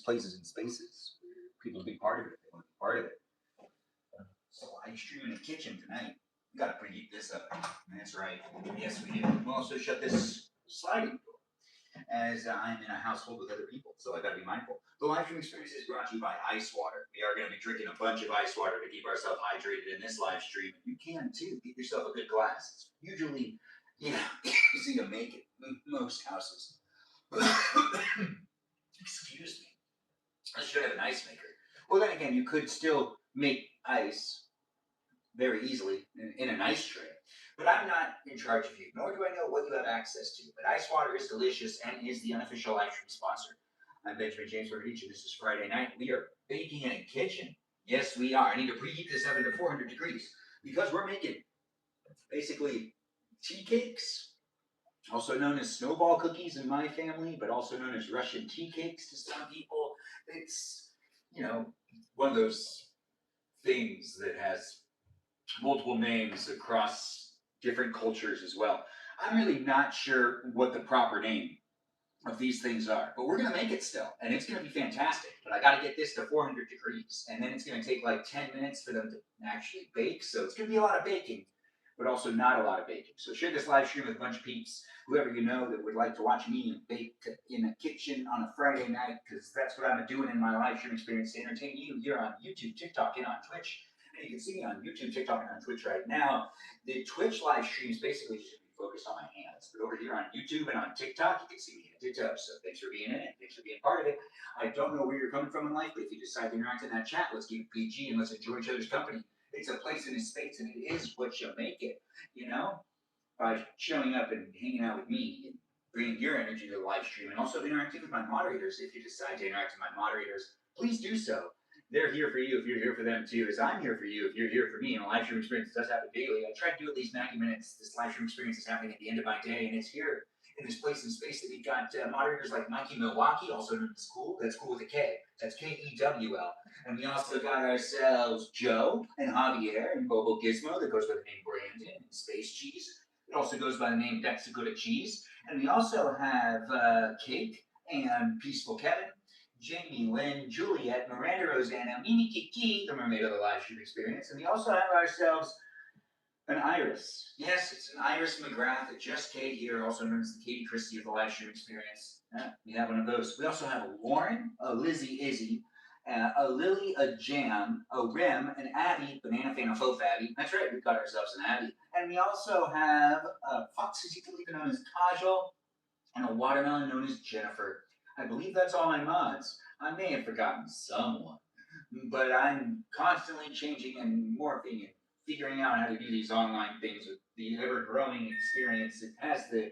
places and spaces. People to be part of it. They want to be part of it. So live stream in the kitchen tonight. We got to preheat this up. That's right. Yes, we do. We'll also shut this sliding door, as I'm in a household with other people, so I got to be mindful. The live stream experience is brought to you by ice water. We are going to be drinking a bunch of ice water to keep ourselves hydrated in this live stream. You can too. Get yourself a good glass. It's usually, easy to make it in most houses. Excuse me. I should have an ice maker. Well, then again, you could still make ice very easily in an ice tray. But I'm not in charge of you, nor do I know what you have access to. But ice water is delicious and is the unofficial live stream sponsor. I'm Benjamin James Magrdichian. This is Friday night. We are baking in a kitchen. Yes, we are. I need to preheat this oven to 400 degrees because we're making basically tea cakes, also known as snowball cookies in my family, but also known as Russian tea cakes to some people. It's, one of those things that has multiple names across different cultures as well. I'm really not sure what the proper name of these things are, but we're going to make it still, and it's going to be fantastic. But I got to get this to 400 degrees, and then it's going to take like 10 minutes for them to actually bake, so it's going to be a lot of baking, but also not a lot of baking. So share this live stream with a bunch of peeps, whoever you know that would like to watch me bake in a kitchen on a Friday night, because that's what I'm doing in my live stream experience to entertain you here on YouTube, TikTok, and on Twitch. And you can see me on YouTube, TikTok, and on Twitch right now. The Twitch live streams basically just focused on my hands. But over here on YouTube and on TikTok, you can see me head to toe. So thanks for being in it. Thanks for being part of it. I don't know where you're coming from in life, but if you decide to interact in that chat, let's keep it PG and let's enjoy each other's company. It's a place and a space, and it is what you make it, by showing up and hanging out with me and bringing your energy to the live stream, and also interacting with my moderators. If you decide to interact with my moderators, please do so. They're here for you if you're here for them too, as I'm here for you if you're here for me. And a live stream experience does happen daily. I try to do at least 90 minutes. This live stream experience is happening at the end of my day, and it's here in this place and space that we've got moderators like Mikey Milwaukee, also known as Cool. That's Cool with a K. That's Kewl. And we also got ourselves Joe and Javier and Bobo Gizmo that goes by the name Brandon and Space Cheese. It also goes by the name Dexagoda Cheese. And we also have Cake and Peaceful Kevin, Jamie, Lynn, Juliet, Miranda Rosanna, Mimi Kiki, the mermaid of the live stream experience. And we also have ourselves an Iris. Yes, it's an Iris McGrath that just Kate here, also known as the Katie Christie of the live stream experience. We have one of those. We also have a Lauren, a Lizzie Izzy, a Lily, a Jam, a Rim, an Abby, banana fan of faux Abby. That's right, we've got ourselves an Abby. And we also have a Foxy Zikalika known as Kajal, and a Watermelon known as Jennifer. I believe that's all my mods. I may have forgotten someone, but I'm constantly changing and morphing and figuring out how to do these online things with the ever-growing experience. It has the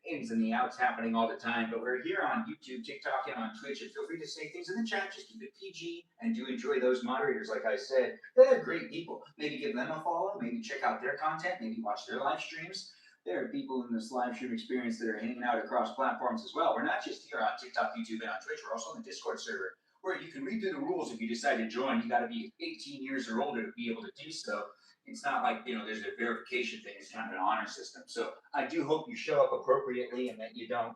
ins and the outs happening all the time, but we're here on YouTube, TikTok, and on Twitch, and feel free to say things in the chat. Just keep it PG, and do enjoy those moderators, like I said. They're great people. Maybe give them a follow, maybe check out their content, maybe watch their live streams. There are people in this live stream experience that are hanging out across platforms as well. We're not just here on TikTok, YouTube, and on Twitch. We're also on the Discord server, where you can read through the rules if you decide to join. You got to be 18 years or older to be able to do so. It's not like, there's a verification thing. It's kind of an honor system. So I do hope you show up appropriately and that you don't,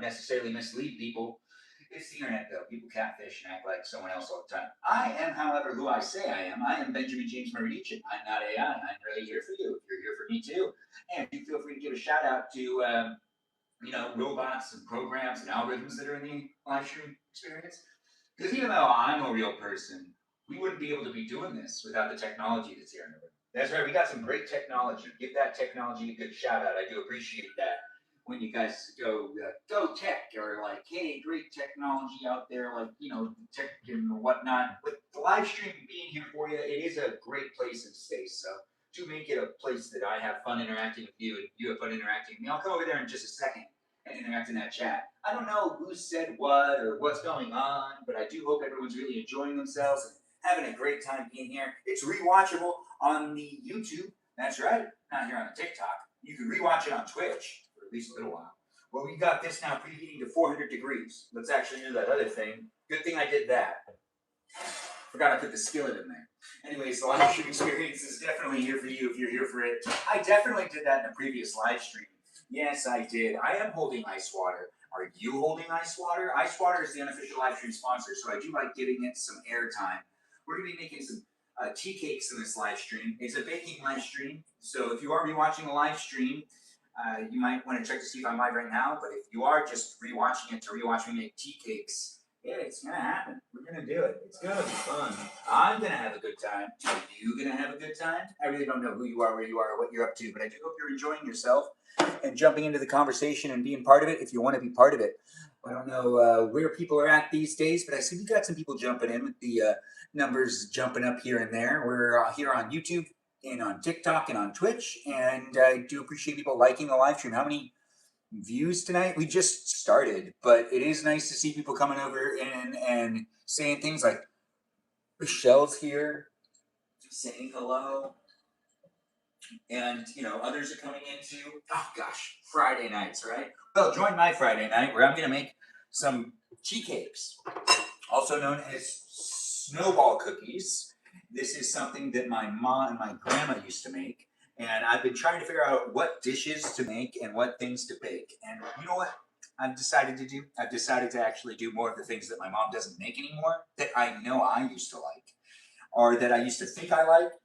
necessarily mislead people. It's the internet, though. People catfish and act like someone else all the time. I am, however, who I say I am. I am Benjamin James Magrdichian. I'm not AI. I'm really here for you. If you're here for me, too. And you feel free to give a shout-out to, robots and programs and algorithms that are in the live stream experience. Because even though I'm a real person, we wouldn't be able to be doing this without the technology that's here in the room. That's right. We got some great technology. Give that technology a good shout-out. I do appreciate that. When you guys go tech, or like, hey, great technology out there, like, tech and whatnot. With the live stream being here for you, it is a great place and space. So to make it a place that I have fun interacting with you and you have fun interacting with me, I'll come over there in just a second and interact in that chat. I don't know who said what or what's going on, but I do hope everyone's really enjoying themselves and having a great time being here. It's rewatchable on the YouTube. That's right. Not here on the TikTok. You can rewatch it on Twitch. At least a little while. Well, we got this now preheating to 400 degrees. Let's actually do that other thing. Good thing I did that. Forgot I put the skillet in there. Anyways, the live stream experience is definitely here for you if you're here for it. I definitely did that in a previous live stream. Yes, I did. I am holding ice water. Are you holding ice water? Ice water is the unofficial live stream sponsor, so I do like giving it some airtime. We're going to be making some tea cakes in this live stream. It's a baking live stream, so if you are rewatching a live stream, you might want to check to see if I'm live right now, but if you are just rewatching it to rewatch me make tea cakes, yeah, it's going to happen. We're going to do it. It's going to be fun. I'm going to have a good time. Are you going to have a good time? I really don't know who you are, where you are, or what you're up to, but I do hope you're enjoying yourself and jumping into the conversation and being part of it if you want to be part of it. I don't know where people are at these days, but I see we got some people jumping in with the numbers jumping up here and there. We're here on YouTube and on TikTok and on Twitch, and I do appreciate people liking the live stream. How many views tonight? We just started, but it is nice to see people coming over and saying things like Michelle's here, saying hello. And, you know, others are coming into, oh gosh, Friday nights, right? Well, join my Friday night where I'm going to make some Teacakes, also known as snowball cookies. This is something that my mom and my grandma used to make. And I've been trying to figure out what dishes to make and what things to bake. And you know what I've decided to do? I've decided to actually do more of the things that my mom doesn't make anymore that I know I used to like, or that I used to think I liked.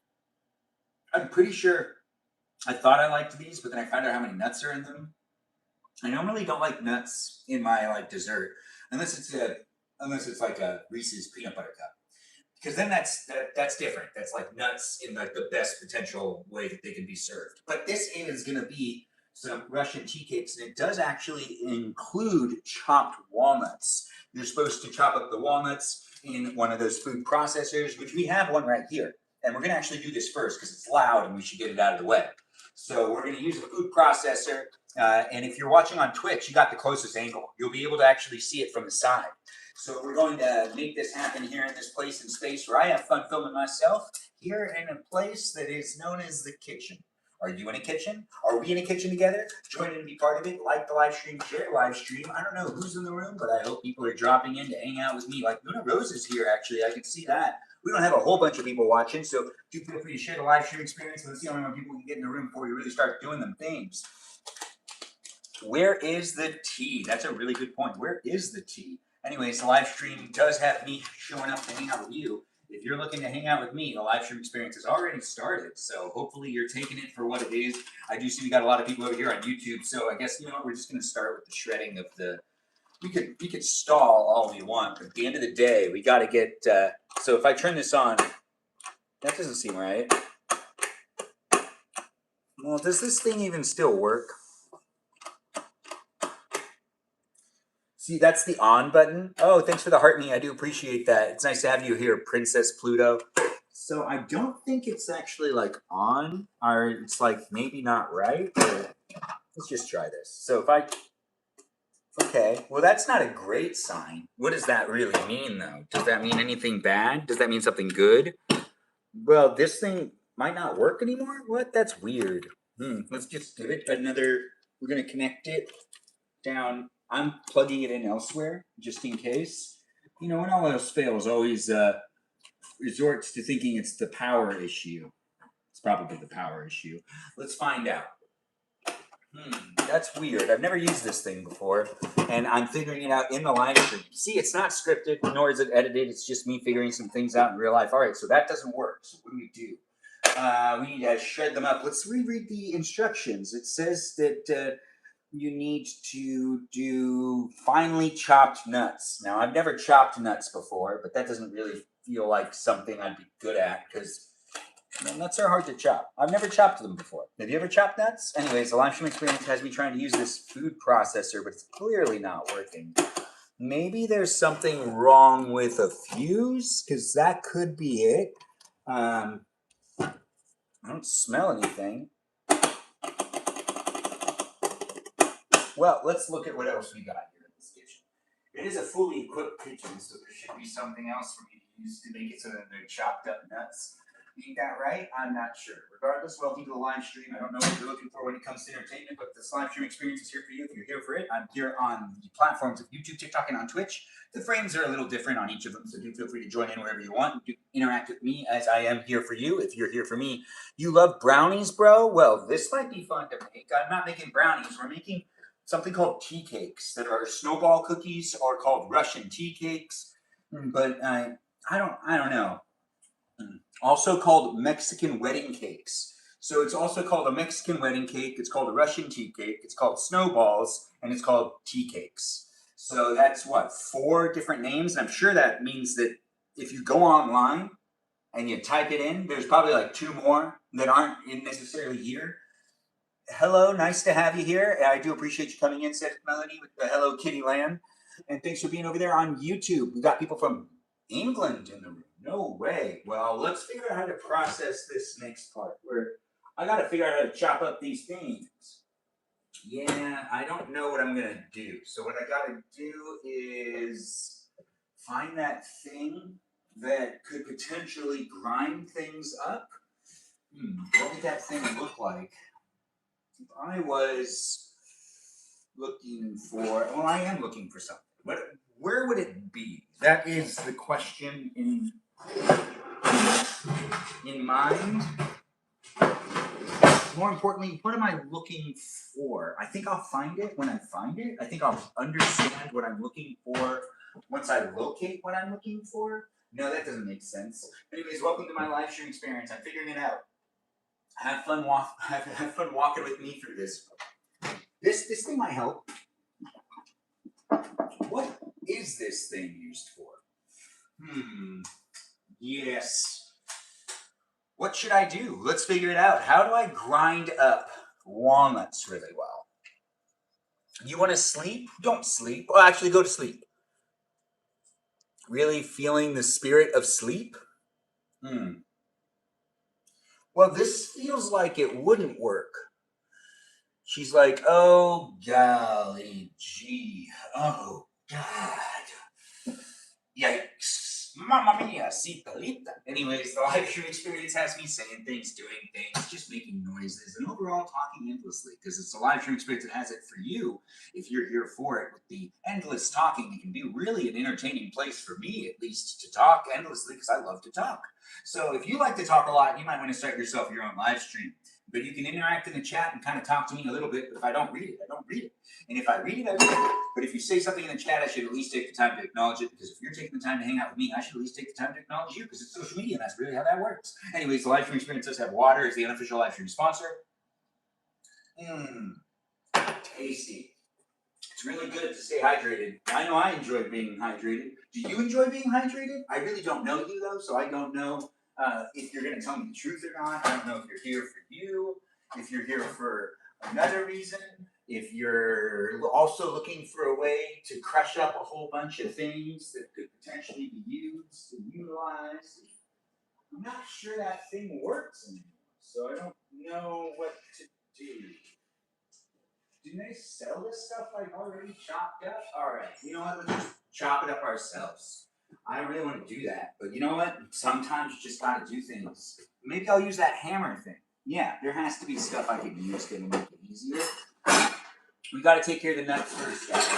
I'm pretty sure I thought I liked these, but then I found out how many nuts are in them. I normally don't like nuts in my like dessert unless it's like a Reese's peanut butter cup, because then that's different. That's like nuts in like the best potential way that they can be served. But this is going to be some Russian tea cakes, and it does actually include chopped walnuts. You're supposed to chop up the walnuts in one of those food processors, which we have one right here. And we're going to actually do this first because it's loud and we should get it out of the way. So we're going to use a food processor. And if you're watching on Twitch, you got the closest angle. You'll be able to actually see it from the side. So we're going to make this happen here in this place and space where I have fun filming myself, here in a place that is known as the kitchen. Are you in a kitchen? Are we in a kitchen together? Join in and be part of it. Like the live stream, share the live stream. I don't know who's in the room, but I hope people are dropping in to hang out with me. Like Luna Rose is here, actually. I can see that. We don't have a whole bunch of people watching, so do feel free to share the live stream experience. Let's see how many people we can get in the room before we really start doing them things. Where is the tea? That's a really good point. Where is the tea? Anyways, the live stream does have me showing up to hang out with you. If you're looking to hang out with me, the live stream experience has already started. So hopefully you're taking it for what it is. I do see we got a lot of people over here on YouTube. So I guess, you know what, we're just going to start with the shredding of the... We could stall all we want, but at the end of the day, we got to get... so if I turn this on, that doesn't seem right. Well, does this thing even still work? See, that's the on button. Oh, thanks for the heart me. I do appreciate that. It's nice to have you here, Princess Pluto. So I don't think it's actually like on, or it's like maybe not right. Let's just try this. So if I... Okay, well that's not a great sign. What does that really mean though? Does that mean anything bad? Does that mean something good? Well, this thing might not work anymore? What? That's weird. Let's just give it another... We're going to connect it down. I'm plugging it in elsewhere, just in case. You know, when all else fails, always resorts to thinking it's the power issue. It's probably the power issue. Let's find out. That's weird. I've never used this thing before, and I'm figuring it out in the live stream. See, it's not scripted, nor is it edited. It's just me figuring some things out in real life. All right, so that doesn't work. So what do? We need to shred them up. Let's reread the instructions. It says that you need to do finely chopped nuts. Now, I've never chopped nuts before, but that doesn't really feel like something I'd be good at because nuts are hard to chop. I've never chopped them before. Have you ever chopped nuts? Anyways, the live stream experience has me trying to use this food processor, but it's clearly not working. Maybe there's something wrong with a fuse, because that could be it. I don't smell anything. Well, let's look at what else we got here in this kitchen. It is a fully equipped kitchen, so there should be something else for me to use to make it so that they're chopped up nuts. Ain't that right? I'm not sure. Regardless, welcome to the live stream. I don't know what you're looking for when it comes to entertainment, but this live stream experience is here for you if you're here for it. I'm here on the platforms of YouTube, TikTok, and on Twitch. The frames are a little different on each of them, so do feel free to join in wherever you want. Do interact with me as I am here for you if you're here for me. You love brownies, bro? Well, this might be fun to make. I'm not making brownies. We're making something called tea cakes that are snowball cookies, or called Russian tea cakes. But I don't know. Also called Mexican wedding cakes. So it's also called a Mexican wedding cake. It's called a Russian tea cake. It's called snowballs, and it's called tea cakes. So that's what, 4 different names. And I'm sure that means that if you go online and you type it in, there's probably like 2 more that aren't necessarily here. Hello, nice to have you here. I do appreciate you coming in, said Melanie, with the Hello Kitty Land. And thanks for being over there on YouTube. We've got people from England in the room. No way. Well, let's figure out how to process this next part, where I got to figure out how to chop up these things. Yeah, I don't know what I'm going to do. So what I got to do is find that thing that could potentially grind things up. What would that thing look like? If I was looking for, well, I am looking for something. Where would it be? That is the question in mind. More importantly, what am I looking for? I think I'll find it when I find it. I think I'll understand what I'm looking for once I locate what I'm looking for. No, that doesn't make sense. Anyways, welcome to my live stream experience. I'm figuring it out. Have fun walking with me through this. This thing might help. What is this thing used for? Yes. What should I do? Let's figure it out. How do I grind up walnuts really well? You want to sleep? Don't sleep. Well, actually, go to sleep. Really feeling the spirit of sleep? Well, this feels like it wouldn't work. She's like, oh, golly gee. Oh, God. Yikes. Mamma mia, si pelita. Anyways, the live stream experience has me saying things, doing things, just making noises, and overall talking endlessly, because it's a live stream experience that has it for you. If you're here for it, with the endless talking, it can be really an entertaining place for me, at least, to talk endlessly, because I love to talk. So if you like to talk a lot, you might want to start yourself your own live stream. But you can interact in the chat and kind of talk to me a little bit. But if I don't read it, I don't read it. And if I read it, I read it. But if you say something in the chat, I should at least take the time to acknowledge it. Because if you're taking the time to hang out with me, I should at least take the time to acknowledge you. Because it's social media, and that's really how that works. Anyways, the live stream experience does have water as the unofficial live stream sponsor. Tasty. It's really good to stay hydrated. I know I enjoy being hydrated. Do you enjoy being hydrated? I really don't know you, though, so I don't know if you're going to tell me the truth or not. I don't know if you're here for you, if you're here for another reason, if you're also looking for a way to crush up a whole bunch of things that could potentially be used and utilized. I'm not sure that thing works anymore, so I don't know what to do. Do they sell this stuff like already chopped up? All right, you know what? Let's just chop it up ourselves. I don't really want to do that, but you know what? Sometimes you just got to do things. Maybe I'll use that hammer thing. Yeah, there has to be stuff I can use to make it easier. We got to take care of the nuts first, guys.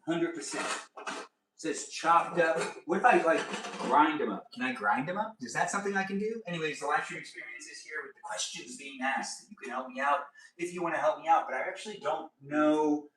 100%. It says chopped up. What if I like grind them up? Can I grind them up? Is that something I can do? Anyways, the live stream experience is here with the questions being asked. You can help me out if you want to help me out, but I actually don't know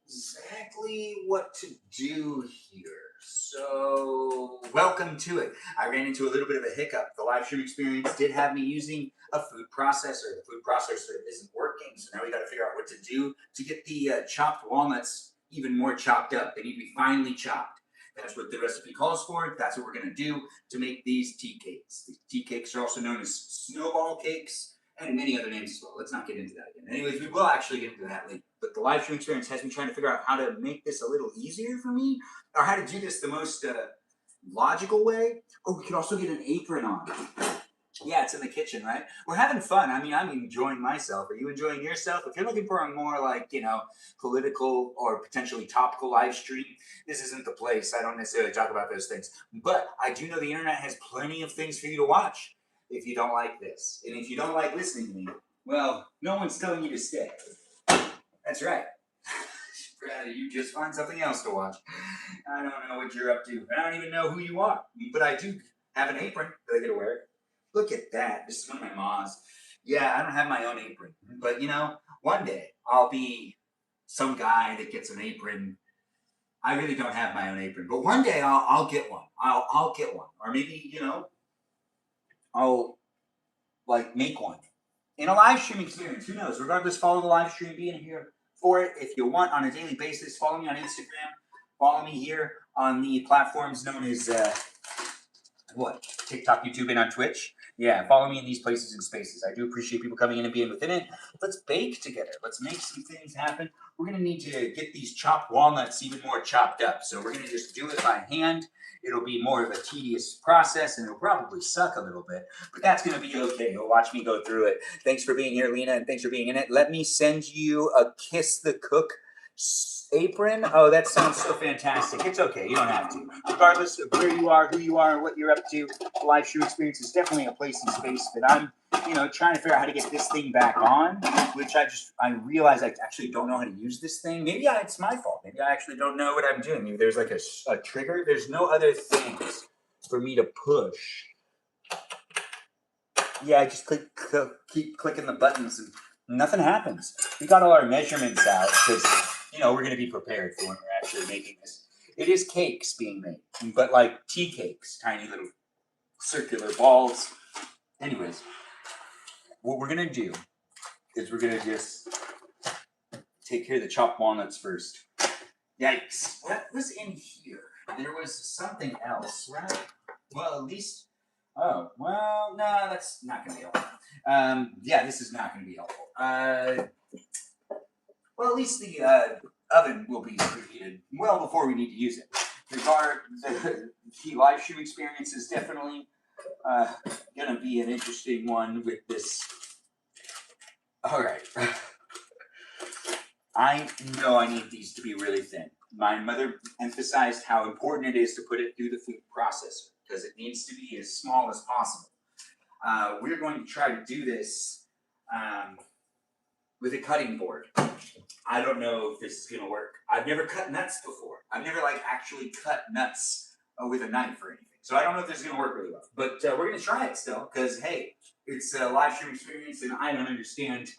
exactly what to do here. So, welcome to it. I ran into a little bit of a hiccup. The live stream experience did have me using a food processor. The food processor isn't working, so now we got to figure out what to do to get the chopped walnuts even more chopped up. They need to be finely chopped. That's what the recipe calls for. That's what we're going to do to make these tea cakes. These tea cakes are also known as snowball cakes and many other names as well. Let's not get into that again. Anyways, we will actually get into that later. But the live stream experience has me trying to figure out how to make this a little easier for me, or how to do this the most logical way. Oh, we could also get an apron on. Yeah, it's in the kitchen, right? We're having fun. I mean, I'm enjoying myself. Are you enjoying yourself? If you're looking for a more like, political or potentially topical live stream, this isn't the place. I don't necessarily talk about those things. But I do know the internet has plenty of things for you to watch if you don't like this. And if you don't like listening to me, well, no one's telling you to stay. That's right. You just find something else to watch. I don't know what you're up to. I don't even know who you are. But I do have an apron that I get to wear. Look at that. This is one of my mom's. Yeah, I don't have my own apron. But, one day I'll be some guy that gets an apron. I really don't have my own apron, but one day I'll get one. I'll get one, or maybe I'll like make one in a live stream experience. Who knows? Regardless, follow the live stream. Being here for it if you want on a daily basis. Follow me on Instagram. Follow me here on the platforms known as what? TikTok, YouTube, and on Twitch. Yeah, follow me in these places and spaces. I do appreciate people coming in and being within it. Let's bake together. Let's make some things happen. We're going to need to get these chopped walnuts even more chopped up. So we're going to just do it by hand. It'll be more of a tedious process, and it'll probably suck a little bit. But that's going to be okay. You'll watch me go through it. Thanks for being here, Lena, and thanks for being in it. Let me send you a Kiss the Cook apron. Oh, that sounds so fantastic. It's okay. You don't have to. Regardless of where you are, who you are, and what you're up to, the live show experience is definitely a place and space that I'm, trying to figure out how to get this thing back on, which I realize I actually don't know how to use this thing. Maybe it's my fault. Maybe I actually don't know what I'm doing. Maybe there's like a trigger. There's no other things for me to push. Yeah, I just keep clicking the buttons and nothing happens. We got all our measurements out because we're going to be prepared for when we're actually making this. It is cakes being made, but like tea cakes, tiny little circular balls. Anyways, what we're going to do is we're going to just take care of the chopped walnuts first. Yikes. What was in here? There was something else, right? Well, at least... Oh, well, no, that's not going to be helpful. This is not going to be helpful. Well, at least the oven will be preheated well before we need to use it. The live stream experience is definitely going to be an interesting one with this. All right. I know I need these to be really thin. My mother emphasized how important it is to put it through the food processor because it needs to be as small as possible. We're going to try to do this with a cutting board. I don't know if this is going to work. I've never cut nuts before. I've never actually cut nuts with a knife or anything. So I don't know if this is going to work really well. But we're going to try it still because, hey, it's a live stream experience and I don't understand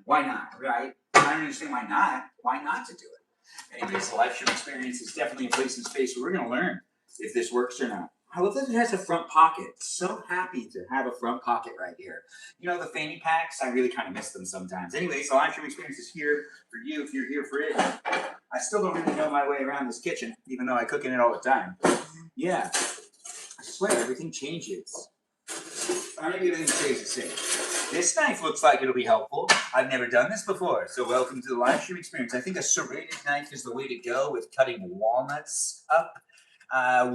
why not, right? I don't understand why not. Why not to do it? Anyways, the live stream experience is definitely a place and space where we're going to learn if this works or not. I love that it has a front pocket. So happy to have a front pocket right here. The fanny packs, I really kind of miss them sometimes. Anyways, the live stream experience is here for you if you're here for it. I still don't really know my way around this kitchen, even though I cook in it all the time. Yeah, I swear everything changes. Or maybe everything stays the same. This knife looks like it'll be helpful. I've never done this before, so welcome to the live stream experience. I think a serrated knife is the way to go with cutting walnuts up.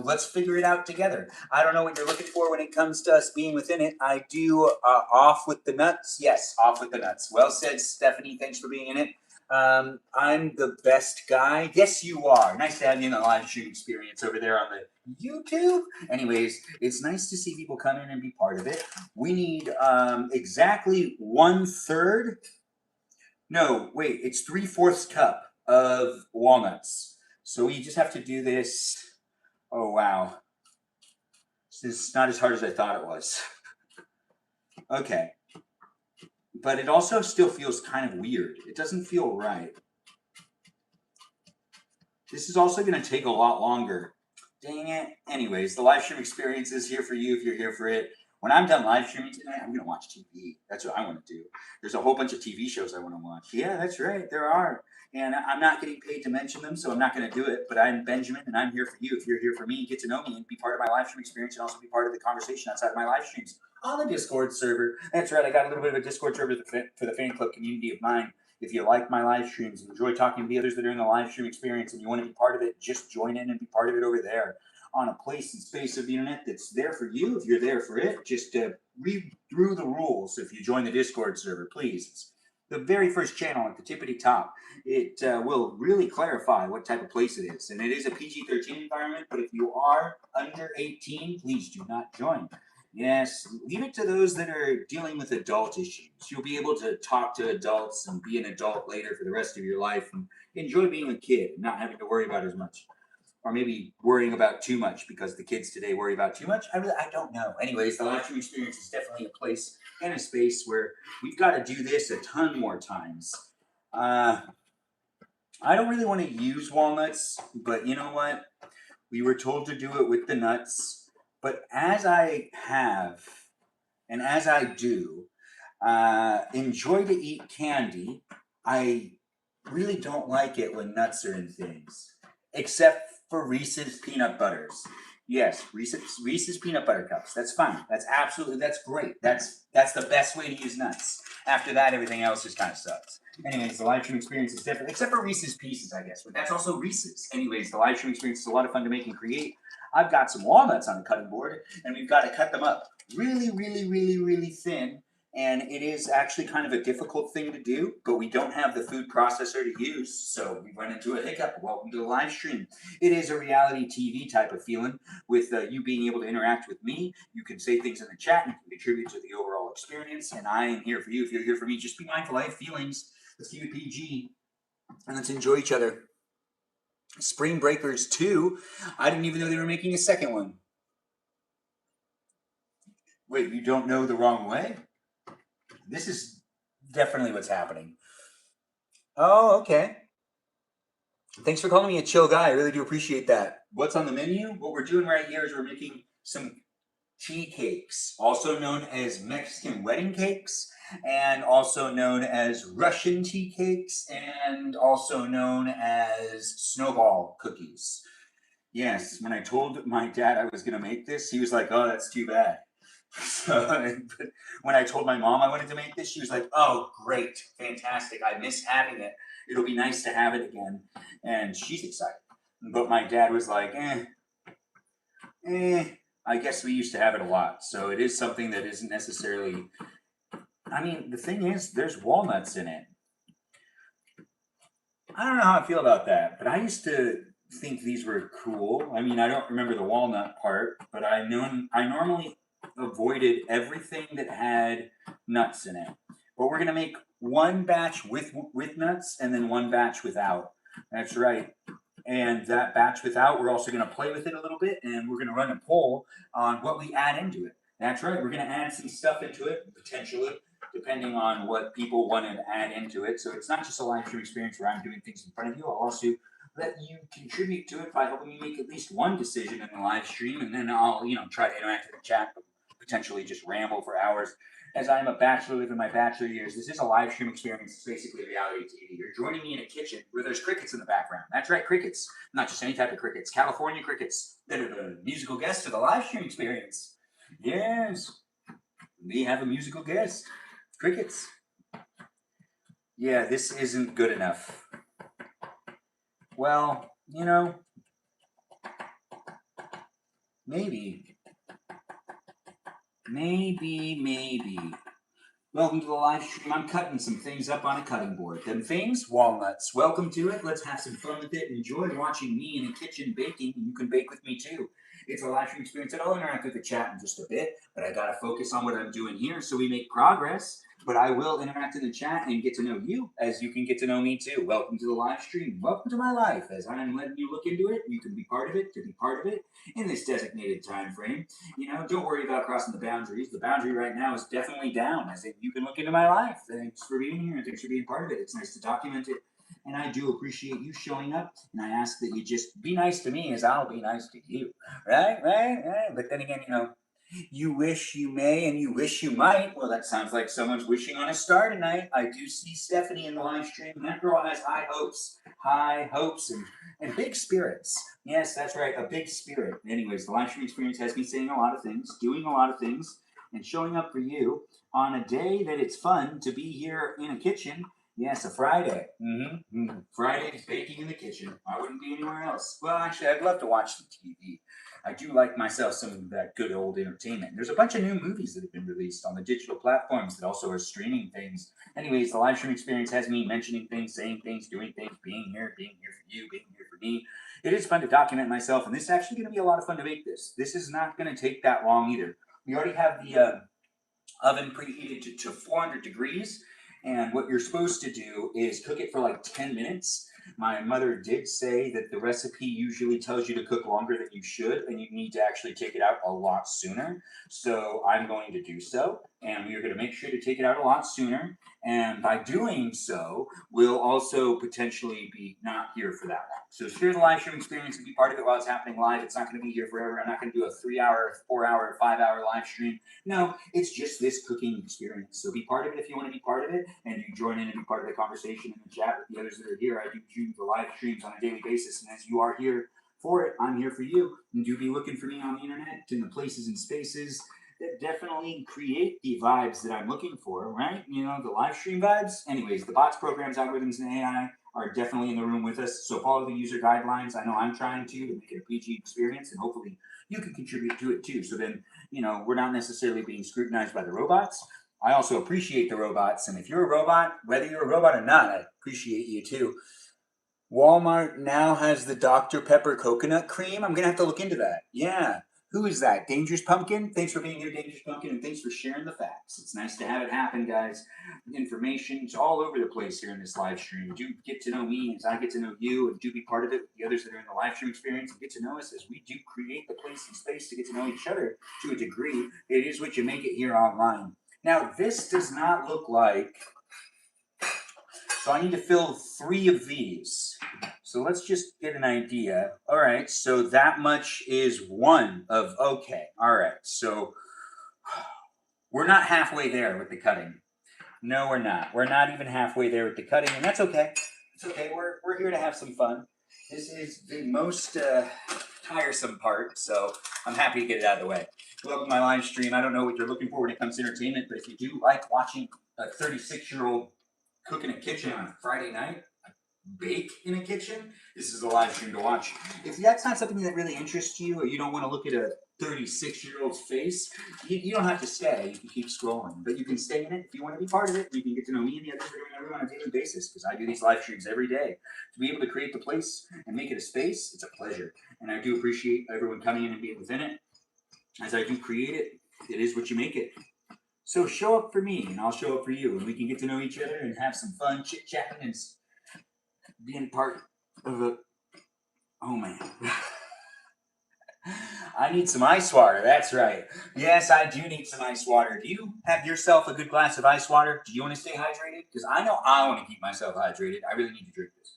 Let's figure it out together. I don't know what you're looking for when it comes to us being within it. I do off with the nuts. Yes, off with the nuts. Well said, Stephanie. Thanks for being in it. I'm the best guy. Yes, you are. Nice to have you in the live stream experience over there on the YouTube. Anyways, it's nice to see people come in and be part of it. We need exactly 1/3. No, wait, it's 3/4 cup of walnuts. So we just have to do this. Oh, wow. This is not as hard as I thought it was. Okay. But it also still feels kind of weird. It doesn't feel right. This is also going to take a lot longer. Dang it. Anyways, the live stream experience is here for you if you're here for it. When I'm done live streaming tonight, I'm going to watch TV. That's what I want to do. There's a whole bunch of TV shows I want to watch. Yeah, that's right. There are. And I'm not getting paid to mention them, so I'm not going to do it. But I'm Benjamin, and I'm here for you. If you're here for me, get to know me and be part of my live stream experience and also be part of the conversation outside of my live streams on the Discord server. That's right. I got a little bit of a Discord server for the fan club community of mine. If you like my live streams and enjoy talking to the others that are in the live stream experience and you want to be part of it, just join in and be part of it over there on a place and space of the internet that's there for you. If you're there for it, just read through the rules if you join the Discord server, please. It's the very first channel at the tippity top. It will really clarify what type of place it is. And it is a PG-13 environment, but if you are under 18, please do not join. Yes, leave it to those that are dealing with adult issues. You'll be able to talk to adults and be an adult later for the rest of your life and enjoy being a kid and not having to worry about as much. Or maybe worrying about too much because the kids today worry about too much. I don't know. Anyways, the live stream experience is definitely a place and a space where we've got to do this a ton more times. I don't really want to use walnuts, but you know what? We were told to do it with the nuts. But as I have, and as I do, enjoy to eat candy, I really don't like it when nuts are in things, except for Reese's peanut butters. Yes, Reese's peanut butter cups. That's fine. That's great. That's the best way to use nuts. After that, everything else just kind of sucks. Anyways, the live stream experience is different, except for Reese's Pieces, I guess. But that's also Reese's. Anyways, the live stream experience is a lot of fun to make and create. I've got some walnuts on the cutting board, and we've got to cut them up really, really, really, really thin. And it is actually kind of a difficult thing to do, but we don't have the food processor to use, so we run into a hiccup. Welcome to the live stream. It is a reality TV type of feeling with you being able to interact with me. You can say things in the chat and can contribute to the overall experience, and I am here for you. If you're here for me, just be mindful. I have feelings. Let's keep it PG, and let's enjoy each other. Spring Breakers 2. I didn't even know they were making a second one. Wait, you don't know The Wrong Way? This is definitely what's happening. Oh, okay. Thanks for calling me a chill guy. I really do appreciate that. What's on the menu? What we're doing right here is we're making some tea cakes, also known as Mexican wedding cakes, and also known as Russian tea cakes, and also known as snowball cookies. Yes, when I told my dad I was going to make this, he was like, "Oh, that's too bad." So when I told my mom I wanted to make this, she was like, "Oh, great, fantastic! I miss having it. It'll be nice to have it again." And she's excited. But my dad was like, I guess we used to have it a lot. So it is something that isn't necessarily. I mean, the thing is, there's walnuts in it. I don't know how I feel about that, but I used to think these were cool. I mean, I don't remember the walnut part, but I normally avoided everything that had nuts in it. But we're gonna make one batch with nuts and then one batch without. That's right. And that batch without, we're also gonna play with it a little bit, and we're gonna run a poll on what we add into it. That's right. We're gonna add some stuff into it potentially, depending on what people want to add into it. So it's not just a live stream experience where I'm doing things in front of you. I'll also let you contribute to it by helping me make at least one decision in the live stream, and then I'll try to interact with the chat, potentially just ramble for hours. As I'm a bachelor living my bachelor years, this is a live stream experience. It's basically reality TV. You're joining me in a kitchen where there's crickets in the background. That's right, crickets. Not just any type of crickets. California crickets that are the musical guests of the live stream experience. Yes, we have a musical guest. Crickets. Yeah, this isn't good enough. Well, maybe. Welcome to the live stream. I'm cutting some things up on a cutting board. Them things, walnuts. Welcome to it. Let's have some fun with it. Enjoy watching me in the kitchen baking. You can bake with me too. It's a live stream experience. I'll interact with the chat in just a bit, but I gotta focus on what I'm doing here so we make progress. But I will interact in the chat and get to know you as you can get to know me too. Welcome to the live stream. Welcome to my life. As I'm letting you look into it, you can be part of it to be part of it in this designated time frame. Don't worry about crossing the boundaries. The boundary right now is definitely down, as in you can look into my life. Thanks for being here and thanks for being part of it. It's nice to document it. And I do appreciate you showing up. And I ask that you just be nice to me as I'll be nice to you. Right? But then again, you wish you may and you wish you might. Well, that sounds like someone's wishing on a star tonight. I do see Stephanie in the live stream, and that girl has high hopes and big spirits. Yes, that's right, a big spirit. Anyways, the live stream experience has me saying a lot of things, doing a lot of things, and showing up for you on a day that it's fun to be here in a kitchen. Yes, a Friday. Friday, baking in the kitchen. I wouldn't be anywhere else. Well, actually, I'd love to watch some TV. I do like myself some of that good old entertainment. There's a bunch of new movies that have been released on the digital platforms that also are streaming things. Anyways, the live stream experience has me mentioning things, saying things, doing things, being here for you, being here for me. It is fun to document myself, and this is actually going to be a lot of fun to make this. This is not going to take that long either. We already have the oven preheated to 400 degrees, and what you're supposed to do is cook it for like 10 minutes. My mother did say that the recipe usually tells you to cook longer than you should, and you need to actually take it out a lot sooner. So I'm going to do so, and we are going to make sure to take it out a lot sooner. And by doing so, we'll also potentially be not here for that long. So share the live stream experience and be part of it while it's happening live. It's not going to be here forever. I'm not going to do a 3-hour, 4-hour, 5-hour live stream. No, it's just this cooking experience. So be part of it if you want to be part of it, and you join in and be part of the conversation in the chat with the others that are here. I do the live streams on a daily basis, and as you are here for it, I'm here for you. And do be looking for me on the internet, in the places and spaces that definitely create the vibes that I'm looking for, right? You know, the live stream vibes. Anyways, the bots, programs, algorithms, and AI are definitely in the room with us. So follow the user guidelines. I know I'm trying to make it a PG experience, and hopefully you can contribute to it too. So then, you know, we're not necessarily being scrutinized by the robots. I also appreciate the robots, and if you're a robot, whether you're a robot or not, I appreciate you too. Walmart now has the Dr. Pepper coconut cream. I'm gonna have to look into that. Yeah. Who is that? Dangerous Pumpkin? Thanks for being here, Dangerous Pumpkin, and thanks for sharing the facts. It's nice to have it happen, guys. Information's all over the place here in this live stream. Do get to know me as I get to know you, and do be part of it with the others that are in the live stream experience, and get to know us as we do create the place and space to get to know each other to a degree. It is what you make it here online. Now, this does not look like, so I need to fill 3 of these. So let's just get an idea. All right, so that much is 1 of, okay, all right. So we're not halfway there with the cutting. No, we're not. We're not even halfway there with the cutting, and that's okay. It's okay. We're here to have some fun. This is the most tiresome part, so I'm happy to get it out of the way. Welcome to my live stream. I don't know what you're looking for when it comes to entertainment, but if you do like watching a 36-year-old cook in a kitchen on a Friday night, bake in a kitchen, this is a live stream to watch. If that's not something that really interests you, or you don't want to look at a 36-year-old's face, you don't have to stay. You can keep scrolling, but you can stay in it if you want to be part of it. You can get to know me and the others that are in the room on a daily basis, because I do these live streams every day. To be able to create the place and make it a space, it's a pleasure, and I do appreciate everyone coming in and being within it. As I do create it, it is what you make it. So show up for me, and I'll show up for you, and we can get to know each other and have some fun chit-chatting and being part of a, oh man. I need some ice water, that's right. Yes, I do need some ice water. Do you have yourself a good glass of ice water? Do you want to stay hydrated? Because I know I want to keep myself hydrated. I really need to drink this.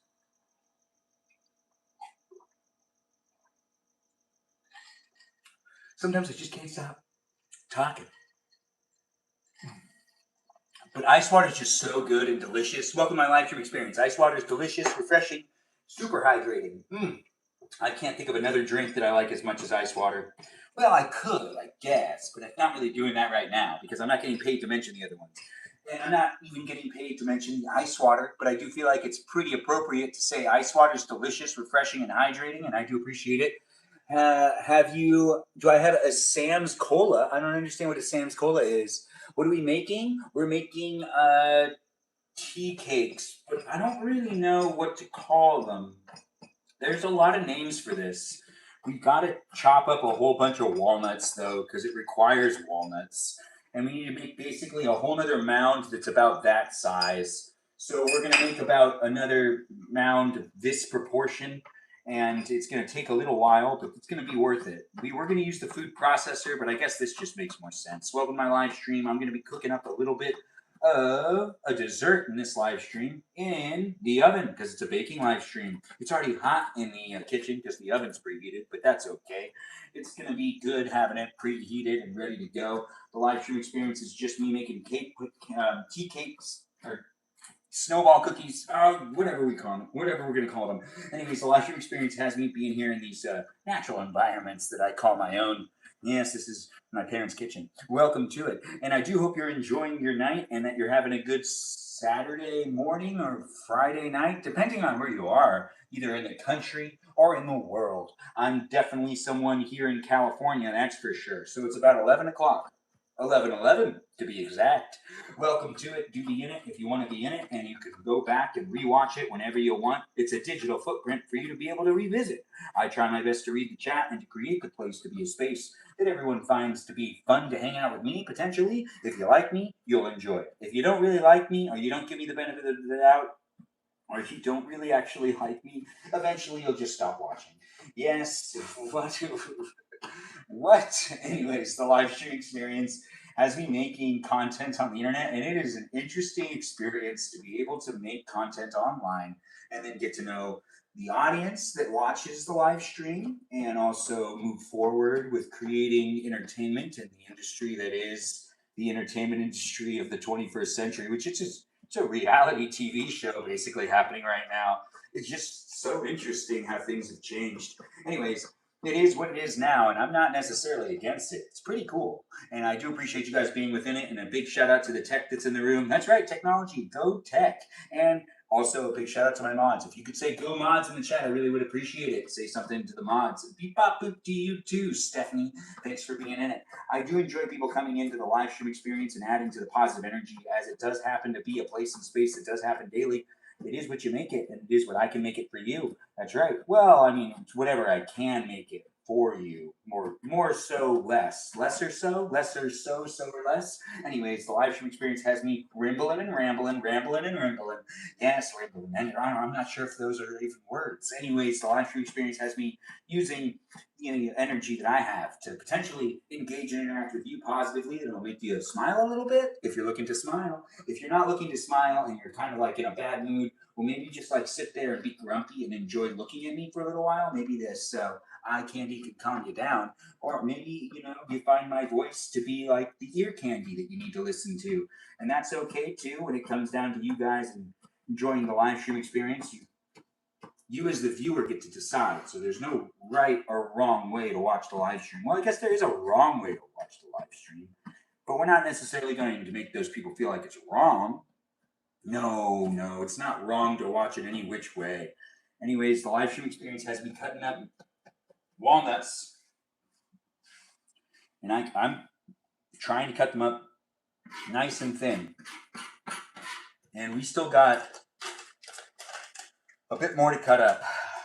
Sometimes I just can't stop talking. But ice water is just so good and delicious. Welcome to my live stream experience. Ice water is delicious, refreshing, super hydrating. I can't think of another drink that I like as much as ice water. Well, I could, I guess, but I'm not really doing that right now because I'm not getting paid to mention the other ones. And I'm not even getting paid to mention the ice water, but I do feel like it's pretty appropriate to say ice water is delicious, refreshing, and hydrating, and I do appreciate it. Do I have a Sam's Cola? I don't understand what a Sam's Cola is. What are we making? We're making Teacakes, but I don't really know what to call them. There's a lot of names for this. We've got to chop up a whole bunch of walnuts, though, because it requires walnuts. And we need to make basically a whole other mound that's about that size. So we're going to make about another mound of this proportion. And it's going to take a little while, but it's going to be worth it. We were going to use the food processor, but I guess this just makes more sense. Welcome to my live stream. I'm going to be cooking up a little bit of a dessert in this live stream in the oven because it's a baking live stream. It's already hot in the kitchen because the oven's preheated, but that's okay. It's going to be good having it preheated and ready to go. The live stream experience is just me making tea cakes or snowball cookies, whatever we call them, whatever we're going to call them. Anyways, the live stream experience has me being here in these natural environments that I call my own. Yes, this is my parents' kitchen. Welcome to it. And I do hope you're enjoying your night and that you're having a good Saturday morning or Friday night, depending on where you are, either in the country or in the world. I'm definitely someone here in California, that's for sure. So it's about 11 o'clock. 11:11 to be exact. Welcome to it. Do be in it if you want to be in it, and you can go back and rewatch it whenever you want. It's a digital footprint for you to be able to revisit. I try my best to read the chat and to create the place to be a space that everyone finds to be fun to hang out with me, potentially. If you like me, you'll enjoy it. If you don't really like me or you don't give me the benefit of the doubt, or if you don't really actually like me, eventually you'll just stop watching. Yes, what? Anyways, the live stream experience has me making content on the internet, and it is an interesting experience to be able to make content online and then get to know the audience that watches the live stream and also move forward with creating entertainment in the industry that is the entertainment industry of the 21st century, which is just it's a reality TV show basically happening right now. It's just so interesting how things have changed. Anyways, it is what it is now, and I'm not necessarily against it. It's pretty cool, and I do appreciate you guys being within it. And a big shout out to the tech that's in the room. That's right, technology, go tech, and also a big shout out to my mods. If you could say "go mods" in the chat, I really would appreciate it. Say something to the mods. Beep bop boop to you too, Stephanie. Thanks for being in it. I do enjoy people coming into the live stream experience and adding to the positive energy, as it does happen to be a place and space that does happen daily. It is what you make it, and it is what I can make it for you. That's right. Well, I mean, it's whatever I can make it for you. More so, lesser so or less. Anyways, the live stream experience has me rimbling and rambling, rambling and rimbling. Yes, rimbling. And I'm not sure if those are even words. Anyways, the live stream experience has me using energy that I have to potentially engage and interact with you positively. It'll make you smile a little bit if you're looking to smile. If you're not looking to smile and you're kind of like in a bad mood, well, maybe just like sit there and be grumpy and enjoy looking at me for a little while. Maybe this eye candy can calm you down, or maybe you find my voice to be like the ear candy that you need to listen to, and that's okay too. When it comes down to you guys and enjoying the live stream experience, you as the viewer get to decide. So there's no right or wrong way to watch the live stream. Well, I guess there is a wrong way to watch the live stream, but we're not necessarily going to make those people feel like it's wrong. No, no, it's not wrong to watch it any which way. Anyways, the live stream experience has me cutting up walnuts, and I'm trying to cut them up nice and thin. And we still got a bit more to cut up.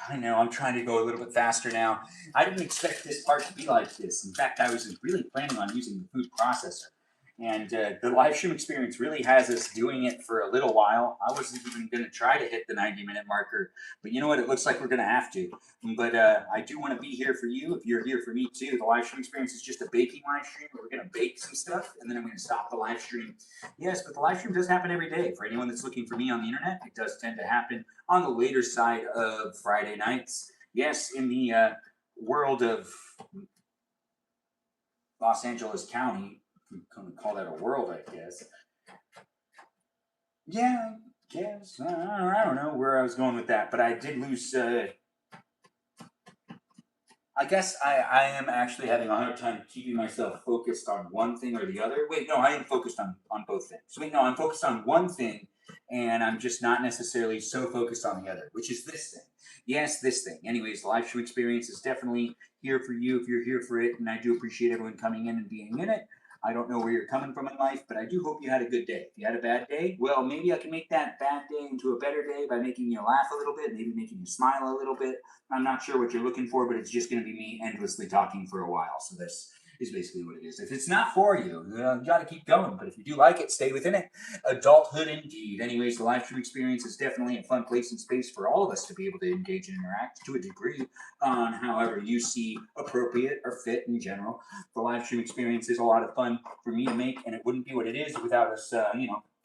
I know, I'm trying to go a little bit faster now. I didn't expect this part to be like this. In fact, I was really planning on using the food processor. And the live stream experience really has us doing it for a little while. I wasn't even going to try to hit the 90-minute marker, but you know what? It looks like we're going to have to. But I do want to be here for you if you're here for me too. The live stream experience is just a baking live stream where we're going to bake some stuff and then I'm going to stop the live stream. Yes, but the live stream does happen every day. For anyone that's looking for me on the internet, it does tend to happen on the later side of Friday nights. Yes, in the world of Los Angeles County, we can call that a world, I guess. Yeah, I guess. I don't know where I was going with that, but I did lose. I guess I am actually having a hard time keeping myself focused on one thing or the other. Wait, no, I am focused on both things. Wait, no, I'm focused on one thing, and I'm just not necessarily so focused on the other, which is this thing. Yes, this thing. Anyways, the live stream experience is definitely here for you if you're here for it, and I do appreciate everyone coming in and being in it. I don't know where you're coming from in life, but I do hope you had a good day. If you had a bad day, well, maybe I can make that bad day into a better day by making you laugh a little bit, maybe making you smile a little bit. I'm not sure what you're looking for, but it's just going to be me endlessly talking for a while. So this is basically what it is. If it's not for you, you got to keep going. But if you do like it, stay within it. Adulthood indeed. Anyways, the live stream experience is definitely a fun place and space for all of us to be able to engage and interact to a degree on however you see appropriate or fit in general. The live stream experience is a lot of fun for me to make, and it wouldn't be what it is without us,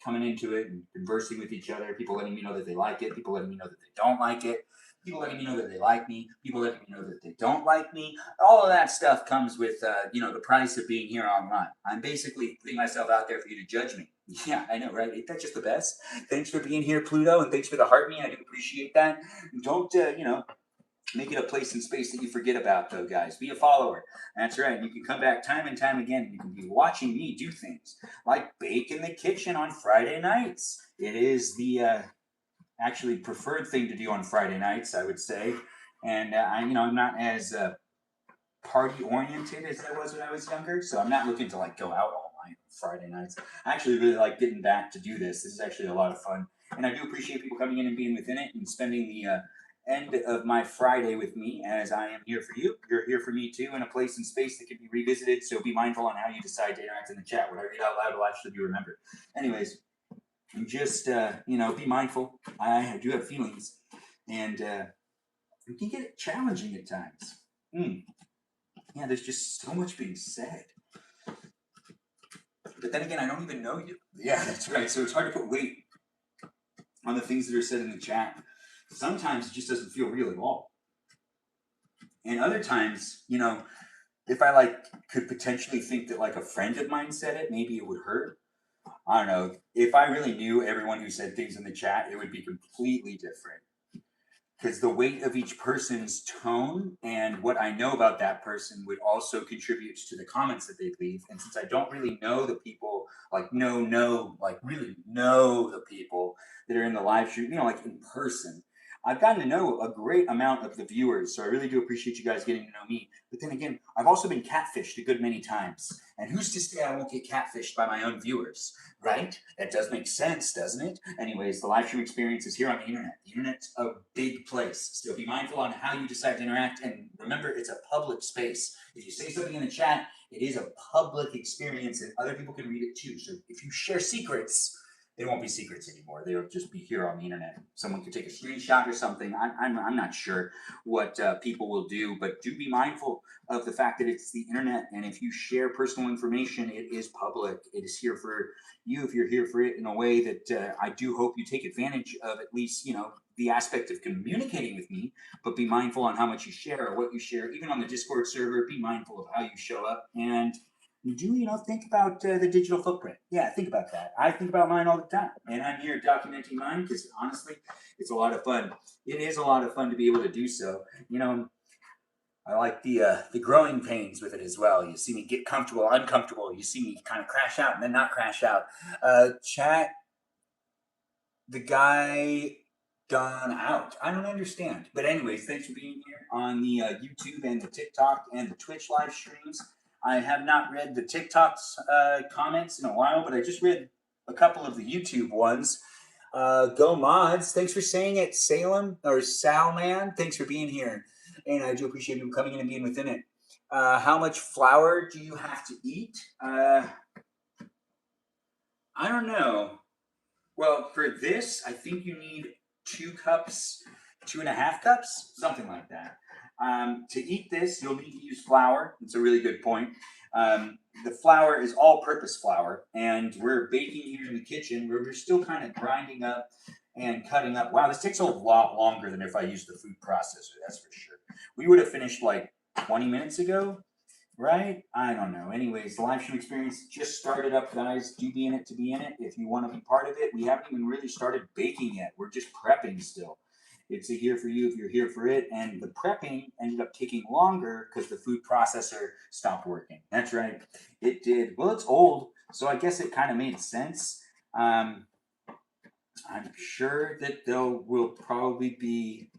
coming into it and conversing with each other. People letting me know that they like it. People letting me know that they don't like it. People letting me know that they like me, people letting me know that they don't like me. All of that stuff comes with, the price of being here online. I'm basically putting myself out there for you to judge me. Yeah, I know, right? Ain't that just the best? Thanks for being here, Pluto, and thanks for the heart me. I do appreciate that. Don't, make it a place and space that you forget about, though, guys. Be a follower. That's right. You can come back time and time again. You can be watching me do things like bake in the kitchen on Friday nights. It is the actually preferred thing to do on Friday nights, I would say. And I'm not as party oriented as I was when I was younger, so I'm not looking to like go out all night on Friday nights. I actually really like getting back to do this. This is actually a lot of fun, and I do appreciate people coming in and being within it and spending the end of my Friday with me, as I am here for you. You're here for me too, in a place and space that can be revisited. So be mindful on how you decide to interact in the chat. What I read out loud will actually be remembered. Anyways, And just, be mindful. I do have feelings, and it can get challenging at times. Yeah, there's just so much being said. But then again, I don't even know you. Yeah, that's right. So it's hard to put weight on the things that are said in the chat. Sometimes it just doesn't feel real at all. And other times, if I could potentially think that a friend of mine said it, maybe it would hurt. I don't know. If I really knew everyone who said things in the chat, it would be completely different. Because the weight of each person's tone and what I know about that person would also contribute to the comments that they leave. And since I don't really know the people, really know the people that are in the live stream, in person, I've gotten to know a great amount of the viewers. So I really do appreciate you guys getting to know me. But then again, I've also been catfished a good many times. And who's to say I won't get catfished by my own viewers? Right? That does make sense, doesn't it? Anyways, the live stream experience is here on the internet. The internet's a big place. So be mindful on how you decide to interact. And remember, it's a public space. If you say something in the chat, it is a public experience and other people can read it too. So if you share secrets, they won't be secrets anymore. They'll just be here on the internet. Someone could take a screenshot or something. I'm not sure what people will do, but do be mindful of the fact that it's the internet. And if you share personal information, it is public. It is here for you if you're here for it in a way that I do hope you take advantage of, at least, the aspect of communicating with me, but be mindful on how much you share or what you share. Even on the Discord server, be mindful of how you show up. And do think about the digital footprint. Yeah, think about that. I think about mine all the time, and I'm here documenting mine because honestly, it's a lot of fun. It is a lot of fun to be able to do so. I like the growing pains with it as well. You see me get comfortable, uncomfortable. You see me kind of crash out and then not crash out. Chat, the guy gone out. I don't understand. But anyways, thanks for being here on the YouTube and the TikTok and the Twitch live streams. I have not read the TikTok's comments in a while, but I just read a couple of the YouTube ones. Go Mods, thanks for saying it. Salem or Salman, thanks for being here. And I do appreciate you coming in and being within it. How much flour do you have to eat? I don't know. Well, for this, I think you need 2 cups, 2.5 cups, something like that. To eat this, you'll need to use flour. It's a really good point. The flour is all-purpose flour, and we're baking here in the kitchen where we're still kind of grinding up and cutting up. Wow, this takes a lot longer than if I used the food processor, that's for sure. We would have finished 20 minutes ago, right? I don't know. Anyways, the live stream experience just started up, guys. Do be in it to be in it. If you want to be part of it, we haven't even really started baking yet. We're just prepping still. It's a here for you if you're here for it. And the prepping ended up taking longer because the food processor stopped working. That's right. It did. Well, it's old, so I guess it kind of made sense. I'm sure that will probably be.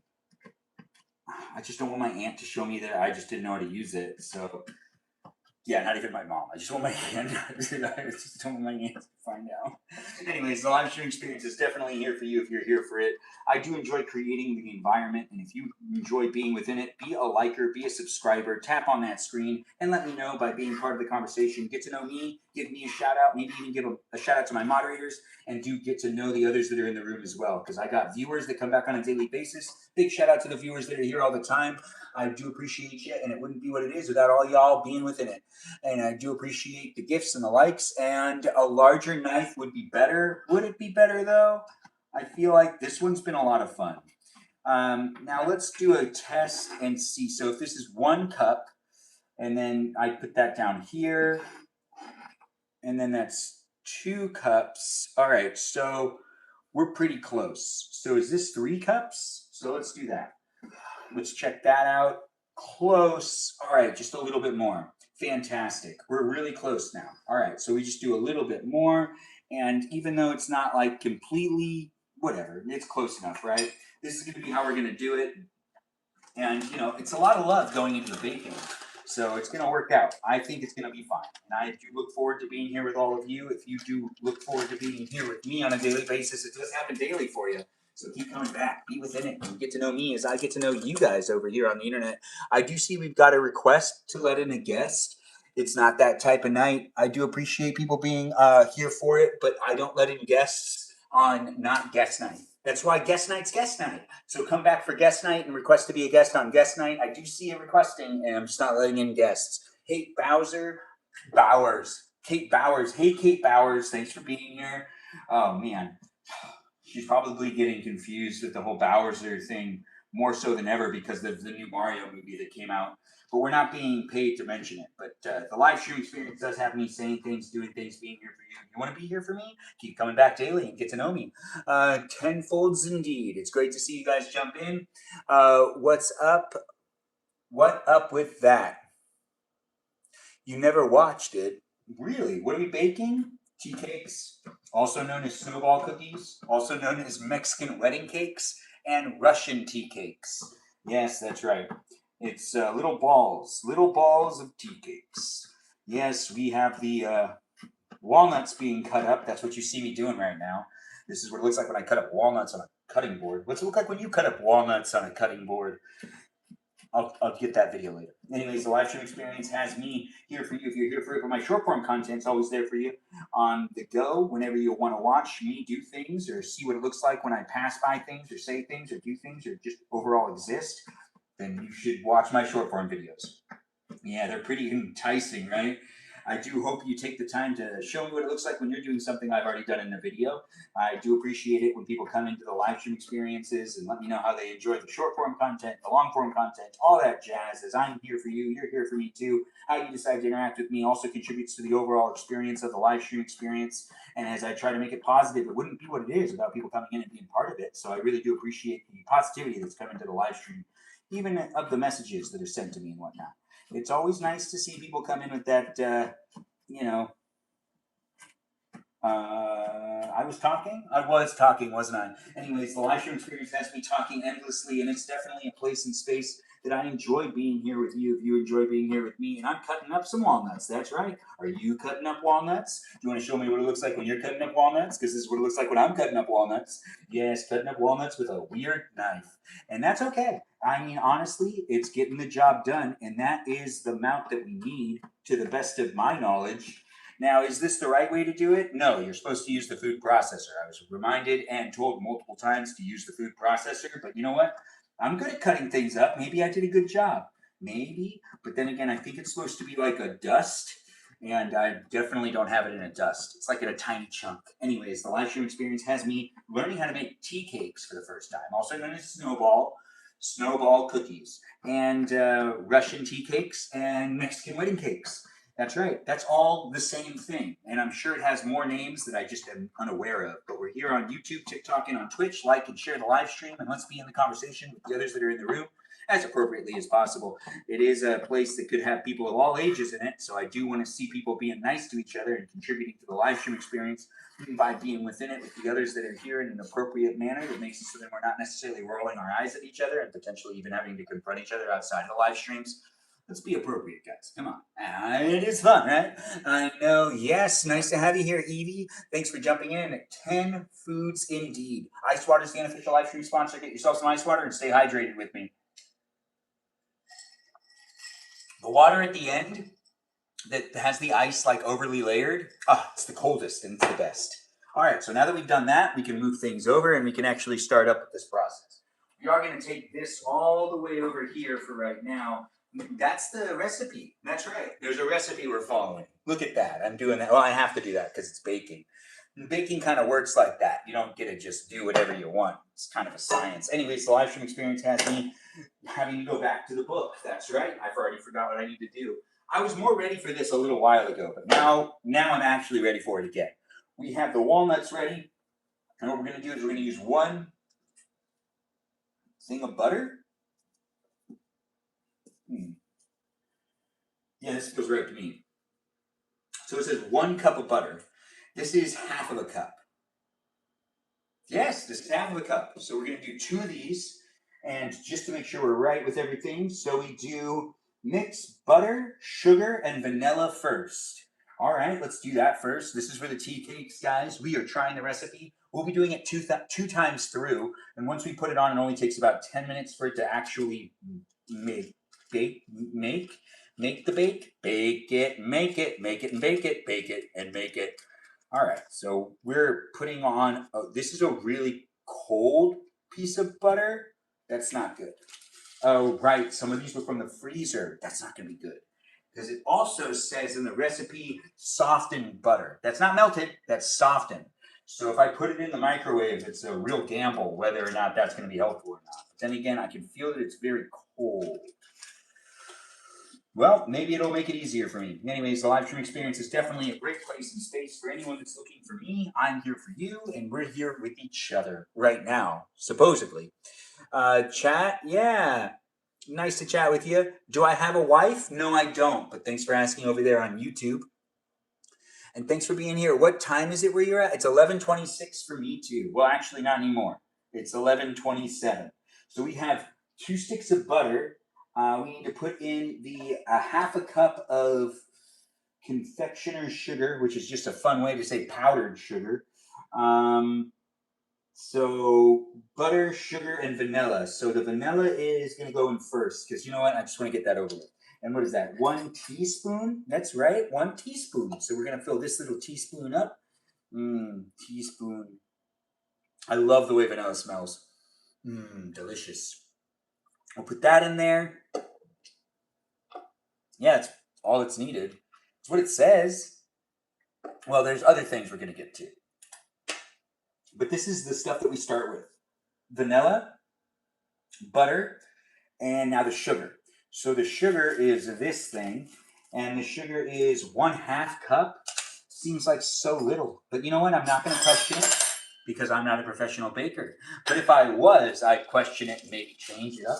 I just don't want my aunt to show me that I just didn't know how to use it. So yeah, not even my mom. I just want my aunt. I just don't want my aunt to find out. Anyways, the live stream experience is definitely here for you if you're here for it. I do enjoy creating the environment, and if you enjoy being within it, be a liker, be a subscriber, tap on that screen, and let me know by being part of the conversation. Get to know me, give me a shout out, maybe even give a shout out to my moderators, and do get to know the others that are in the room as well, because I got viewers that come back on a daily basis. Big shout out to the viewers that are here all the time. I do appreciate you, and it wouldn't be what it is without all y'all being within it. And I do appreciate the gifts and the likes, and a larger knife would be better. Would it be better though? I feel like this one's been a lot of fun. Now let's do a test and see. So if this is 1 cup, and then I put that down here, and then that's 2 cups. All right, so we're pretty close. So is this 3 cups? So let's do that. Let's check that out. Close. All right, just a little bit more. Fantastic. We're really close now. All right, so we just do a little bit more. And even though it's not completely whatever, it's close enough, right? This is going to be how we're going to do it. And, it's a lot of love going into the baking. So it's going to work out. I think it's going to be fine. And I do look forward to being here with all of you. If you do look forward to being here with me on a daily basis, it does happen daily for you. So keep coming back. Be within it. And get to know me as I get to know you guys over here on the internet. I do see we've got a request to let in a guest. It's not that type of night. I do appreciate people being here for it, but I don't let in guests on not guest night. That's why guest night's guest night. So come back for guest night and request to be a guest on guest night. I do see you requesting, and I'm just not letting in guests. Kate Bowers. Kate Bowers. Hey, Kate Bowers. Thanks for being here. Oh, man. She's probably getting confused with the whole Bowser thing more so than ever because of the new Mario movie that came out. But we're not being paid to mention it. But the live stream experience does have me saying things, doing things, being here for you. You want to be here for me? Keep coming back daily and get to know me. Tenfolds indeed. It's great to see you guys jump in. What's up? What up with that? You never watched it. Really? What are we baking? Teacakes, also known as snowball cookies, also known as Mexican wedding cakes, and Russian tea cakes. Yes, that's right. It's little balls of tea cakes. Yes, we have the walnuts being cut up. That's what you see me doing right now. This is what it looks like when I cut up walnuts on a cutting board. What's it look like when you cut up walnuts on a cutting board? I'll get that video later. Anyways, the live stream experience has me here for you. If you're here for it, but my short form content's always there for you on the go whenever you want to watch me do things or see what it looks like when I pass by things or say things or do things or just overall exist, then you should watch my short form videos. Yeah, they're pretty enticing, right? I do hope you take the time to show me what it looks like when you're doing something I've already done in a video. I do appreciate it when people come into the live stream experiences and let me know how they enjoy the short form content, the long form content, all that jazz. As I'm here for you, you're here for me too. How you decide to interact with me also contributes to the overall experience of the live stream experience. And as I try to make it positive, it wouldn't be what it is without people coming in and being part of it. So I really do appreciate the positivity that's coming to the live stream, even of the messages that are sent to me and whatnot. It's always nice to see people come in with that, I was talking, wasn't I? Anyways, the live stream experience has me talking endlessly, and it's definitely a place and space that I enjoy being here with you. If you enjoy being here with me, and I'm cutting up some walnuts, that's right. Are you cutting up walnuts? Do you want to show me what it looks like when you're cutting up walnuts? Because this is what it looks like when I'm cutting up walnuts. Yes, cutting up walnuts with a weird knife. And that's okay. I mean, honestly, it's getting the job done, and that is the amount that we need to the best of my knowledge. Now, is this the right way to do it? No, you're supposed to use the food processor. I was reminded and told multiple times to use the food processor, but you know what? I'm good at cutting things up. Maybe I did a good job. Maybe. But then again, I think it's supposed to be like a dust, and I definitely don't have it in a dust. It's like in a tiny chunk. Anyways, the live stream experience has me learning how to make tea cakes for the first time, also known as snowball cookies, and Russian tea cakes and Mexican wedding cakes. That's right. That's all the same thing. And I'm sure it has more names that I just am unaware of. But we're here on YouTube, TikTok, and on Twitch. Like and share the live stream, and let's be in the conversation with the others that are in the room as appropriately as possible. It is a place that could have people of all ages in it, so I do want to see people being nice to each other and contributing to the live stream experience by being within it with the others that are here in an appropriate manner that makes it so that we're not necessarily rolling our eyes at each other and potentially even having to confront each other outside of the live streams. Let's be appropriate, guys. Come on. It is fun, right? I know. Yes. Nice to have you here, Evie. Thanks for jumping in. 10 Foods Indeed. Ice Water is the unofficial live stream sponsor. Get yourself some ice water and stay hydrated with me. The water at the end that has the ice like overly layered, it's the coldest and it's the best. All right. So now that we've done that, we can move things over and we can actually start up with this process. We are going to take this all the way over here for right now. That's the recipe. That's right. There's a recipe we're following. Look at that. I'm doing that. Well, I have to do that because it's baking. And baking kind of works like that. You don't get to just do whatever you want. It's kind of a science. Anyways, the live stream experience has me having to go back to the book. That's right. I've already forgot what I need to do. I was more ready for this a little while ago, but now I'm actually ready for it again. We have the walnuts ready. And what we're going to do is we're going to use one thing of butter. Yeah, this feels right to me. So it says 1 cup of butter. This is half of a cup. Yes, this is half of a cup. So we're going to do 2 of these. And just to make sure we're right with everything, so we do mix butter, sugar, and vanilla first. All right, let's do that first. This is for the tea cakes, guys. We are trying the recipe. We'll be doing it two times through. And once we put it on, it only takes about 10 minutes for it to actually make the bake, bake it, make it and bake it and make it. All right, so we're putting on, oh, this is a really cold piece of butter. That's not good. Oh, right, some of these were from the freezer. That's not gonna be good. Because it also says in the recipe, softened butter. That's not melted, that's softened. So if I put it in the microwave, it's a real gamble whether or not that's gonna be helpful or not. But then again, I can feel that it's very cold. Well, maybe it'll make it easier for me. Anyways, the live stream experience is definitely a great place and space for anyone that's looking for me. I'm here for you, and we're here with each other right now, supposedly. Chat, yeah. Nice to chat with you. Do I have a wife? No, I don't. But thanks for asking over there on YouTube. And thanks for being here. What time is it where you're at? It's 11:26 for me too. Well, actually, not anymore. It's 11:27. So we have 2 sticks of butter. We need to put in the half a cup of confectioner's sugar, which is just a fun way to say powdered sugar. So butter, sugar, and vanilla. So the vanilla is going to go in first because you know what? I just want to get that over with. And what is that? 1 teaspoon? That's right, 1 teaspoon. So we're going to fill this little teaspoon up. Teaspoon. I love the way vanilla smells. Delicious. I'll put that in there. Yeah, it's all that's needed. It's what it says. Well, there's other things we're going to get to. But this is the stuff that we start with. Vanilla, butter, and now the sugar. So the sugar is this thing, and the sugar is 1/2 cup. Seems like so little, but you know what? I'm not going to question it because I'm not a professional baker. But if I was, I'd question it and maybe change it up.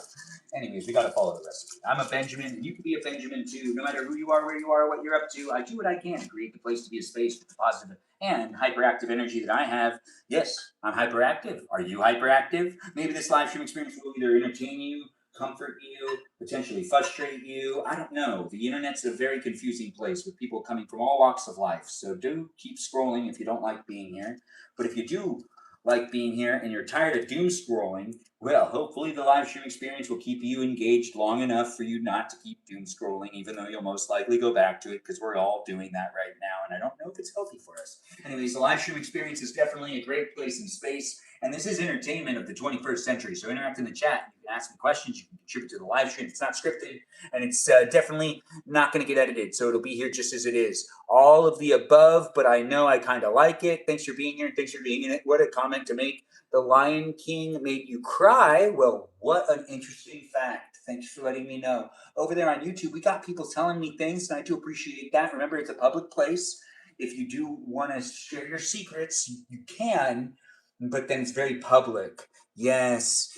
Anyways, we got to follow the recipe. I'm a Benjamin, and you can be a Benjamin too. No matter who you are, where you are, what you're up to, I do what I can to create the place to be a space with the positive and hyperactive energy that I have. Yes, I'm hyperactive. Are you hyperactive? Maybe this live stream experience will either entertain you, comfort you, potentially frustrate you. I don't know. The internet's a very confusing place with people coming from all walks of life. So do keep scrolling if you don't like being here. But if you do like being here and you're tired of doom scrolling, well, hopefully the live stream experience will keep you engaged long enough for you not to keep doom scrolling, even though you'll most likely go back to it because we're all doing that right now, and I don't know if it's healthy for us. Anyways, the live stream experience is definitely a great place and space, and this is entertainment of the 21st century, so interact in the chat. You can ask me questions, you can contribute to the live stream. It's not scripted, and it's definitely not going to get edited, so it'll be here just as it is. All of the above, but I know I kind of like it. Thanks for being here, and thanks for being in it. What a comment to make. The Lion King made you cry? Well, what an interesting fact. Thanks for letting me know. Over there on YouTube, we got people telling me things, and I do appreciate that. Remember, it's a public place. If you do want to share your secrets, you can, but then it's very public. Yes.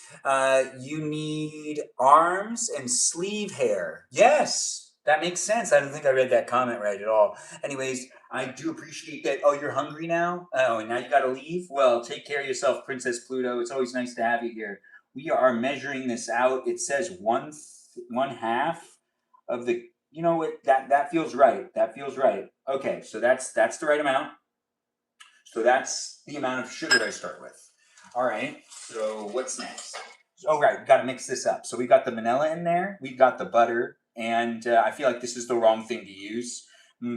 You need arms and sleeve hair. Yes, that makes sense. I don't think I read that comment right at all. Anyways, I do appreciate that. Oh, you're hungry now? Oh, and now you gotta leave? Well, take care of yourself, Princess Pluto. It's always nice to have you here. We are measuring this out. It says one half of the, you know what, that feels right. That feels right. Okay, so that's the right amount. So that's the amount of sugar I start with. All right, so what's next? Oh, right, we got to mix this up. So we've got the vanilla in there, we've got the butter, and I feel like this is the wrong thing to use,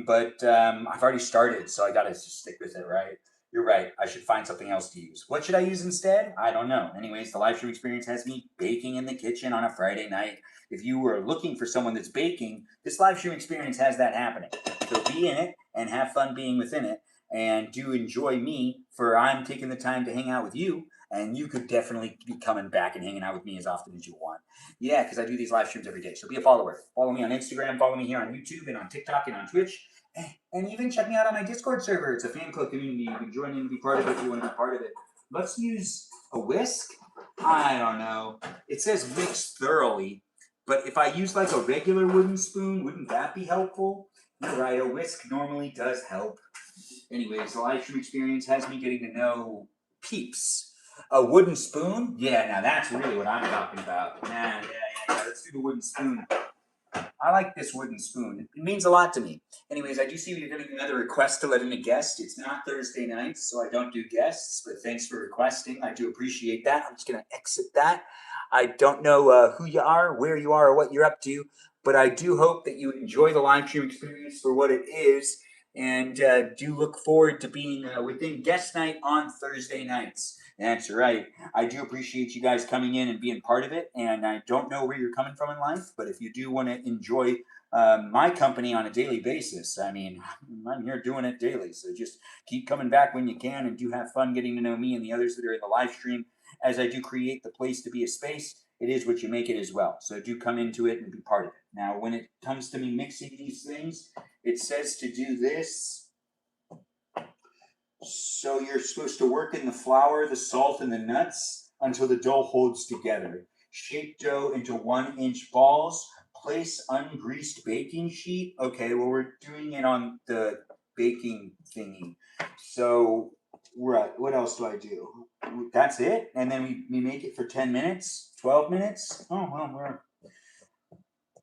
but I've already started, so I got to just stick with it, right? You're right, I should find something else to use. What should I use instead? I don't know. Anyways, the live stream experience has me baking in the kitchen on a Friday night. If you were looking for someone that's baking, this live stream experience has that happening. So be in it and have fun being within it. And do enjoy me, for I'm taking the time to hang out with you, and you could definitely be coming back and hanging out with me as often as you want. Yeah, because I do these live streams every day. So be a follower. Follow me on Instagram, follow me here on YouTube and on TikTok and on Twitch. And even check me out on my Discord server. It's a fan club community. You can join in and be part of it if you want to be part of it. Let's use a whisk. I don't know. It says mix thoroughly, but if I use like a regular wooden spoon, wouldn't that be helpful? You're right, a whisk normally does help. Anyways, the live stream experience has me getting to know peeps. A wooden spoon? Yeah, now that's really what I'm talking about. Yeah. Let's do the wooden spoon. I like this wooden spoon. It means a lot to me. Anyways, I do see you're getting another request to let in a guest. It's not Thursday nights, so I don't do guests, but thanks for requesting. I do appreciate that. I'm just going to exit that. I don't know who you are, where you are, or what you're up to, but I do hope that you enjoy the live stream experience for what it is. and do look forward to being within guest night on Thursday nights. That's right. I do appreciate you guys coming in and being part of it. And I don't know where you're coming from in life, but if you do want to enjoy my company on a daily basis, I mean, I'm here doing it daily. So just keep coming back when you can, and do have fun getting to know me and the others that are in the live stream. As I do create the place to be a space, it is what you make it as well. So do come into it and be part of it. Now, when it comes to me mixing these things, it says to do this. So you're supposed to work in the flour, the salt, and the nuts until the dough holds together. Shape dough into 1-inch balls. Place ungreased baking sheet. Okay, well, we're doing it on the baking thingy. So, right, what else do I do? That's it? And then we make it for 10 minutes? 12 minutes? Oh, well, we're...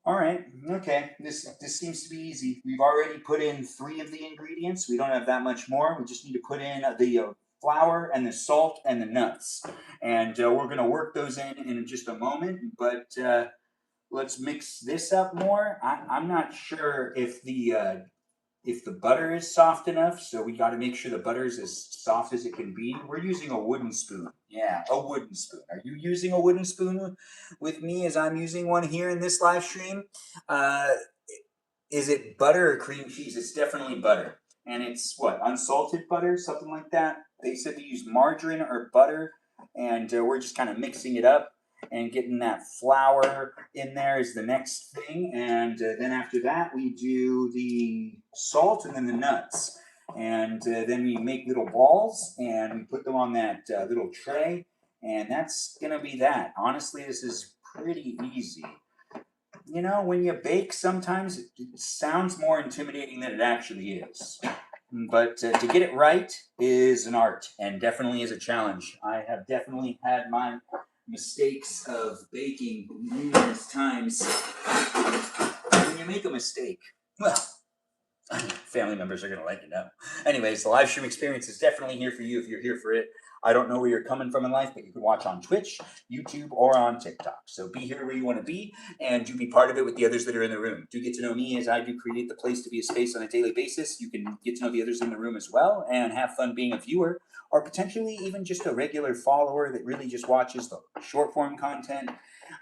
All right, okay, this seems to be easy. We've already put in 3 of the ingredients. We don't have that much more. We just need to put in the flour and the salt and the nuts. And we're gonna work those in just a moment, but let's mix this up more. I'm not sure if the butter is soft enough, so we got to make sure the butter is as soft as it can be. We're using a wooden spoon. Yeah, a wooden spoon. Are you using a wooden spoon with me as I'm using one here in this live stream? Is it butter or cream cheese? It's definitely butter. And it's what, unsalted butter, something like that? They said to use margarine or butter, and we're just kind of mixing it up and getting that flour in there is the next thing. And then after that, we do the salt and then the nuts. And then we make little balls and we put them on that little tray. And that's going to be that. Honestly, this is pretty easy. You know, when you bake, sometimes it sounds more intimidating than it actually is. But to get it right is an art, and definitely is a challenge. I have definitely had my mistakes of baking numerous times. When you make a mistake, well, family members are going to let you know. Anyways, the live stream experience is definitely here for you if you're here for it. I don't know where you're coming from in life, but you can watch on Twitch, YouTube, or on TikTok. So be here where you want to be, and do be part of it with the others that are in the room. Do get to know me as I do create the place to be a space on a daily basis. You can get to know the others in the room as well, and have fun being a viewer, or potentially even just a regular follower that really just watches the short form content.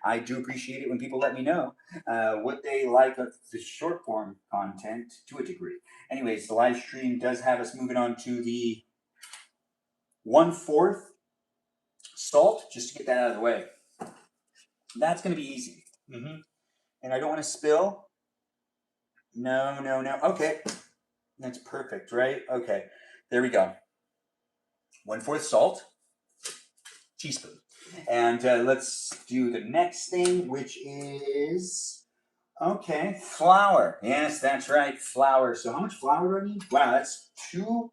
I do appreciate it when people let me know what they like of the short form content to a degree. Anyways, the live stream does have us moving on to the 1/4 salt, just to get that out of the way. That's going to be easy. And I don't want to spill. No. Okay. That's perfect, right? Okay. There we go. 1/4 salt. Teaspoon. And let's do the next thing, which is, okay, flour. Yes, that's right, flour. So how much flour do I need? Wow, that's 2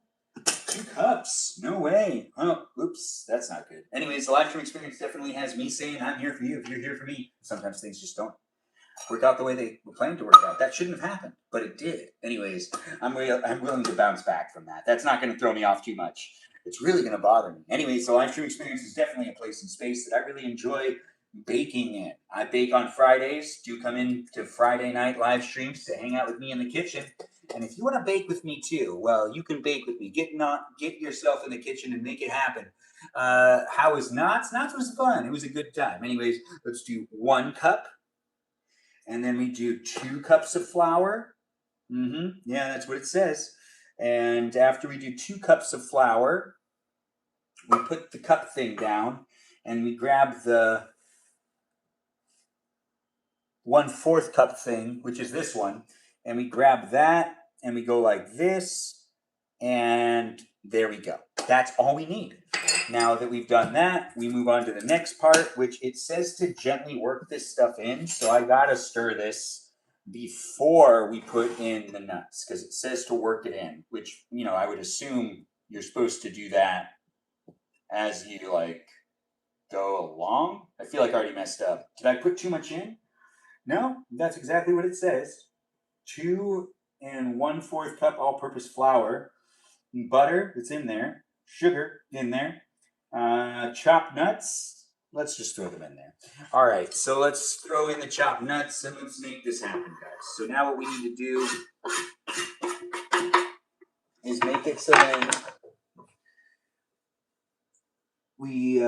cups. No way. Oh, oops, that's not good. Anyways, the live stream experience definitely has me saying I'm here for you if you're here for me. Sometimes things just don't work out the way they were planned to work out. That shouldn't have happened, but it did. Anyways, I'm willing to bounce back from that. That's not going to throw me off too much. It's really going to bother me. Anyways, the live stream experience is definitely a place and space that I really enjoy baking in. I bake on Fridays. Do come in to Friday night live streams to hang out with me in the kitchen. And if you want to bake with me too, well, you can bake with me. Get yourself in the kitchen and make it happen. How was Knots? Knots was fun. It was a good time. Anyways, let's do 1 cup. And then we do 2 cups of flour. Yeah, that's what it says. And after we do 2 cups of flour, we put the cup thing down and we grab the 1/4 cup thing, which is this one, and we grab that and we go like this, and there we go. That's all we need. Now that we've done that, we move on to the next part, which it says to gently work this stuff in. So I gotta stir this before we put in the nuts, because it says to work it in, which, you know, I would assume you're supposed to do that as you like go along. I feel like I already messed up. Did I put too much in? No, that's exactly what it says. 2 1/4 cup all-purpose flour, butter, it's in there, sugar in there, chopped nuts. Let's just throw them in there. All right, so let's throw in the chopped nuts and let's make this happen, guys. So now what we need to do it so then we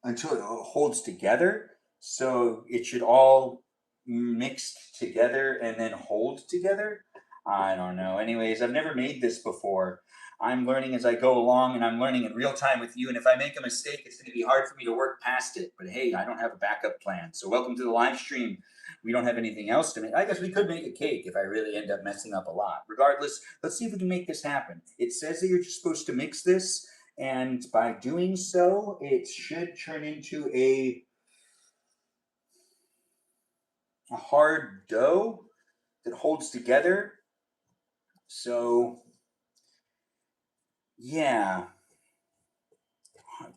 until it holds together. So it should all mix together and then hold together. I don't know. Anyways, I've never made this before. I'm learning as I go along, and I'm learning in real time with you. And if I make a mistake, it's going to be hard for me to work past it. But hey, I don't have a backup plan. So welcome to the live stream. We don't have anything else to make. I guess we could make a cake if I really end up messing up a lot. Regardless, let's see if we can make this happen. It says that you're just supposed to mix this, and by doing so, it should turn into a hard dough that holds together. So, yeah.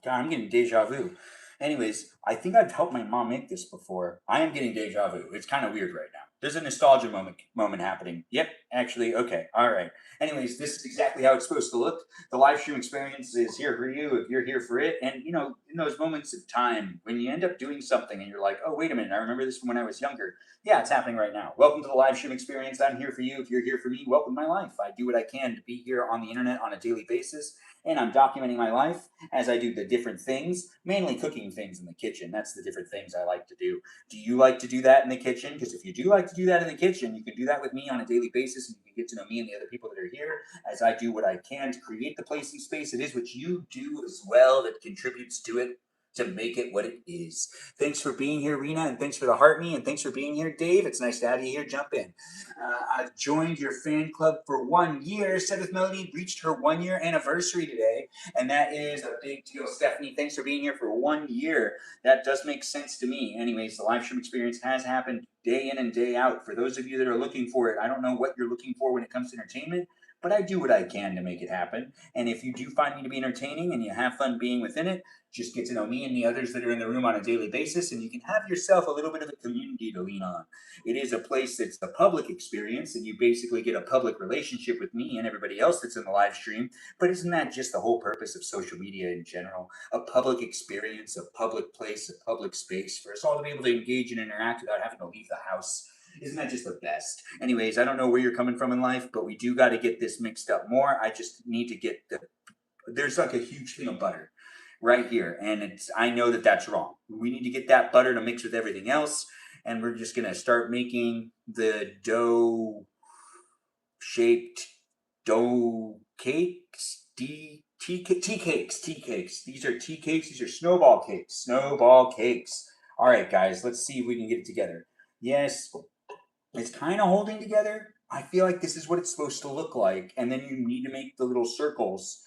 God, I'm getting deja vu. Anyways, I think I've helped my mom make this before. I am getting deja vu. It's kind of weird right now. There's a nostalgia moment happening. Yep, actually, okay, all right. Anyways, this is exactly how it's supposed to look. The live stream experience is here for you if you're here for it. And, you know, in those moments of time when you end up doing something and you're like, oh, wait a minute, I remember this from when I was younger. Yeah, it's happening right now. Welcome to the live stream experience. I'm here for you. If you're here for me, welcome to my life. I do what I can to be here on the internet on a daily basis, and I'm documenting my life as I do the different things, mainly cooking things in the kitchen. That's the different things I like to do. Do you like to do that in the kitchen? Because if you do like to do that in the kitchen, you can do that with me on a daily basis, and you can get to know me and the other people that are here as I do what I can to create the place and space it is, which you do as well, that contributes to it, to make it what it is. Thanks for being here, Rena, and thanks for the heart me, and thanks for being here, Dave. It's nice to have you here. Jump in. I've joined your fan club for 1 year. Seventh Melody reached her 1 year anniversary today, and that is a big deal. Stephanie, thanks for being here for 1 year. That does make sense to me. Anyways, the live stream experience has happened day in and day out. For those of you that are looking for it, I don't know what you're looking for when it comes to entertainment, but I do what I can to make it happen. And if you do find me to be entertaining and you have fun being within it, just get to know me and the others that are in the room on a daily basis, and you can have yourself a little bit of a community to lean on. It is a place that's the public experience, and you basically get a public relationship with me and everybody else that's in the live stream. But isn't that just the whole purpose of social media in general? A public experience, a public place, a public space for us all to be able to engage and interact without having to leave the house. Isn't that just the best? Anyways, I don't know where you're coming from in life, but we do got to get this mixed up more. I just need to get there's like a huge thing of butter right here, and I know that that's wrong. We need to get that butter to mix with everything else, and we're just gonna start making the dough shaped dough cakes. Tea cakes. These are tea cakes. These are snowball cakes. Snowball cakes. All right, guys, let's see if we can get it together. Yes, it's kind of holding together. I feel like this is what it's supposed to look like, and then you need to make the little circles.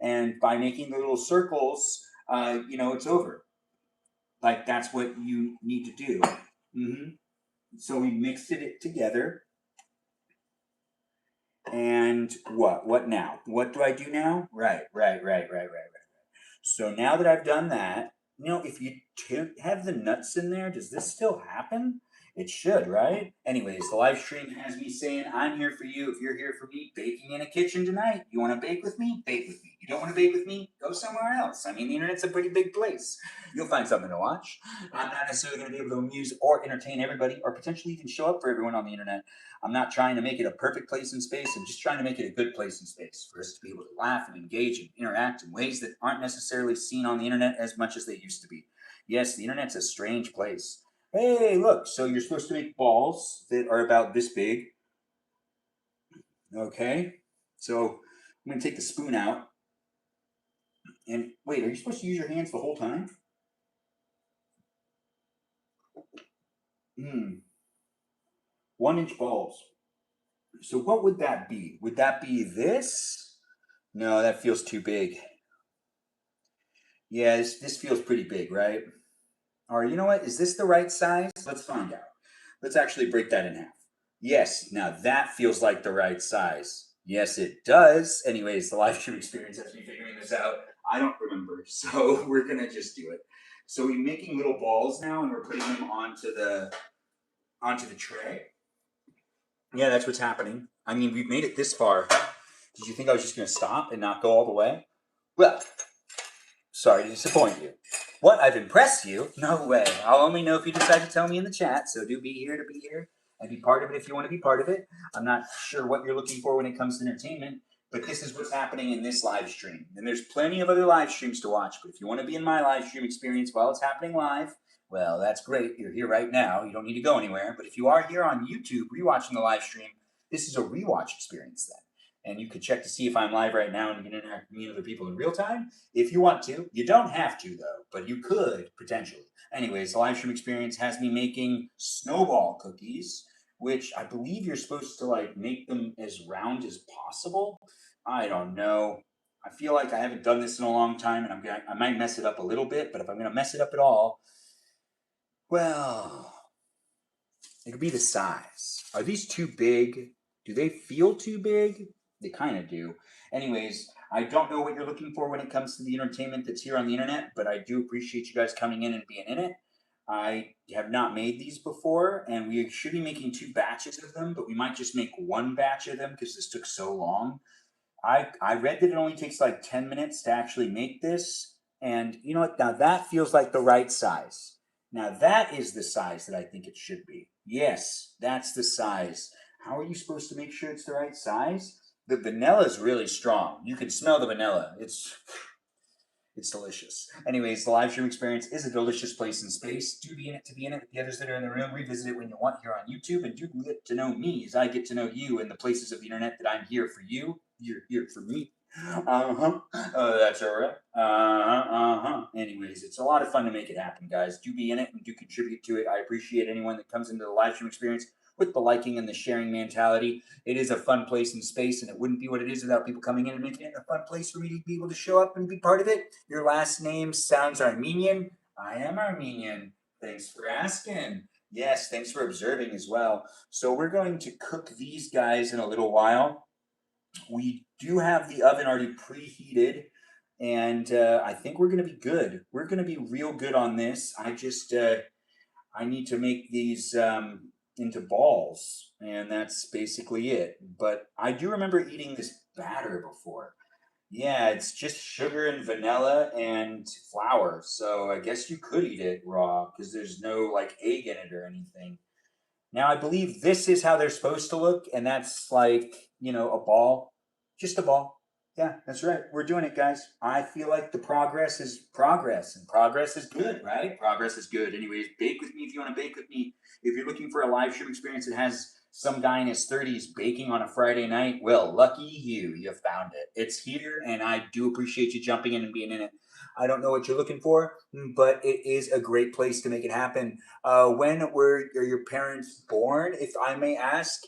And by making the little circles, you know, it's over. Like, that's what you need to do. So we mixed it together. And what now? What do I do now? Right. So now that I've done that, you know, if you have the nuts in there, does this still happen? It should, right? Anyways, the live stream has me saying, I'm here for you. If you're here for me, baking in a kitchen tonight. You want to bake with me? Bake with me. You don't want to bake with me? Go somewhere else. I mean, the internet's a pretty big place. You'll find something to watch. I'm not necessarily going to be able to amuse or entertain everybody, or potentially even show up for everyone on the internet. I'm not trying to make it a perfect place and space. I'm just trying to make it a good place and space for us to be able to laugh and engage and interact in ways that aren't necessarily seen on the internet as much as they used to be. Yes, the internet's a strange place. Hey, look, so you're supposed to make balls that are about this big. Okay, so I'm going to take the spoon out. And wait, are you supposed to use your hands the whole time? 1-inch balls. So what would that be? Would that be this? No, that feels too big. Yeah, this feels pretty big, right? Or you know what? Is this the right size? Let's find out. Let's actually break that in half. Yes, now that feels like the right size. Yes, it does. Anyways, the live stream experience has me figuring this out. I don't remember, so we're gonna just do it. So we're making little balls now, and we're putting them onto the tray. Yeah, that's what's happening. I mean, we've made it this far. Did you think I was just gonna stop and not go all the way? Well, sorry to disappoint you. What? I've impressed you? No way. I'll only know if you decide to tell me in the chat, so do be here to be here and be part of it if you want to be part of it. I'm not sure what you're looking for when it comes to entertainment. but this is what's happening in this live stream. And there's plenty of other live streams to watch, but if you want to be in my live stream experience while it's happening live, well, that's great. You're here right now. You don't need to go anywhere. But if you are here on YouTube rewatching the live stream, this is a rewatch experience then. And you can check to see if I'm live right now and you can interact with me and other people in real time if you want to. You don't have to, though, but you could potentially. Anyways, the live stream experience has me making snowball cookies, which I believe you're supposed to like make them as round as possible. I don't know. I feel like I haven't done this in a long time, and I might mess it up a little bit. But if I'm gonna mess it up at all, well, it could be the size. Are these too big? Do they feel too big? They kind of do. Anyways, I don't know what you're looking for when it comes to the entertainment that's here on the internet, but I do appreciate you guys coming in and being in it. I have not made these before, and we should be making 2 batches of them, but we might just make 1 batch of them because this took so long. I read that it only takes like 10 minutes to actually make this, and you know what? Now that feels like the right size. Now that is the size that I think it should be. Yes, that's the size. How are you supposed to make sure it's the right size? The vanilla is really strong. You can smell the vanilla. It's delicious. Anyways, the live stream experience is a delicious place in space. Do be in it to be in it with the others that are in the room. Revisit it when you want here on YouTube, and do get to know me as I get to know you in the places of the internet that I'm here for you. You're here for me. That's all right. Anyways, it's a lot of fun to make it happen, guys. Do be in it and do contribute to it. I appreciate anyone that comes into the live stream experience with the liking and the sharing mentality. It is a fun place in space, and it wouldn't be what it is without people coming in and making it a fun place for me to be able to show up and be part of it. Your last name sounds Armenian. I am Armenian. Thanks for asking. Yes, thanks for observing as well. So we're going to cook these guys in a little while. We do have the oven already preheated, and I think we're going to be good. We're going to be real good on this. I need to make these into balls, and that's basically it. But I do remember eating this batter before. Yeah, it's just sugar and vanilla and flour. So I guess you could eat it raw because there's no like egg in it or anything. Now I believe this is how they're supposed to look, and that's like, you know, a ball. Just a ball. Yeah, that's right. We're doing it, guys. I feel like the progress is progress, and progress is good, right? Progress is good. Anyways, bake with me if you want to bake with me. If you're looking for a live stream experience that has some guy in his 30s baking on a Friday night, well, lucky you, you found it. It's here, and I do appreciate you jumping in and being in it. I don't know what you're looking for, but it is a great place to make it happen. When were your parents born, if I may ask?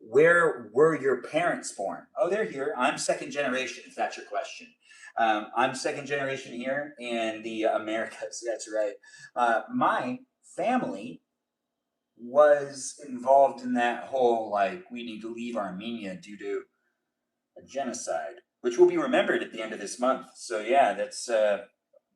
Where were your parents born? Oh, they're here. I'm second generation, if that's your question. I'm second generation here in the Americas. That's right. My family was involved in that whole, like, we need to leave Armenia due to a genocide, which will be remembered at the end of this month. So, yeah, that's a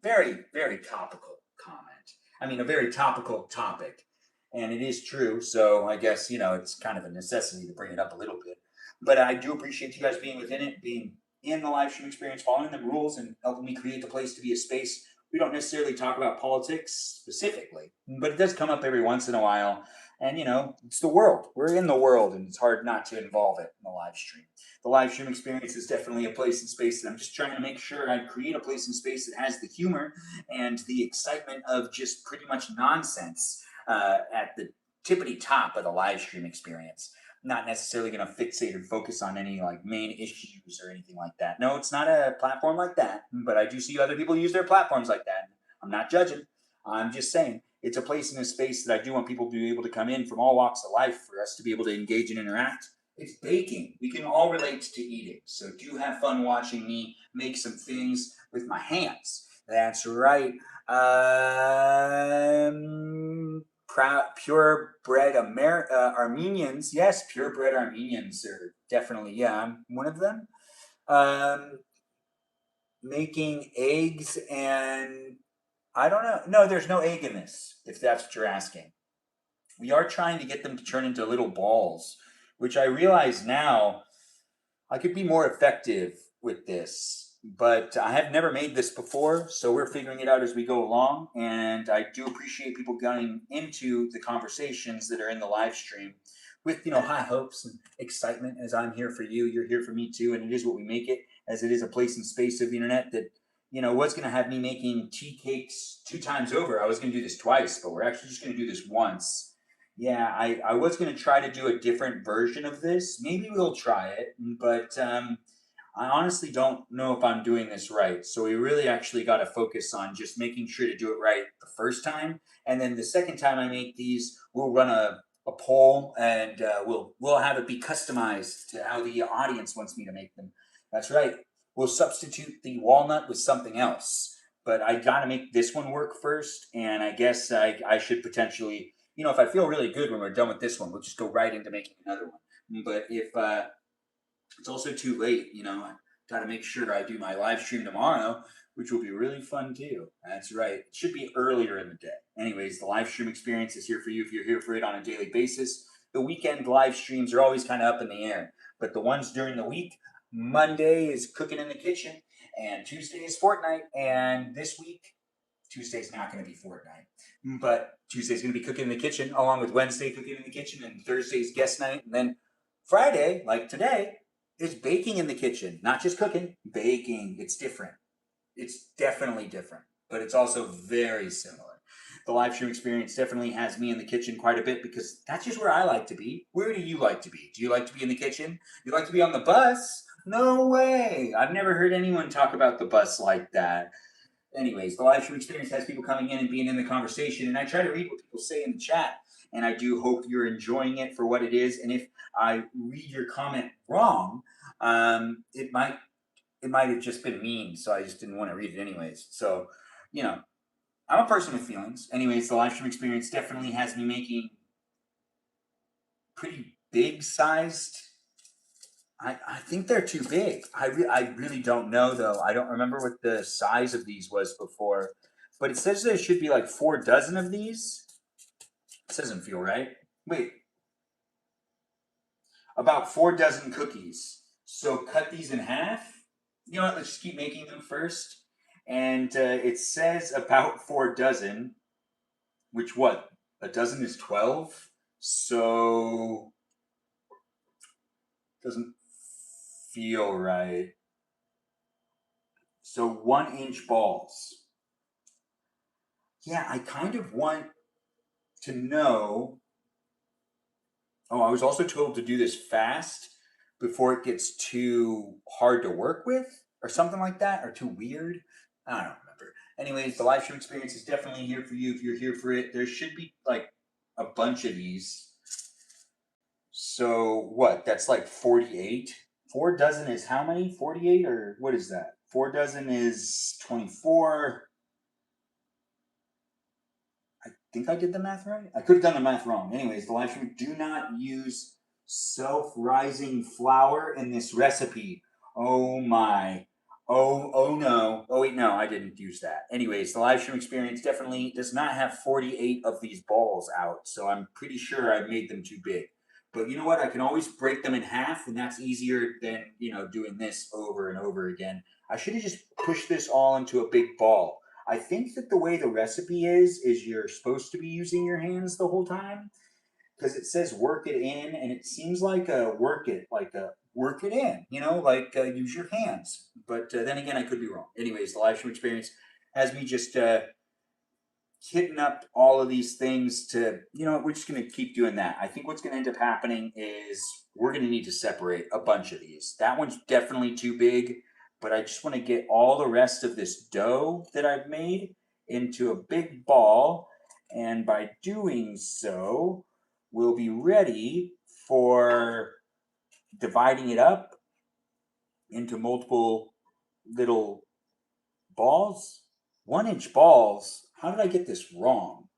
very, very topical comment. I mean, a very topical topic. And it is true. So, I guess, you know, it's kind of a necessity to bring it up a little bit. But I do appreciate you guys being within it, being in the live stream experience, following the rules, and helping me create the place to be a space. We don't necessarily talk about politics specifically, but it does come up every once in a while. And, you know, it's the world. We're in the world, and it's hard not to involve it in the live stream. The live stream experience is definitely a place and space that I'm just trying to make sure I create a place and space that has the humor and the excitement of just pretty much nonsense at the tippity top of the live stream experience. I'm not necessarily going to fixate and focus on any like main issues or anything like that. No, it's not a platform like that, but I do see other people use their platforms like that. I'm not judging. I'm just saying it's a place and a space that I do want people to be able to come in from all walks of life for us to be able to engage and interact. It's baking. We can all relate to eating. So do have fun watching me make some things with my hands. That's right. Purebred Armenians. Yes, purebred Armenians are definitely, yeah, I'm one of them. Making eggs and I don't know. No, there's no egg in this, if that's what you're asking. We are trying to get them to turn into little balls, which I realize now I could be more effective with this, but I have never made this before, so we're figuring it out as we go along, and I do appreciate people getting into the conversations that are in the live stream. with high hopes and excitement, as I'm here for you, you're here for me too, and it is what we make it, as it is a place and space of the internet that what's going to have me making tea cakes 2 times over. I was going to do this twice, but we're actually just going to do this once. Yeah, I was going to try to do a different version of this. Maybe we'll try it, but I honestly don't know if I'm doing this right. So we really actually got to focus on just making sure to do it right the first time, and then the second time I make these, we'll run a poll, and we'll have it be customized to how the audience wants me to make them. That's right. We'll substitute the walnut with something else. But I got to make this one work first, and I guess I should potentially, if I feel really good when we're done with this one, we'll just go right into making another one. But if it's also too late, I got to make sure I do my live stream tomorrow, which will be really fun too. That's right. It should be earlier in the day. Anyways, the live stream experience is here for you if you're here for it on a daily basis. The weekend live streams are always kind of up in the air, but the ones during the week, Monday is cooking in the kitchen, and Tuesday is Fortnite, and this week, Tuesday's not going to be Fortnite, but Tuesday's going to be cooking in the kitchen, along with Wednesday cooking in the kitchen, and Thursday's guest night, and then Friday, like today, is baking in the kitchen. Not just cooking, baking. It's different. It's definitely different, but it's also very similar. The live stream experience definitely has me in the kitchen quite a bit because that's just where I like to be. Where do you like to be? Do you like to be in the kitchen? You like to be on the bus? No way. I've never heard anyone talk about the bus like that. Anyways, the live stream experience has people coming in and being in the conversation, and I try to read what people say in the chat, and I do hope you're enjoying it for what it is. And if I read your comment wrong, it might have just been mean, so I just didn't want to read it anyways. So, I'm a person with feelings. Anyways, the live stream experience definitely has me making pretty big sized. I think they're too big. I really don't know though. I don't remember what the size of these was before, but it says there should be like 4 dozen of these. This doesn't feel right. Wait, about 4 dozen cookies. So cut these in half. You know what? Let's just keep making them first. And it says about 4 dozen, which what? A dozen is 12. So doesn't feel right. So 1-inch balls. Yeah, I kind of want to know. Oh, I was also told to do this fast before it gets too hard to work with, or something like that, or too weird. I don't remember. Anyways, the live stream experience is definitely here for you if you're here for it. There should be like a bunch of these. So what? That's like 48. 4 dozen is how many? 48, or what is that? 4 dozen is 24. I think I did the math right. I could have done the math wrong. Anyways, the live stream, do not use self-rising flour in this recipe. Oh my. Oh no. Oh wait, no, I didn't use that. Anyways, the live stream experience definitely does not have 48 of these balls out, so I'm pretty sure I made them too big. But you know what? I can always break them in half, and that's easier than, doing this over and over again. I should have just pushed this all into a big ball. I think that the way the recipe is you're supposed to be using your hands the whole time because it says work it in, and it seems like a work it, like a work it in, like use your hands. But then again, I could be wrong. Anyways, the live stream experience has me just hitting up all of these things to, we're just going to keep doing that. I think what's going to end up happening is we're going to need to separate a bunch of these. That one's definitely too big, but I just want to get all the rest of this dough that I've made into a big ball. And by doing so, we'll be ready for dividing it up into multiple little balls. 1-inch balls. How did I get this wrong?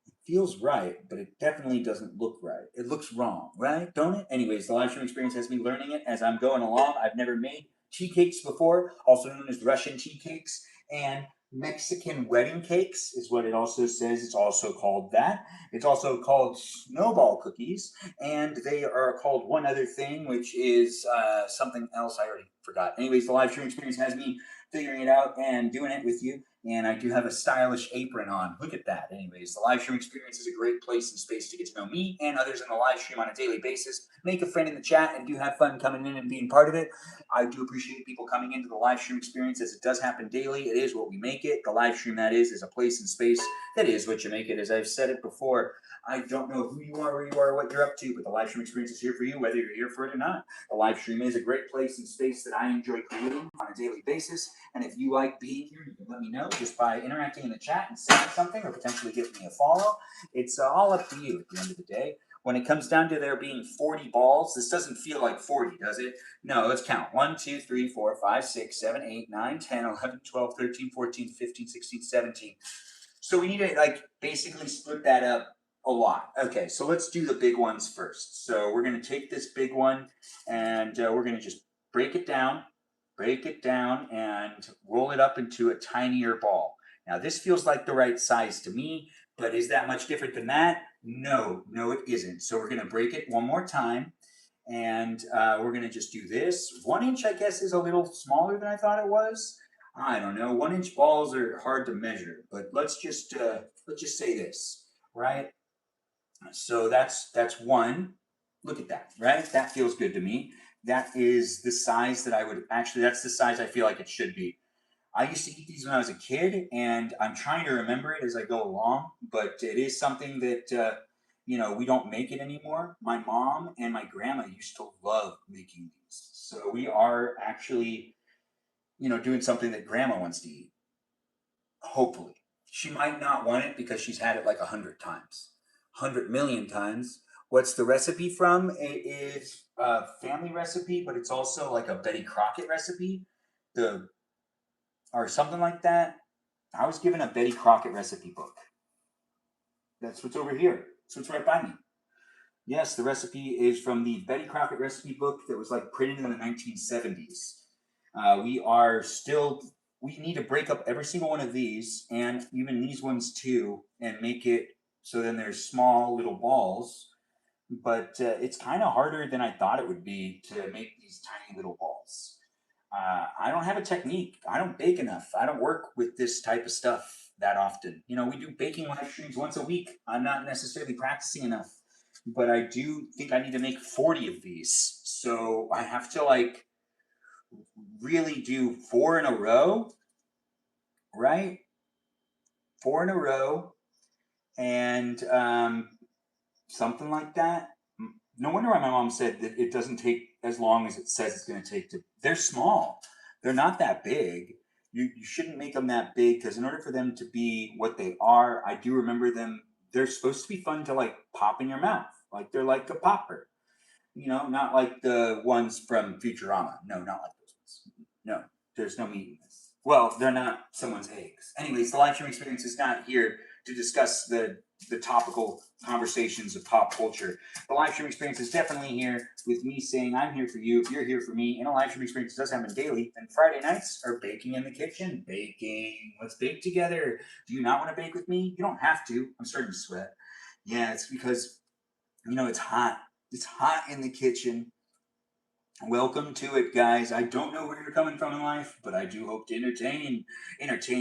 It feels right, but it definitely doesn't look right. It looks wrong, right? Don't it? Anyways, the live stream experience has me learning it as I'm going along. I've never made tea cakes before, also known as Russian tea cakes, and Mexican wedding cakes is what it also says. It's also called that. It's also called snowball cookies, and they are called one other thing, which is something else I already forgot. Anyways, the live stream experience has me figuring it out and doing it with you. And I do have a stylish apron on. Look at that. Anyways, the live stream experience is a great place and space to get to know me and others in the live stream on a daily basis. Make a friend in the chat and do have fun coming in and being part of it. I do appreciate people coming into the live stream experience as it does happen daily. It is what we make it. The live stream, that is a place and space that is what you make it. As I've said it before, I don't know who you are, where you are, what you're up to, but the live stream experience is here for you, whether you're here for it or not. The live stream is a great place and space that I enjoy creating on a daily basis. And if you like being here, you can let me know just by interacting in the chat and saying something or potentially giving me a follow. It's all up to you at the end of the day. When it comes down to there being 40 balls, this doesn't feel like 40, does it? No, let's count. 1, 2, 3, 4, 5, 6, 7, 8, 9, 10, 11, 12, 13, 14, 15, 16, 17. So we need to like basically split that up a lot. Okay, so let's do the big ones first. So we're going to take this big one and we're going to just break it down, and roll it up into a tinier ball. Now this feels like the right size to me, but is that much different than that? No, it isn't. So we're going to break it one more time, and we're going to just do this. 1 inch, I guess, is a little smaller than I thought it was. I don't know. 1 inch balls are hard to measure, but let's just say this, right? So that's one. Look at that, right? That feels good to me. That is the size that I would actually. That's the size I feel like it should be. I used to eat these when I was a kid, and I'm trying to remember it as I go along. But it is something that we don't make it anymore. My mom and my grandma used to love making these, so we are actually doing something that grandma wants to eat. Hopefully. She might not want it because she's had it like 100 times, 100 million times. What's the recipe from? It is a family recipe, but it's also like a Betty Crockett recipe, or something like that. I was given a Betty Crockett recipe book. That's what's over here. So it's right by me. Yes, the recipe is from the Betty Crockett recipe book that was like printed in the 1970s. We need to break up every single one of these, and even these ones too, and make it so then there's small little balls. But it's kind of harder than I thought it would be to make these tiny little balls. I don't have a technique. I don't bake enough. I don't work with this type of stuff that often. We do baking live streams once a week. I'm not necessarily practicing enough, but I do think I need to make 40 of these. So I have to really do 4 in a row, right? 4 in a row, and something like that. No wonder why my mom said that it doesn't take as long as it says it's going to take. They're small. They're not that big. You shouldn't make them that big, because in order for them to be what they are, I do remember them. They're supposed to be fun to pop in your mouth. They're like a popper. Not like the ones from Futurama. No, not like those ones. No, there's no meat in this. Well, they're not someone's eggs. Anyways, the live stream experience is not here to discuss the topical conversations of pop culture. The live stream experience is definitely here with me saying I'm here for you if you're here for me. And a live stream experience does happen daily. And Friday nights are baking in the kitchen. Baking. Let's bake together. Do you not want to bake with me? You don't have to. I'm starting to sweat. Yeah, it's because it's hot. It's hot in the kitchen. Welcome to it, guys. I don't know where you're coming from in life, but I do hope to entertain,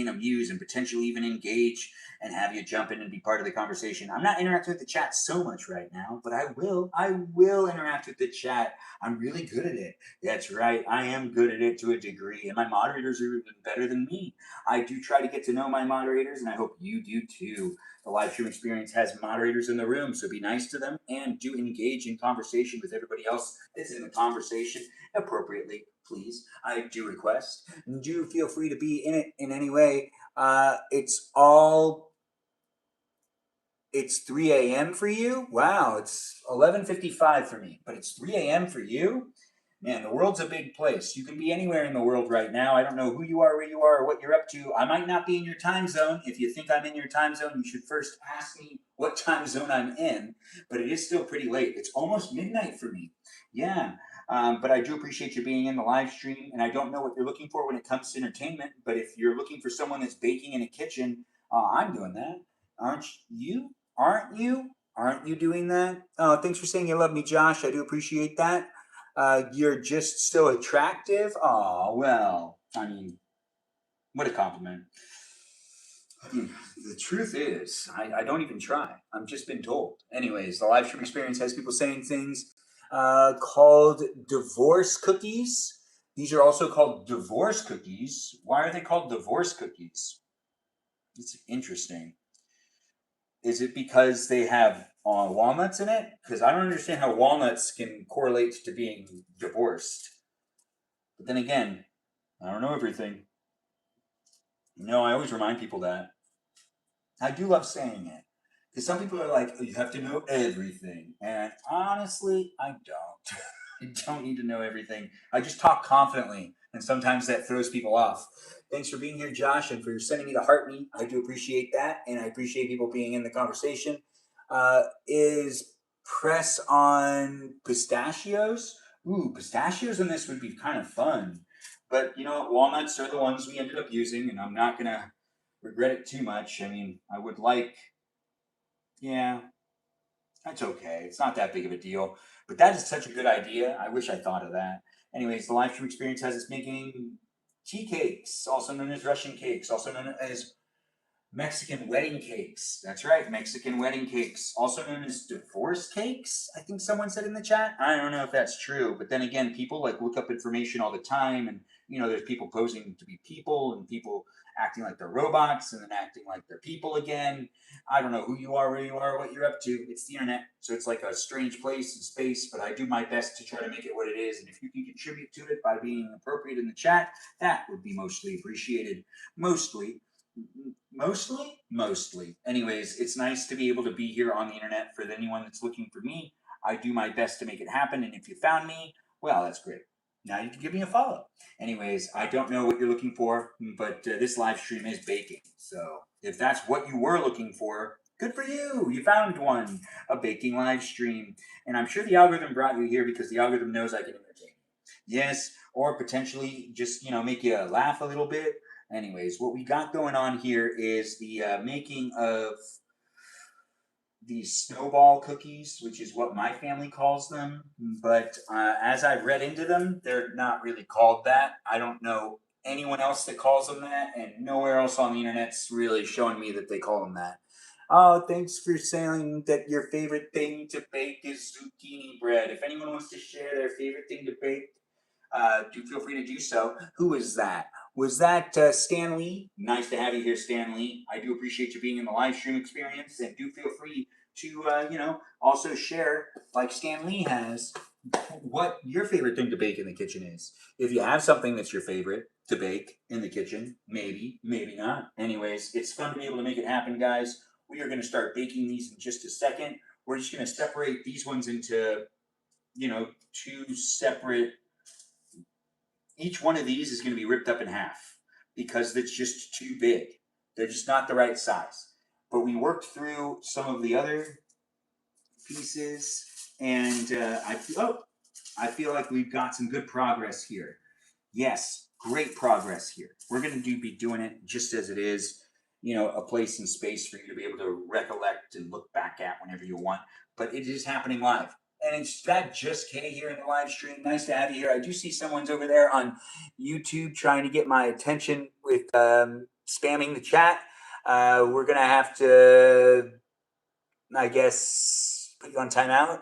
amuse, and potentially even engage and have you jump in and be part of the conversation. I'm not interacting with the chat so much right now, but I will interact with the chat. I'm really good at it. That's right. I am good at it to a degree, and my moderators are even better than me. I do try to get to know my moderators, and I hope you do too. The live stream experience has moderators in the room, so be nice to them and do engage in conversation with everybody else that's in the conversation appropriately, please. I do request. Do feel free to be in it in any way. It's 3 a.m. for you? Wow, it's 11:55 for me, but it's 3 a.m. for you? Man, the world's a big place. You can be anywhere in the world right now. I don't know who you are, where you are, or what you're up to. I might not be in your time zone. If you think I'm in your time zone, you should first ask me what time zone I'm in. But it is still pretty late. It's almost midnight for me. Yeah. But I do appreciate you being in the live stream. And I don't know what you're looking for when it comes to entertainment. But if you're looking for someone that's baking in a kitchen, I'm doing that. Aren't you? Aren't you? Aren't you doing that? Oh, thanks for saying you love me, Josh. I do appreciate that. You're just so attractive. Oh, well, I mean, What a compliment. The truth is, I don't even try. I've just been told. Anyways, the live stream experience has people saying things called divorce cookies. These are also called divorce cookies. Why are they called divorce cookies? It's interesting. Is it because they have walnuts in it? Because I don't understand how walnuts can correlate to being divorced. But then again, I don't know everything. No, I always remind people that. I do love saying it. Because some people are like, oh, you have to know everything. And honestly, I don't. I don't need to know everything. I just talk confidently. And sometimes that throws people off. Thanks for being here, Josh, and for sending me the heart meat. I do appreciate that. And I appreciate people being in the conversation. Is press on pistachios? Ooh, pistachios in this would be kind of fun. But you know what? Walnuts are the ones we ended up using, and I'm not going to regret it too much. I mean, I would like, yeah, that's okay. It's not that big of a deal. But that is such a good idea. I wish I thought of that. Anyways, the live stream experience has us making tea cakes, also known as Russian cakes, also known as Mexican wedding cakes. That's right, Mexican wedding cakes, also known as divorce cakes. I think someone said in the chat. I don't know if that's true, but then again, people like look up information all the time, and there's people posing to be people, and people acting like they're robots, and then acting like they're people again. I don't know who you are, where you are, what you're up to. It's the internet, so it's like a strange place and space. But I do my best to try to make it what it is, and if you can contribute to it by being appropriate in the chat, that would be mostly appreciated. Mostly. Anyways, it's nice to be able to be here on the internet. For anyone that's looking for me, I do my best to make it happen. And if you found me, well, that's great. Now you can give me a follow. Anyways, I don't know what you're looking for, but this live stream is baking. So if that's what you were looking for, good for you. You found one, a baking live stream. And I'm sure the algorithm brought you here because the algorithm knows I can entertain you. Yes, or potentially just, make you laugh a little bit. Anyways, what we got going on here is the making of these snowball cookies, which is what my family calls them. But as I've read into them, they're not really called that. I don't know anyone else that calls them that, and nowhere else on the internet's really showing me that they call them that. Oh, thanks for saying that your favorite thing to bake is zucchini bread. If anyone wants to share their favorite thing to bake, do feel free to do so. Who is that? Was that Stan Lee? Nice to have you here, Stan Lee. I do appreciate you being in the live stream experience, and do feel free to, also share, like Stan Lee has, what your favorite thing to bake in the kitchen is. If you have something that's your favorite to bake in the kitchen, maybe not. Anyways, it's fun to be able to make it happen, guys. We are going to start baking these in just a second. We're just going to separate these ones into, two separate. Each one of these is going to be ripped up in half because it's just too big. They're just not the right size. But we worked through some of the other pieces, and I feel like we've got some good progress here. Yes, great progress here. We're going to be doing it just as it is, a place and space for you to be able to recollect and look back at whenever you want. But it is happening live. And it's that just Kay here in the live stream. Nice to have you here. I do see someone's over there on YouTube trying to get my attention with spamming the chat. We're going to have to, I guess, put you on timeout.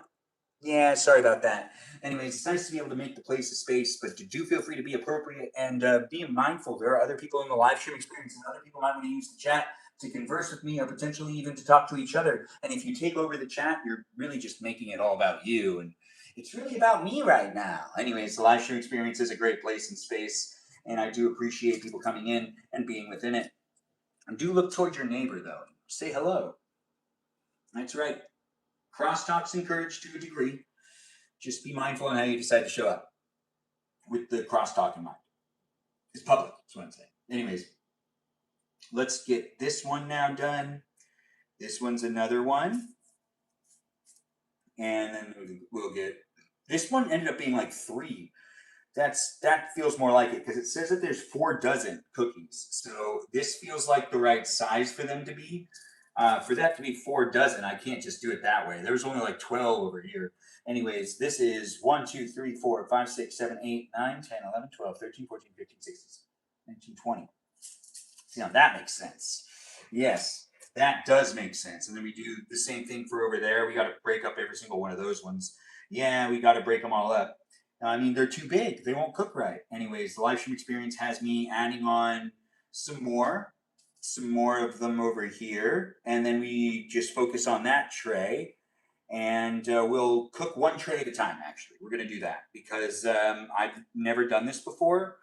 Yeah, sorry about that. Anyways, it's nice to be able to make the place a space, but do feel free to be appropriate and be mindful. There are other people in the live stream experience, and other people might want to use the chat to converse with me or potentially even to talk to each other. And if you take over the chat, you're really just making it all about you. And it's really about me right now. Anyways, the live stream experience is a great place and space, and I do appreciate people coming in and being within it. And do look towards your neighbor, though. Say hello. That's right. Crosstalk's encouraged to a degree. Just be mindful on how you decide to show up with the crosstalk in mind. It's public, that's what I'm saying. Anyways, let's get this one now done. This one's another one. And then we'll get, this one ended up being like 3. That feels more like it because it says that there's 4 dozen cookies. So this feels like the right size for them to be. For that to be 4 dozen, I can't just do it that way. There's only like 12 over here. Anyways, this is 1, 2, 3, 4, 5, 6, 7, 8, 9, 10, 11, 12, 13, 14, 15, 16, 19, 20. Now that makes sense. Yes, that does make sense. And then we do the same thing for over there. We got to break up every single one of those ones. Yeah, we got to break them all up. I mean, they're too big. They won't cook right. Anyways, the live stream experience has me adding on some more, some more of them over here. And then we just focus on that tray and we'll cook one tray at a time. Actually, we're going to do that because I've never done this before,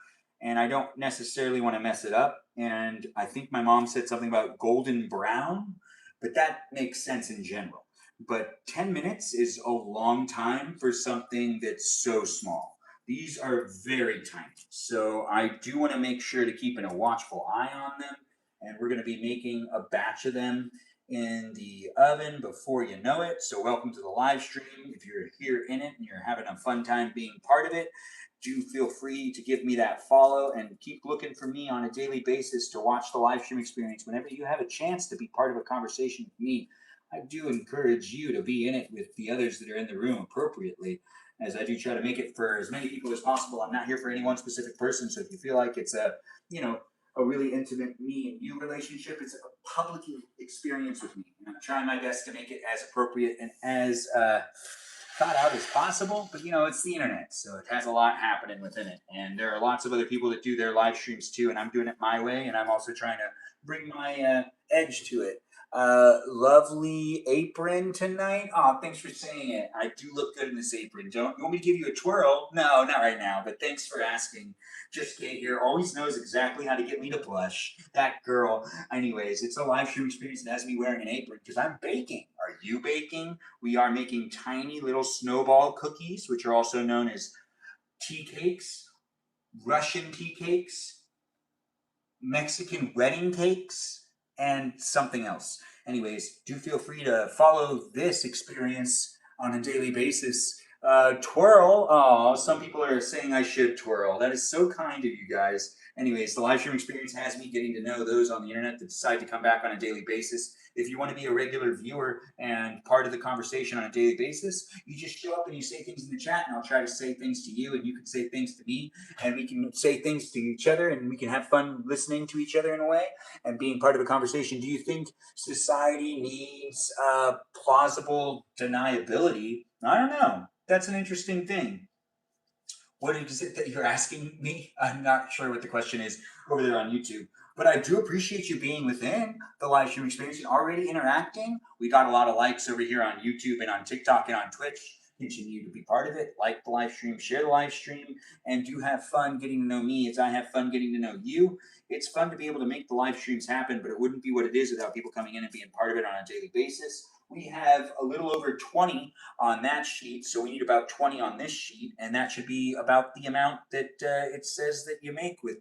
and I don't necessarily want to mess it up. And I think my mom said something about golden brown, but that makes sense in general. But 10 minutes is a long time for something that's so small. These are very tiny, so I do want to make sure to keep a watchful eye on them. And we're going to be making a batch of them in the oven before you know it. So welcome to the live stream. If you're here in it and you're having a fun time being part of it, do feel free to give me that follow and keep looking for me on a daily basis to watch the live stream experience. Whenever you have a chance to be part of a conversation with me, I do encourage you to be in it with the others that are in the room appropriately, as I do try to make it for as many people as possible. I'm not here for any one specific person, so if you feel like it's a, you know, a really intimate me and you relationship, it's a public experience with me. And I'm trying my best to make it as appropriate and as thought out as possible. But it's the internet, so it has a lot happening within it. And there are lots of other people that do their live streams too, and I'm doing it my way, and I'm also trying to bring my edge to it. Lovely apron tonight. Oh, thanks for saying it. I do look good in this apron. Don't you want me to give you a twirl? No, not right now, but thanks for asking. Just Kate here always knows exactly how to get me to blush. That girl. Anyways, it's a live stream experience that has me wearing an apron because I'm baking. Are you baking? We are making tiny little snowball cookies, which are also known as tea cakes, Russian tea cakes, Mexican wedding cakes, and something else. Anyways, do feel free to follow this experience on a daily basis. Twirl. Oh, some people are saying I should twirl. That is so kind of you guys. Anyways, the live stream experience has me getting to know those on the internet that decide to come back on a daily basis. If you want to be a regular viewer and part of the conversation on a daily basis, you just show up and you say things in the chat, and I'll try to say things to you, and you can say things to me, and we can say things to each other, and we can have fun listening to each other in a way and being part of a conversation. Do you think society needs plausible deniability? I don't know. That's an interesting thing. What is it that you're asking me? I'm not sure what the question is over there on YouTube. But I do appreciate you being within the live stream experience and already interacting. We got a lot of likes over here on YouTube and on TikTok and on Twitch. Continue to be part of it. Like the live stream, share the live stream, and do have fun getting to know me as I have fun getting to know you. It's fun to be able to make the live streams happen, but it wouldn't be what it is without people coming in and being part of it on a daily basis. We have a little over 20 on that sheet, so we need about 20 on this sheet, and that should be about the amount that it says that you make with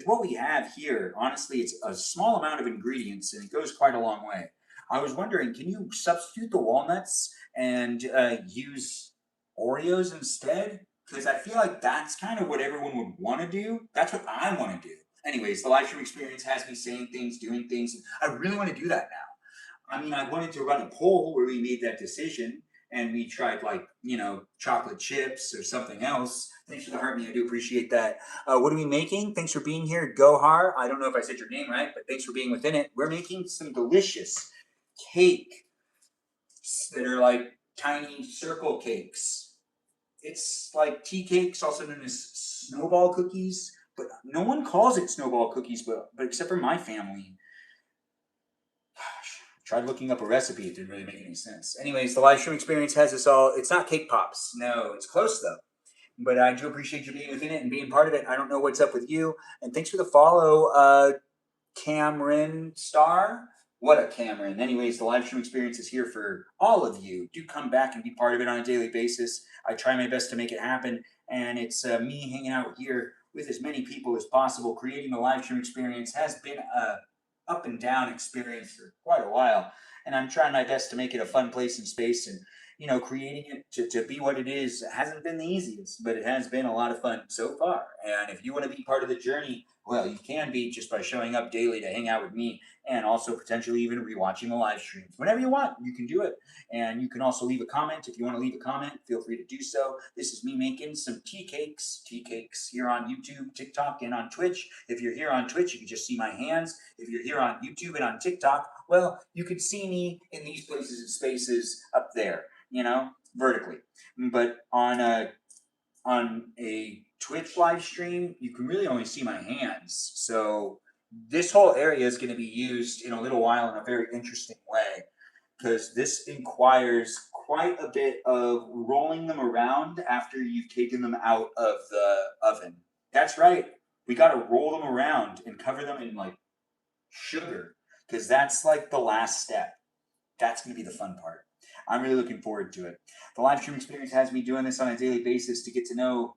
what we have here. Honestly, it's a small amount of ingredients, and it goes quite a long way. I was wondering, can you substitute the walnuts and use Oreos instead? Because I feel like that's kind of what everyone would want to do. That's what I want to do. Anyways, the live stream experience has me saying things, doing things. I really want to do that now. I mean, I wanted to run a poll where we made that decision and we tried like, chocolate chips or something else. Thanks for the heart me. I do appreciate that. What are we making? Thanks for being here, Gohar. I don't know if I said your name right, but thanks for being within it. We're making some delicious cake that are like tiny circle cakes. It's like tea cakes, also known as snowball cookies, but no one calls it snowball cookies, but except for my family. Tried looking up a recipe, it didn't really make any sense. Anyways, the live stream experience has us all. It's not cake pops. No, it's close though. But I do appreciate you being within it and being part of it. I don't know what's up with you. And thanks for the follow, Cameron Star. What a Cameron. Anyways, the live stream experience is here for all of you. Do come back and be part of it on a daily basis. I try my best to make it happen. And it's me hanging out here with as many people as possible. Creating the live stream experience has been a up and down experience for quite a while, and I'm trying my best to make it a fun place and space, and creating it to be what it is hasn't been the easiest, but it has been a lot of fun so far, And if you want to be part of the journey, well, you can be just by showing up daily to hang out with me and also potentially even rewatching the live streams. Whenever you want, you can do it. And you can also leave a comment. If you want to leave a comment, feel free to do so. This is me making some tea cakes here on YouTube, TikTok, and on Twitch. If you're here on Twitch, you can just see my hands. If you're here on YouTube and on TikTok, well, you could see me in these places and spaces up there, vertically. But on a Twitch live stream, you can really only see my hands. So this whole area is going to be used in a little while in a very interesting way, because this requires quite a bit of rolling them around after you've taken them out of the oven. That's right. We got to roll them around and cover them in like sugar, because that's like the last step. That's going to be the fun part. I'm really looking forward to it. The live stream experience has me doing this on a daily basis to get to know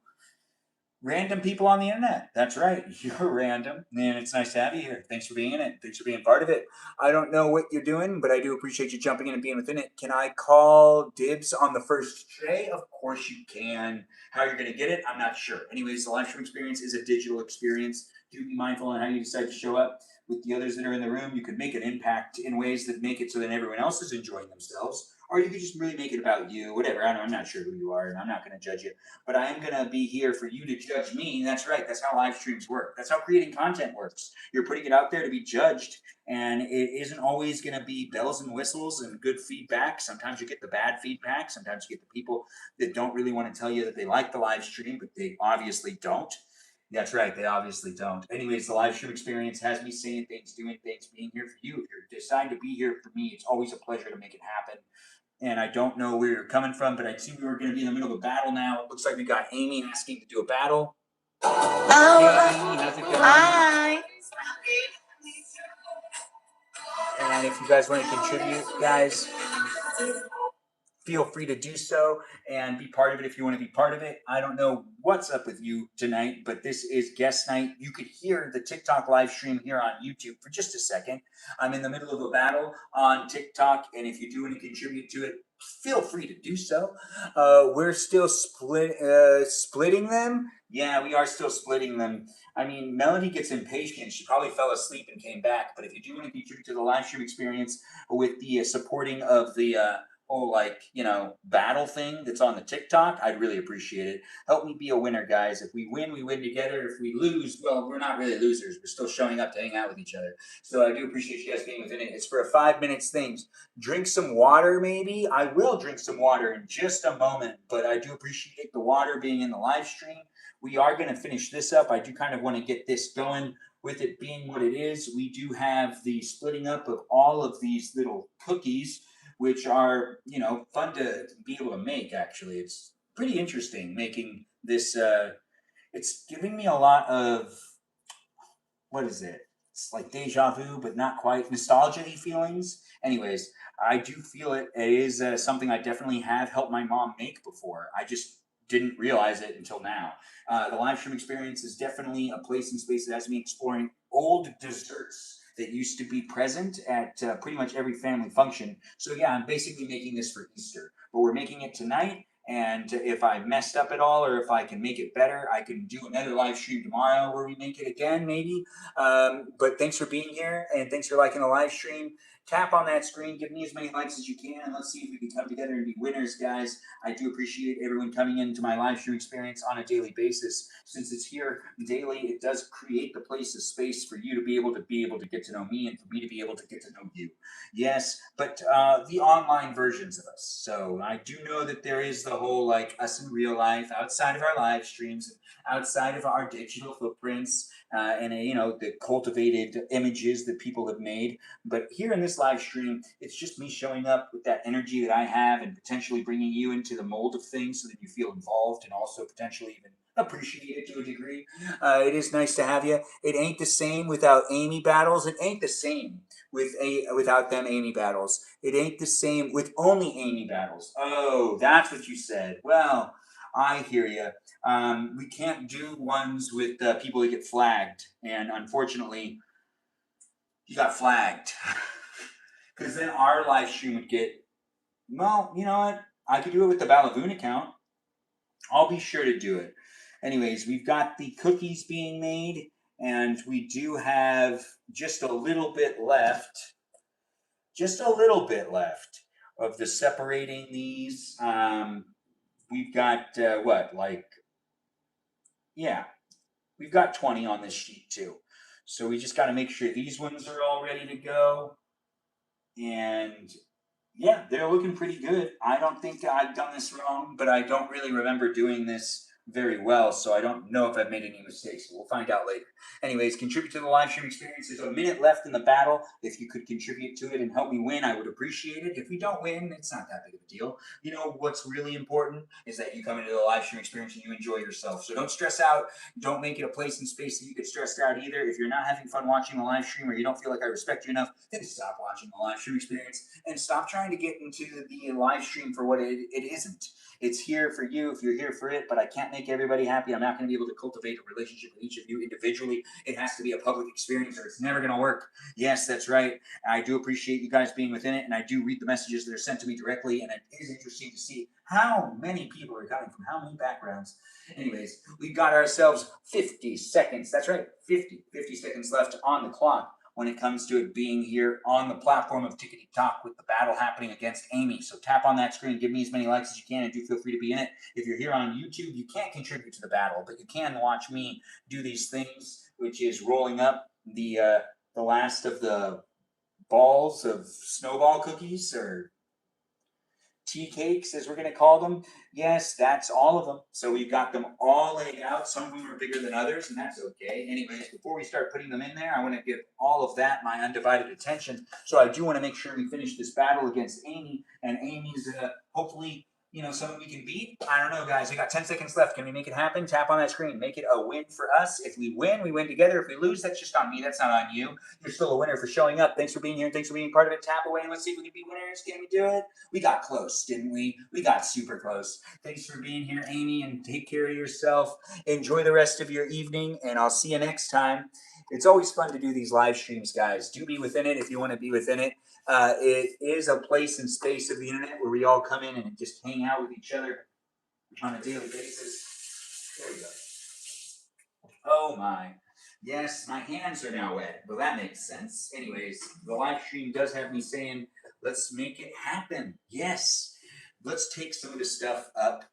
random people on the internet. That's right. You're random, and it's nice to have you here. Thanks for being in it. Thanks for being part of it. I don't know what you're doing, but I do appreciate you jumping in and being within it. Can I call dibs on the first tray? Of course you can. How you're going to get it, I'm not sure. Anyways, the live stream experience is a digital experience. Do be mindful on how you decide to show up with the others that are in the room. You could make an impact in ways that make it so that everyone else is enjoying themselves. Or you could just really make it about you, whatever. I'm not sure who you are, and I'm not going to judge you. But I am going to be here for you to judge me. That's right. That's how live streams work. That's how creating content works. You're putting it out there to be judged, and it isn't always going to be bells and whistles and good feedback. Sometimes you get the bad feedback. Sometimes you get the people that don't really want to tell you that they like the live stream, but they obviously don't. That's right. They obviously don't. Anyways, the live stream experience has me saying things, doing things, being here for you. If you're deciding to be here for me, it's always a pleasure to make it happen. And I don't know where you're coming from, but I see we were going to be in the middle of a battle now. It looks like we got Amy asking to do a battle. Hey, Amy, how's it going? Hi. And if you guys want to contribute, guys, feel free to do so and be part of it if you want to be part of it. I don't know what's up with you tonight, but this is guest night. You could hear the TikTok live stream here on YouTube for just a second. I'm in the middle of a battle on TikTok, and if you do want to contribute to it, feel free to do so. We're still splitting them. Yeah, we are still splitting them. I mean, Melody gets impatient. She probably fell asleep and came back. But if you do want to contribute to the live stream experience with the supporting of the whole battle thing that's on the TikTok, I'd really appreciate it. Help me be a winner, guys. If we win together. If we lose, well, we're not really losers. We're still showing up to hang out with each other. So I do appreciate you guys being within it. It's for a 5 minutes thing. Drink some water, maybe. I will drink some water in just a moment, but I do appreciate the water being in the live stream. We are going to finish this up. I do kind of want to get this going. With it being what it is, we do have the splitting up of all of these little cookies, which are, fun to be able to make, actually. It's pretty interesting making this. It's giving me a lot of, what is it? It's like deja vu, but not quite nostalgia-y feelings. Anyways, I do feel it. It is something I definitely have helped my mom make before. I just didn't realize it until now. The live stream experience is definitely a place and space that has me exploring old desserts that used to be present at pretty much every family function. So yeah, I'm basically making this for Easter, but we're making it tonight. And if I messed up at all, or if I can make it better, I can do another live stream tomorrow where we make it again, maybe. But thanks for being here, and thanks for liking the live stream. Tap on that screen, give me as many likes as you can, and let's see if we can come together and be winners, guys. I do appreciate everyone coming into my live stream experience on a daily basis. Since it's here daily, it does create the place, a space for you to be able to get to know me, and for me to be able to get to know you. Yes, but the online versions of us. So I do know that there is the whole us in real life, outside of our live streams, outside of our digital footprints, and the cultivated images that people have made. But here in this live stream, it's just me showing up with that energy that I have, and potentially bringing you into the mold of things so that you feel involved and also potentially even appreciated to a degree. It is nice to have you. It ain't the same without Amy battles. It ain't the same without them Amy battles. It ain't the same with only Amy battles. Oh, that's what you said. Well, I hear you. We can't do ones with people that get flagged, and unfortunately, you got flagged. Because then our live stream would get, well, you know what? I could do it with the Balavoon account. I'll be sure to do it. Anyways, we've got the cookies being made, and we do have just a little bit left. Just a little bit left of the separating these. We've got what, like, yeah, we've got 20 on this sheet too. So we just got to make sure these ones are all ready to go. And yeah, they're looking pretty good. I don't think I've done this wrong, but I don't really remember doing this very well, so I don't know if I've made any mistakes. We'll find out later. Anyways, contribute to the live stream experience. There's a minute left in the battle. If you could contribute to it and help me win, I would appreciate it. If we don't win, it's not that big of a deal. You know what's really important is that you come into the live stream experience and you enjoy yourself. So don't stress out. Don't make it a place and space that you get stressed out either. If you're not having fun watching the live stream or you don't feel like I respect you enough, then stop watching the live stream experience and stop trying to get into the live stream for what it isn't. It's here for you if you're here for it, but I can't make everybody happy. I'm not going to be able to cultivate a relationship with each of you individually. It has to be a public experience or it's never going to work. Yes, that's right. I do appreciate you guys being within it, and I do read the messages that are sent to me directly, and it is interesting to see how many people are coming from how many backgrounds. Anyways, we've got ourselves 50 seconds. That's right, 50 seconds left on the clock when it comes to it being here on the platform of Teacakes with the battle happening against Amy. So tap on that screen, give me as many likes as you can, and do feel free to be in it. If you're here on YouTube, you can't contribute to the battle, but you can watch me do these things, which is rolling up the last of the balls of snowball cookies, or Teacakes, as we're going to call them. Yes, that's all of them. So we've got them all laid out. Some of them are bigger than others, and that's okay. Anyways, before we start putting them in there, I want to give all of that my undivided attention. So I do want to make sure we finish this battle against Amy, and Amy's hopefully, you know, someone we can beat. I don't know, guys. We got 10 seconds left. Can we make it happen? Tap on that screen. Make it a win for us. If we win, we win together. If we lose, that's just on me. That's not on you. You're still a winner for showing up. Thanks for being here. Thanks for being part of it. Tap away and let's see if we can be winners. Can we do it? We got close, didn't we? We got super close. Thanks for being here, Amy, and take care of yourself. Enjoy the rest of your evening, and I'll see you next time. It's always fun to do these live streams, guys. Do be within it if you want to be within it. It is a place and space of the internet where we all come in and just hang out with each other on a daily basis. There we go. Oh my. Yes, my hands are now wet. Well, that makes sense. Anyways, the live stream does have me saying, let's make it happen. Yes. Let's take some of this stuff up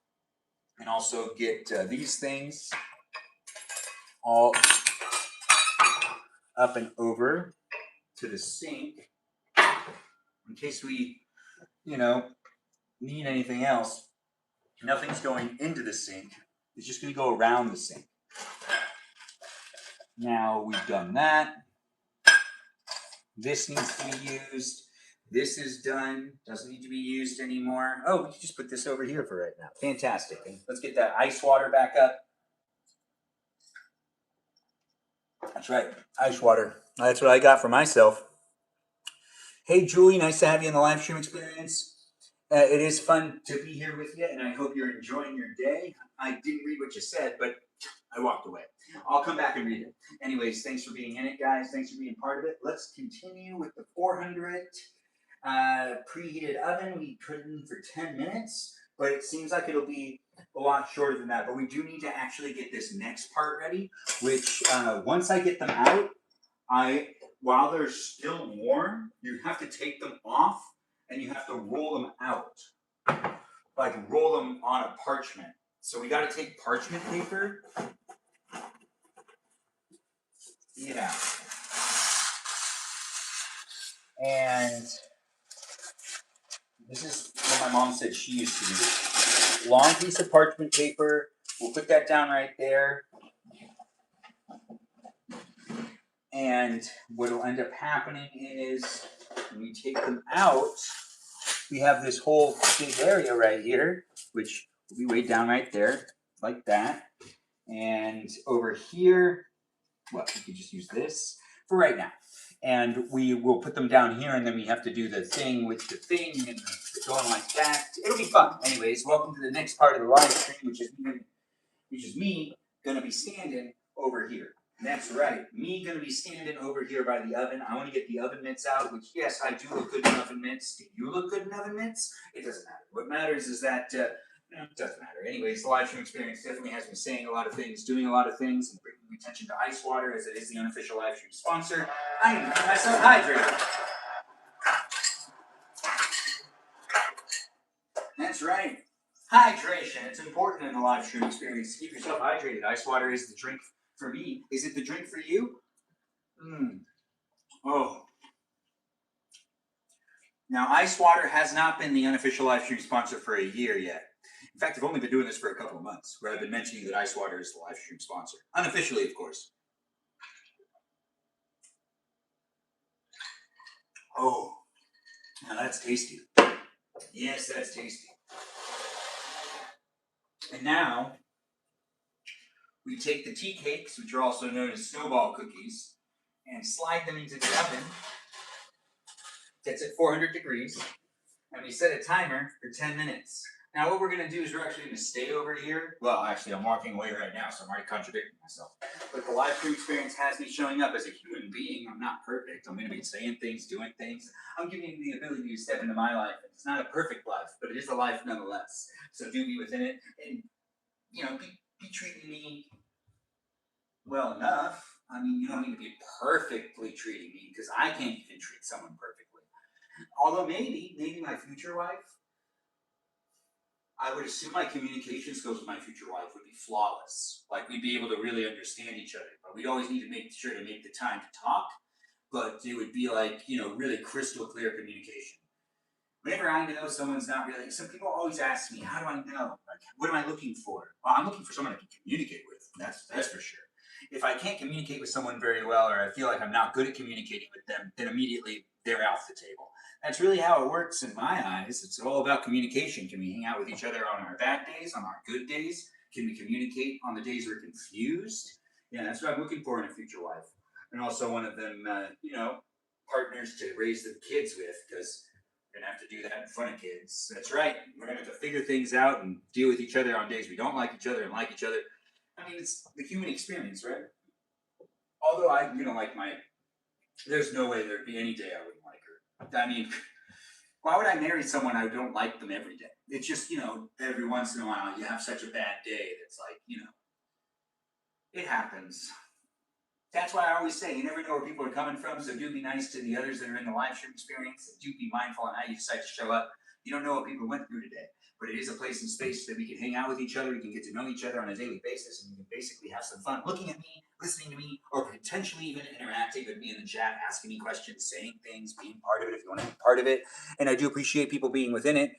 and also get these things all up and over to the sink in case we, you know, need anything else. Nothing's going into the sink. It's just going to go around the sink. Now we've done that. This needs to be used. This is done. Doesn't need to be used anymore. Oh, we can just put this over here for right now. Fantastic. And let's get that ice water back up. That's right. Ice water. That's what I got for myself. Hey, Julie. Nice to have you in the live stream experience. It is fun to be here with you, and I hope you're enjoying your day. I didn't read what you said, but I walked away. I'll come back and read it. Anyways, thanks for being in it, guys. Thanks for being part of it. Let's continue with the 400 preheated oven. We put it in for 10 minutes, but it seems like it'll be a lot shorter than that. But we do need to actually get this next part ready, which once I get them out, while they're still warm, you have to take them off and you have to roll them out, like roll them on a parchment. So we got to take parchment paper. Yeah. And this is what my mom said she used to do. Long piece of parchment paper. We'll put that down right there. And what will end up happening is when we take them out, we have this whole big area right here, which will be way down right there, like that. And over here, well, we could just use this for right now. And we will put them down here, and then we have to do the thing with the thing, and going like that. It'll be fun. Anyways, welcome to the next part of the live stream, which is me going to be standing over here. And that's right, me going to be standing over here by the oven. I want to get the oven mitts out, which, yes, I do look good in oven mitts. Do you look good in oven mitts? It doesn't matter. What matters is that No, it doesn't matter. Anyways, the live stream experience definitely has me saying a lot of things, doing a lot of things, and bringing attention to ice water as it is the unofficial live stream sponsor. I am keeping myself hydrated. That's right. Hydration. It's important in the live stream experience to keep yourself hydrated. Ice water is the drink for me. Is it the drink for you? Oh. Now, ice water has not been the unofficial live stream sponsor for a year yet. In fact, I've only been doing this for a couple of months, where I've been mentioning that ice water is the live stream sponsor. Unofficially, of course. Oh, now that's tasty. Yes, that's tasty. And now, we take the tea cakes, which are also known as snowball cookies, and slide them into the oven. That's at 400 degrees. And we set a timer for 10 minutes. Now what we're going to do is we're actually going to stay over here. Well, actually, I'm walking away right now, so I'm already contradicting myself. But the live stream experience has me showing up as a human being. I'm not perfect. I'm going to be saying things, doing things. I'm giving you the ability to step into my life. It's not a perfect life, but it is a life nonetheless. So do be within it, and be treating me well enough. I mean, you don't need to be perfectly treating me because I can't even treat someone perfectly. Although maybe my future wife, I would assume my communication skills with my future wife would be flawless. Like we'd be able to really understand each other, but we'd always need to make sure to make the time to talk. But it would be like, really crystal clear communication. Whenever I know someone's not really, some people always ask me, how do I know? Like, what am I looking for? Well, I'm looking for someone I can communicate with. That's for sure. If I can't communicate with someone very well, or I feel like I'm not good at communicating with them, then immediately they're off the table. That's really how it works in my eyes. It's all about communication. Can we hang out with each other on our bad days, on our good days? Can we communicate on the days we're confused? Yeah, that's what I'm looking for in a future wife. And also one of them, partners to raise the kids with, because we're gonna have to do that in front of kids. That's right. We're gonna have to figure things out and deal with each other on days we don't like each other and like each other. I mean, it's the human experience, right? Although there's no way there'd be any day I wouldn't like her. I mean, why would I marry someone I don't like them every day? It's just, every once in a while you have such a bad day that's like, it happens. That's why I always say you never know where people are coming from, so do be nice to the others that are in the live stream experience, and do be mindful on how you decide to show up. You don't know what people went through today, but it is a place and space that we can hang out with each other, we can get to know each other on a daily basis, and we can basically have some fun looking at me, listening to me, or potentially even interacting with me in the chat, asking me questions, saying things, being part of it if you want to be part of it. And I do appreciate people being within it.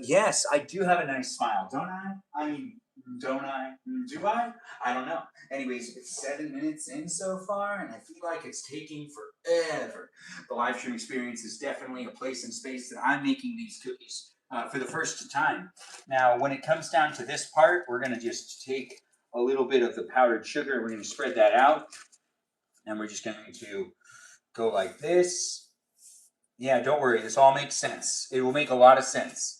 Yes, I do have a nice smile, don't I? I mean, don't I? Do I? I don't know. Anyways, it's 7 minutes in so far, and I feel like it's taking forever. The live stream experience is definitely a place and space that I'm making these cookies for the first time. Now, when it comes down to this part, we're going to just take a little bit of the powdered sugar. We're going to spread that out, and we're just going to go like this. Yeah, don't worry. This all makes sense. It will make a lot of sense.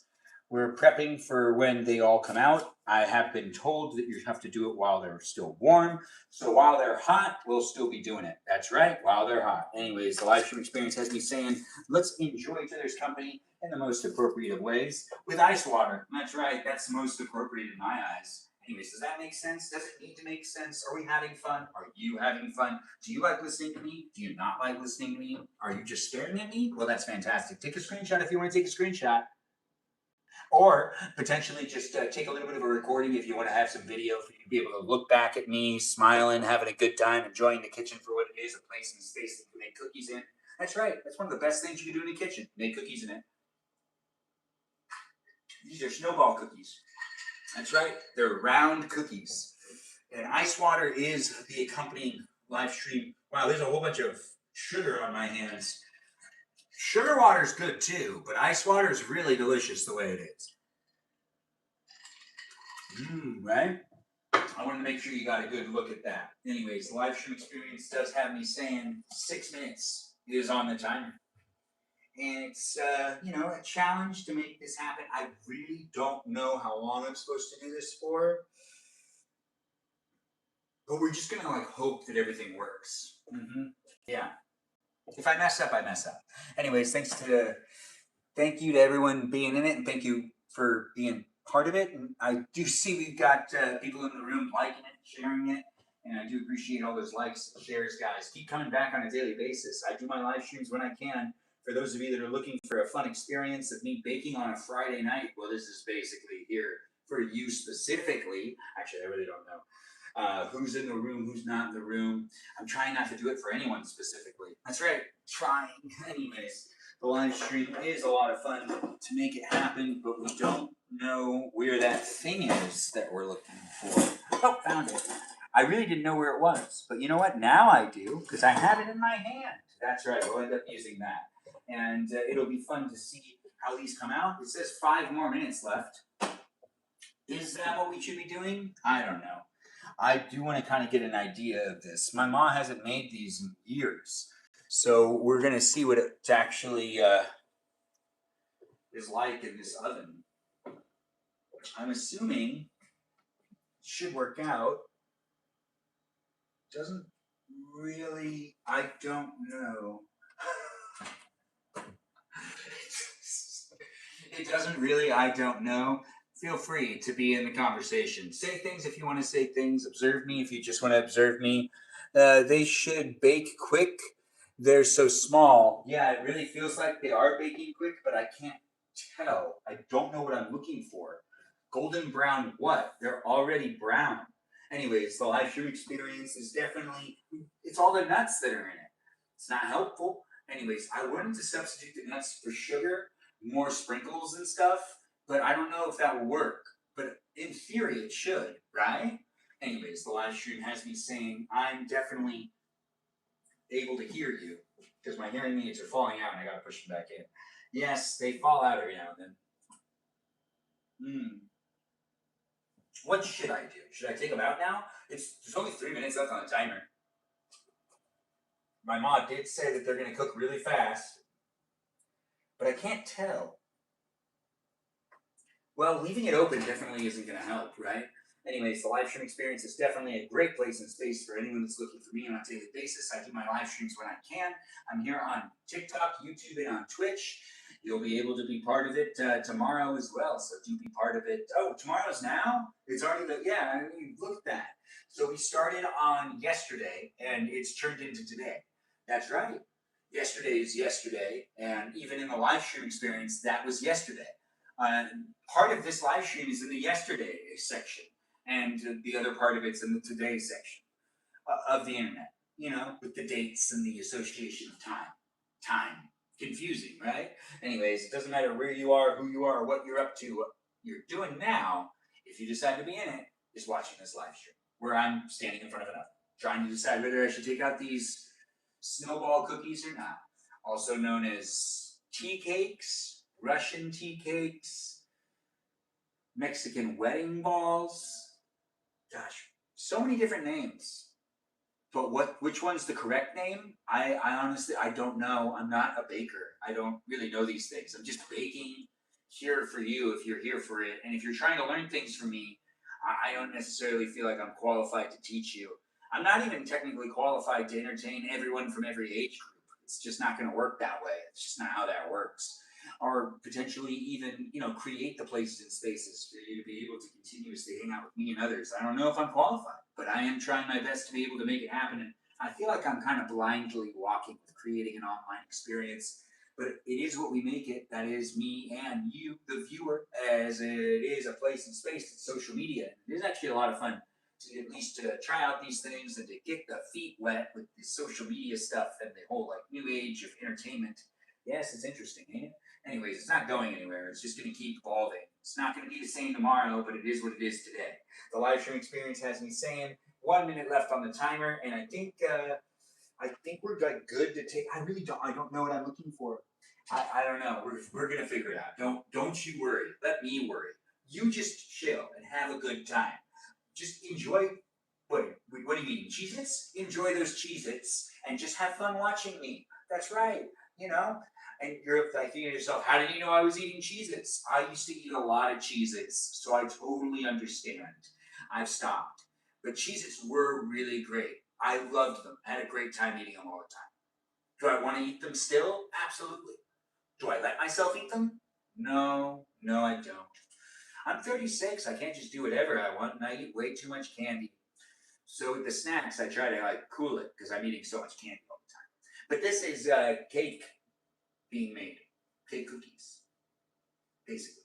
We're prepping for when they all come out. I have been told that you have to do it while they're still warm. So while they're hot, we'll still be doing it. That's right, while they're hot. Anyways, the live stream experience has me saying, let's enjoy each other's company in the most appropriate of ways with ice water. That's right, that's most appropriate in my eyes. Anyways, does that make sense? Does it need to make sense? Are we having fun? Are you having fun? Do you like listening to me? Do you not like listening to me? Are you just staring at me? Well, that's fantastic. Take a screenshot if you want to take a screenshot. Or potentially just take a little bit of a recording if you want to have some video for you to be able to look back at me, smiling, having a good time, enjoying the kitchen for what it is, a place and space that you can make cookies in. That's right. That's one of the best things you can do in the kitchen. Make cookies in it. These are snowball cookies. That's right. They're round cookies. And ice water is the accompanying live stream. Wow, there's a whole bunch of sugar on my hands. Sugar water is good too, but ice water is really delicious the way it is. Right? I wanted to make sure you got a good look at that. Anyways, the live stream experience does have me saying 6 minutes is on the timer. And it's, a challenge to make this happen. I really don't know how long I'm supposed to do this for. But we're just going to, hope that everything works. Yeah. If I mess up, I mess up. Anyways, thank you to everyone being in it, and thank you for being part of it. And I do see we've got people in the room liking it, sharing it. And I do appreciate all those likes and shares, guys. Keep coming back on a daily basis. I do my live streams when I can. For those of you that are looking for a fun experience of me baking on a Friday night, well, this is basically here for you specifically. Actually, I really don't know who's in the room, who's not in the room. I'm trying not to do it for anyone specifically. That's right, trying. Anyways, the live stream is a lot of fun to make it happen, but we don't know where that thing is that we're looking for. Oh, found it. I really didn't know where it was, but you know what? Now I do, because I have it in my hand. That's right, we'll end up using that. And it'll be fun to see how these come out. It says 5 more minutes left. Is that what we should be doing? I don't know. I do want to kind of get an idea of this. My mom hasn't made these in years. So we're going to see what it actually is like in this oven. I'm assuming it should work out. Doesn't really, I don't know. It doesn't really, I don't know. Feel free to be in the conversation. Say things if you want to say things. Observe me if you just want to observe me. They should bake quick. They're so small. Yeah, it really feels like they are baking quick, but I can't tell. I don't know what I'm looking for. Golden brown what? They're already brown. Anyways, the live stream experience is definitely, it's all the nuts that are in it. It's not helpful. Anyways, I wanted to substitute the nuts for sugar, more sprinkles and stuff, but I don't know if that will work. But in theory, it should, right? Anyways, the live stream has me saying I'm definitely able to hear you because my hearing aids are falling out and I gotta push them back in. Yes, they fall out every now and then. What should I do? Should I take them out now? There's only 3 minutes left on the timer. My mom did say that they're gonna cook really fast, but I can't tell. Well, leaving it open definitely isn't gonna help, right? Anyways, the live stream experience is definitely a great place and space for anyone that's looking for me on a daily basis. I do my live streams when I can. I'm here on TikTok, YouTube, and on Twitch. You'll be able to be part of it tomorrow as well, so do be part of it. Oh, tomorrow's now? It's already, yeah, I mean, look at that. So we started on yesterday, and it's turned into today. That's right. Yesterday is yesterday, and even in the live stream experience, that was yesterday. Uh, Part of this live stream is in the yesterday section, and the other part of it's in the today section of the internet. You know, with the dates and the association of time. Time. Confusing, right? Anyways, it doesn't matter where you are, who you are, or what you're up to. What you're doing now, if you decide to be in it, is watching this live stream where I'm standing in front of an oven, trying to decide whether I should take out these snowball cookies or not. Also known as Teacakes, Russian tea cakes, Mexican wedding balls. Gosh, so many different names. But which one's the correct name? I honestly I don't know. I'm not a baker. I don't really know these things. I'm just baking here for you if you're here for it. And if you're trying to learn things from me, I don't necessarily feel like I'm qualified to teach you. I'm not even technically qualified to entertain everyone from every age group. It's just not going to work that way. It's just not how that works. Or potentially even, create the places and spaces for you to be able to continuously hang out with me and others. I don't know if I'm qualified, but I am trying my best to be able to make it happen. And I feel like I'm kind of blindly walking with creating an online experience, but it is what we make it. That is me and you, the viewer, as it is a place and space. It's social media. It is actually a lot of fun to at least try out these things and to get the feet wet with the social media stuff and the whole new age of entertainment. Yes, it's interesting, ain't it? Anyways, it's not going anywhere. It's just going to keep evolving. It's not going to be the same tomorrow, but it is what it is today. The live stream experience has me saying 1 minute left on the timer, and I think we're good to take. I don't know what I'm looking for. I don't know. We're gonna figure it out. Don't you worry. Let me worry. You just chill and have a good time. Just enjoy. What do you mean? Cheez-Its? Enjoy those Cheez-Its and just have fun watching me. That's right. You know. And you're thinking to yourself, how did you know I was eating Cheez-Its? I used to eat a lot of Cheez-Its, so I totally understand. I've stopped. But Cheez-Its were really great. I loved them. I had a great time eating them all the time. Do I want to eat them still? Absolutely. Do I let myself eat them? No, I don't. I'm 36. I can't just do whatever I want, and I eat way too much candy. So with the snacks, I try to like cool it because I'm eating so much candy all the time. But this is cake being made, cake cookies, basically.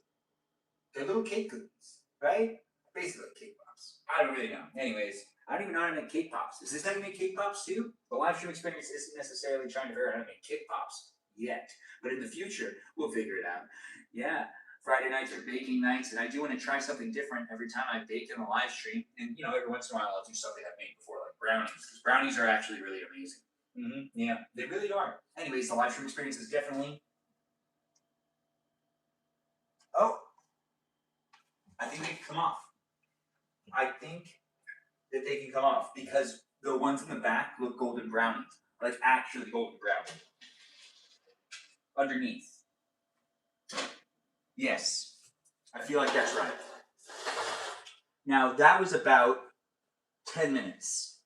They're little cake cookies, right? Basically cake pops. I don't really know. Anyways, I don't even know how to make cake pops. Is this how you make cake pops too? The live stream experience isn't necessarily trying to figure out how to make cake pops yet. But in the future, we'll figure it out. Yeah. Friday nights are baking nights, and I do want to try something different every time I bake in a live stream. And every once in a while I'll do something I've made before, like brownies, because brownies are actually really amazing. Yeah, they really are. Anyways, the live stream experience is definitely. Oh, I think they can come off. I think that they can come off because the ones in the back look golden brownies, like actually golden brown underneath. Yes, I feel like that's right. Now that was about 10 minutes.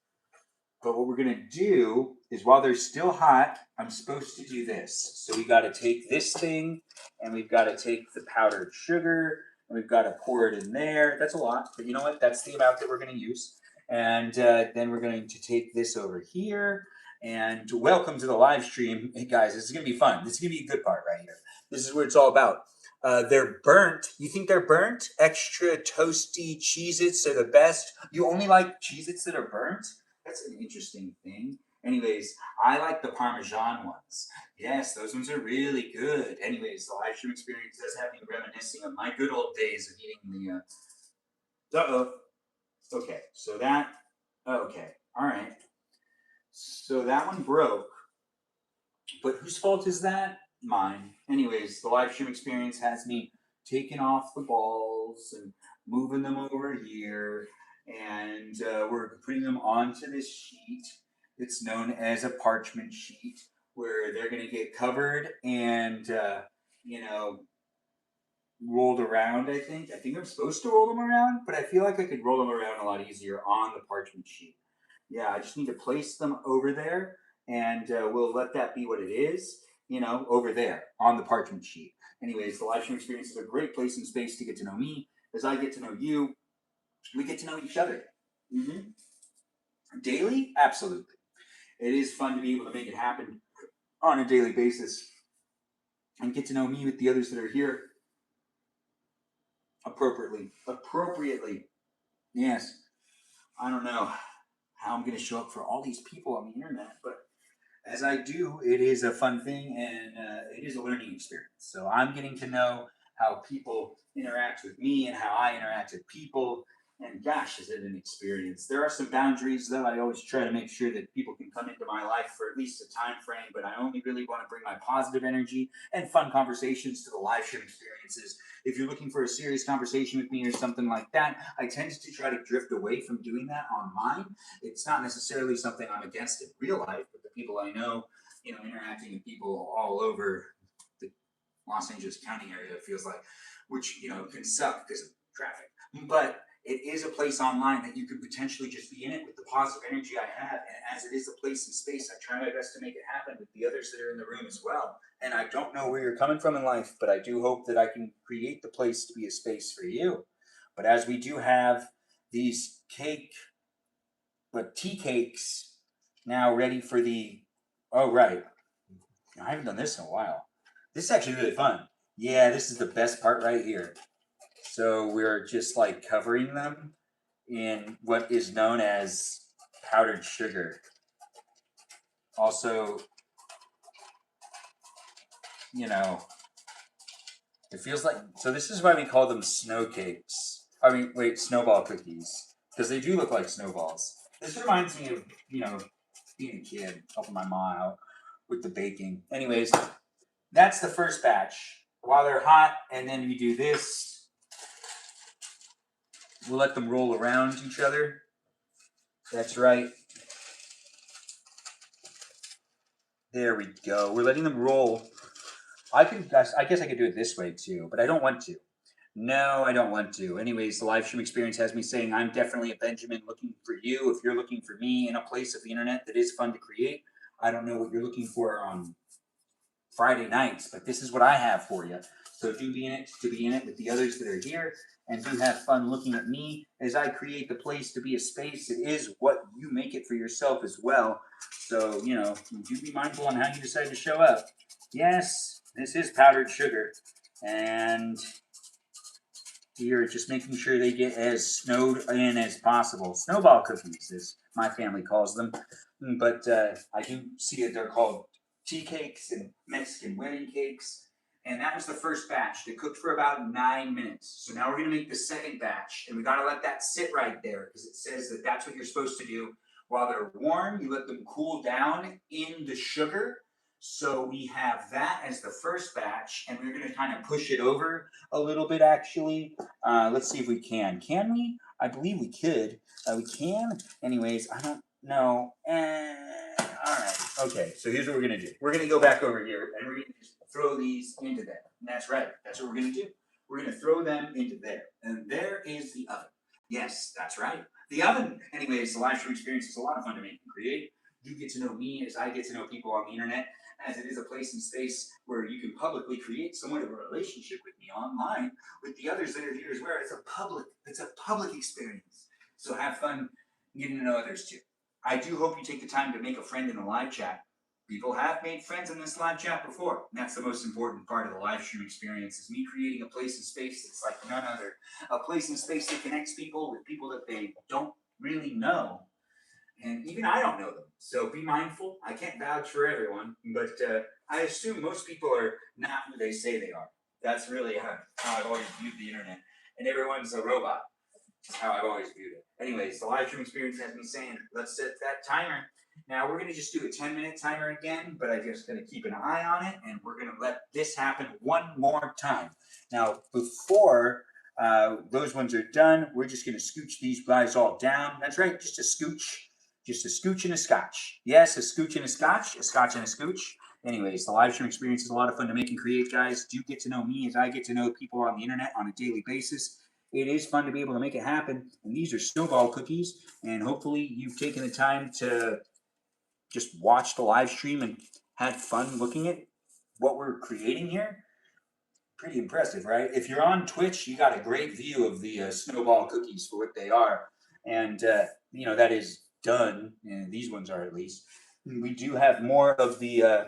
But what we're gonna do is while they're still hot, I'm supposed to do this. So we gotta take this thing and we've gotta take the powdered sugar and we've gotta pour it in there. That's a lot, but you know what? That's the amount that we're gonna use. And then we're going to take this over here. And welcome to the live stream. Hey guys, this is gonna be fun. This is gonna be a good part right here. This is what it's all about. They're burnt. You think they're burnt? Extra toasty Cheez-Its are the best. You only like Cheez-Its that are burnt? That's an interesting thing. Anyways, I like the Parmesan ones. Yes, those ones are really good. Anyways, the live stream experience does have me reminiscing of my good old days of eating the. Uh-oh. Okay, so that. Okay, all right. So that one broke. But whose fault is that? Mine. Anyways, the live stream experience has me taking off the balls and moving them over here, and we're putting them onto this sheet. It's known as a parchment sheet, where they're going to get covered and you know rolled around. I think I'm supposed to roll them around, but I feel like I could roll them around a lot easier on the parchment sheet. Yeah, I just need to place them over there, and we'll let that be what it is, over there on the parchment sheet. Anyways, the live stream experience is a great place and space to get to know me. As I get to know you, we get to know each other. Mm-hmm. Daily? Absolutely. It is fun to be able to make it happen on a daily basis and get to know me with the others that are here appropriately. Appropriately. Yes. I don't know how I'm going to show up for all these people on the internet, but as I do, it is a fun thing and it is a learning experience. So I'm getting to know how people interact with me and how I interact with people. And gosh, is it an experience? There are some boundaries, though. I always try to make sure that people can come into my life for at least a time frame, but I only really want to bring my positive energy and fun conversations to the live stream experiences. If you're looking for a serious conversation with me or something like that, I tend to try to drift away from doing that on mine. It's not necessarily something I'm against in real life, but the people I know, interacting with people all over the Los Angeles County area, it feels like, which, can suck because of traffic. But it is a place online that you could potentially just be in it with the positive energy I have. And as it is a place and space, I try my best to make it happen with the others that are in the room as well. And I don't know where you're coming from in life, but I do hope that I can create the place to be a space for you. But as we do have these Teacakes now ready for the. Oh, right. I haven't done this in a while. This is actually really fun. Yeah, this is the best part right here. So we're just like covering them in what is known as powdered sugar. Also, it feels like. So this is why we call them snow cakes. I mean, wait, snowball cookies. Because they do look like snowballs. This reminds me of, being a kid, helping my mom out with the baking. Anyways, that's the first batch. While they're hot, and then we do this. We'll let them roll around each other. That's right. There we go. We're letting them roll. I guess I could do it this way too, but I don't want to. No, I don't want to. Anyways, the live stream experience has me saying I'm definitely a Benjamin looking for you. If you're looking for me in a place of the internet that is fun to create, I don't know what you're looking for on Friday nights, but this is what I have for you. So do be in it with the others that are here, and do have fun looking at me as I create the place to be a space. It is what you make it for yourself as well. So, do be mindful on how you decide to show up. Yes, this is powdered sugar. And you're just making sure they get as snowed in as possible. Snowball cookies, as my family calls them. But I do see that they're called Teacakes and Mexican wedding cakes. And that was the first batch. They cooked for about 9 minutes. So now we're going to make the second batch. And we got to let that sit right there because it says that that's what you're supposed to do. While they're warm, you let them cool down in the sugar. So we have that as the first batch, and we're going to kind of push it over a little bit actually. Let's see if we can. Can we? I believe we could. We can. Anyways, I don't know. All right. Okay, so here's what we're going to do. We're going to go back over here, and we're going to just throw these into there. And that's right. That's what we're going to do. We're going to throw them into there. And there is the oven. Yes, that's right. The oven. Anyways, the live stream experience is a lot of fun to make and create. You get to know me as I get to know people on the internet, as it is a place and space where you can publicly create somewhat of a relationship with me online, with the others that are here as well. It's a public experience. So have fun getting to know others too. I do hope you take the time to make a friend in the live chat. People have made friends in this live chat before. And that's the most important part of the live stream experience, is me creating a place and space that's like none other. A place and space that connects people with people that they don't really know. And even I don't know them. So be mindful. I can't vouch for everyone, but I assume most people are not who they say they are. That's really how I've always viewed the internet. And everyone's a robot. That's how I've always viewed it. Anyways, the live stream experience has me saying, let's set that timer. Now we're going to just do a 10-minute timer again, but I'm just going to keep an eye on it, and we're going to let this happen one more time. Now, before those ones are done, we're just going to scooch these guys all down. That's right, just a scooch. Just a scooch and a scotch. Yes, a scooch and a scotch and a scooch. Anyways, the live stream experience is a lot of fun to make and create, guys. Do get to know me as I get to know people on the internet on a daily basis. It is fun to be able to make it happen. And these are snowball cookies. And hopefully you've taken the time to just watch the live stream and had fun looking at what we're creating here. Pretty impressive, right? If you're on Twitch, you got a great view of the snowball cookies for what they are. And, that is done. And these ones are, at least. We do have more of the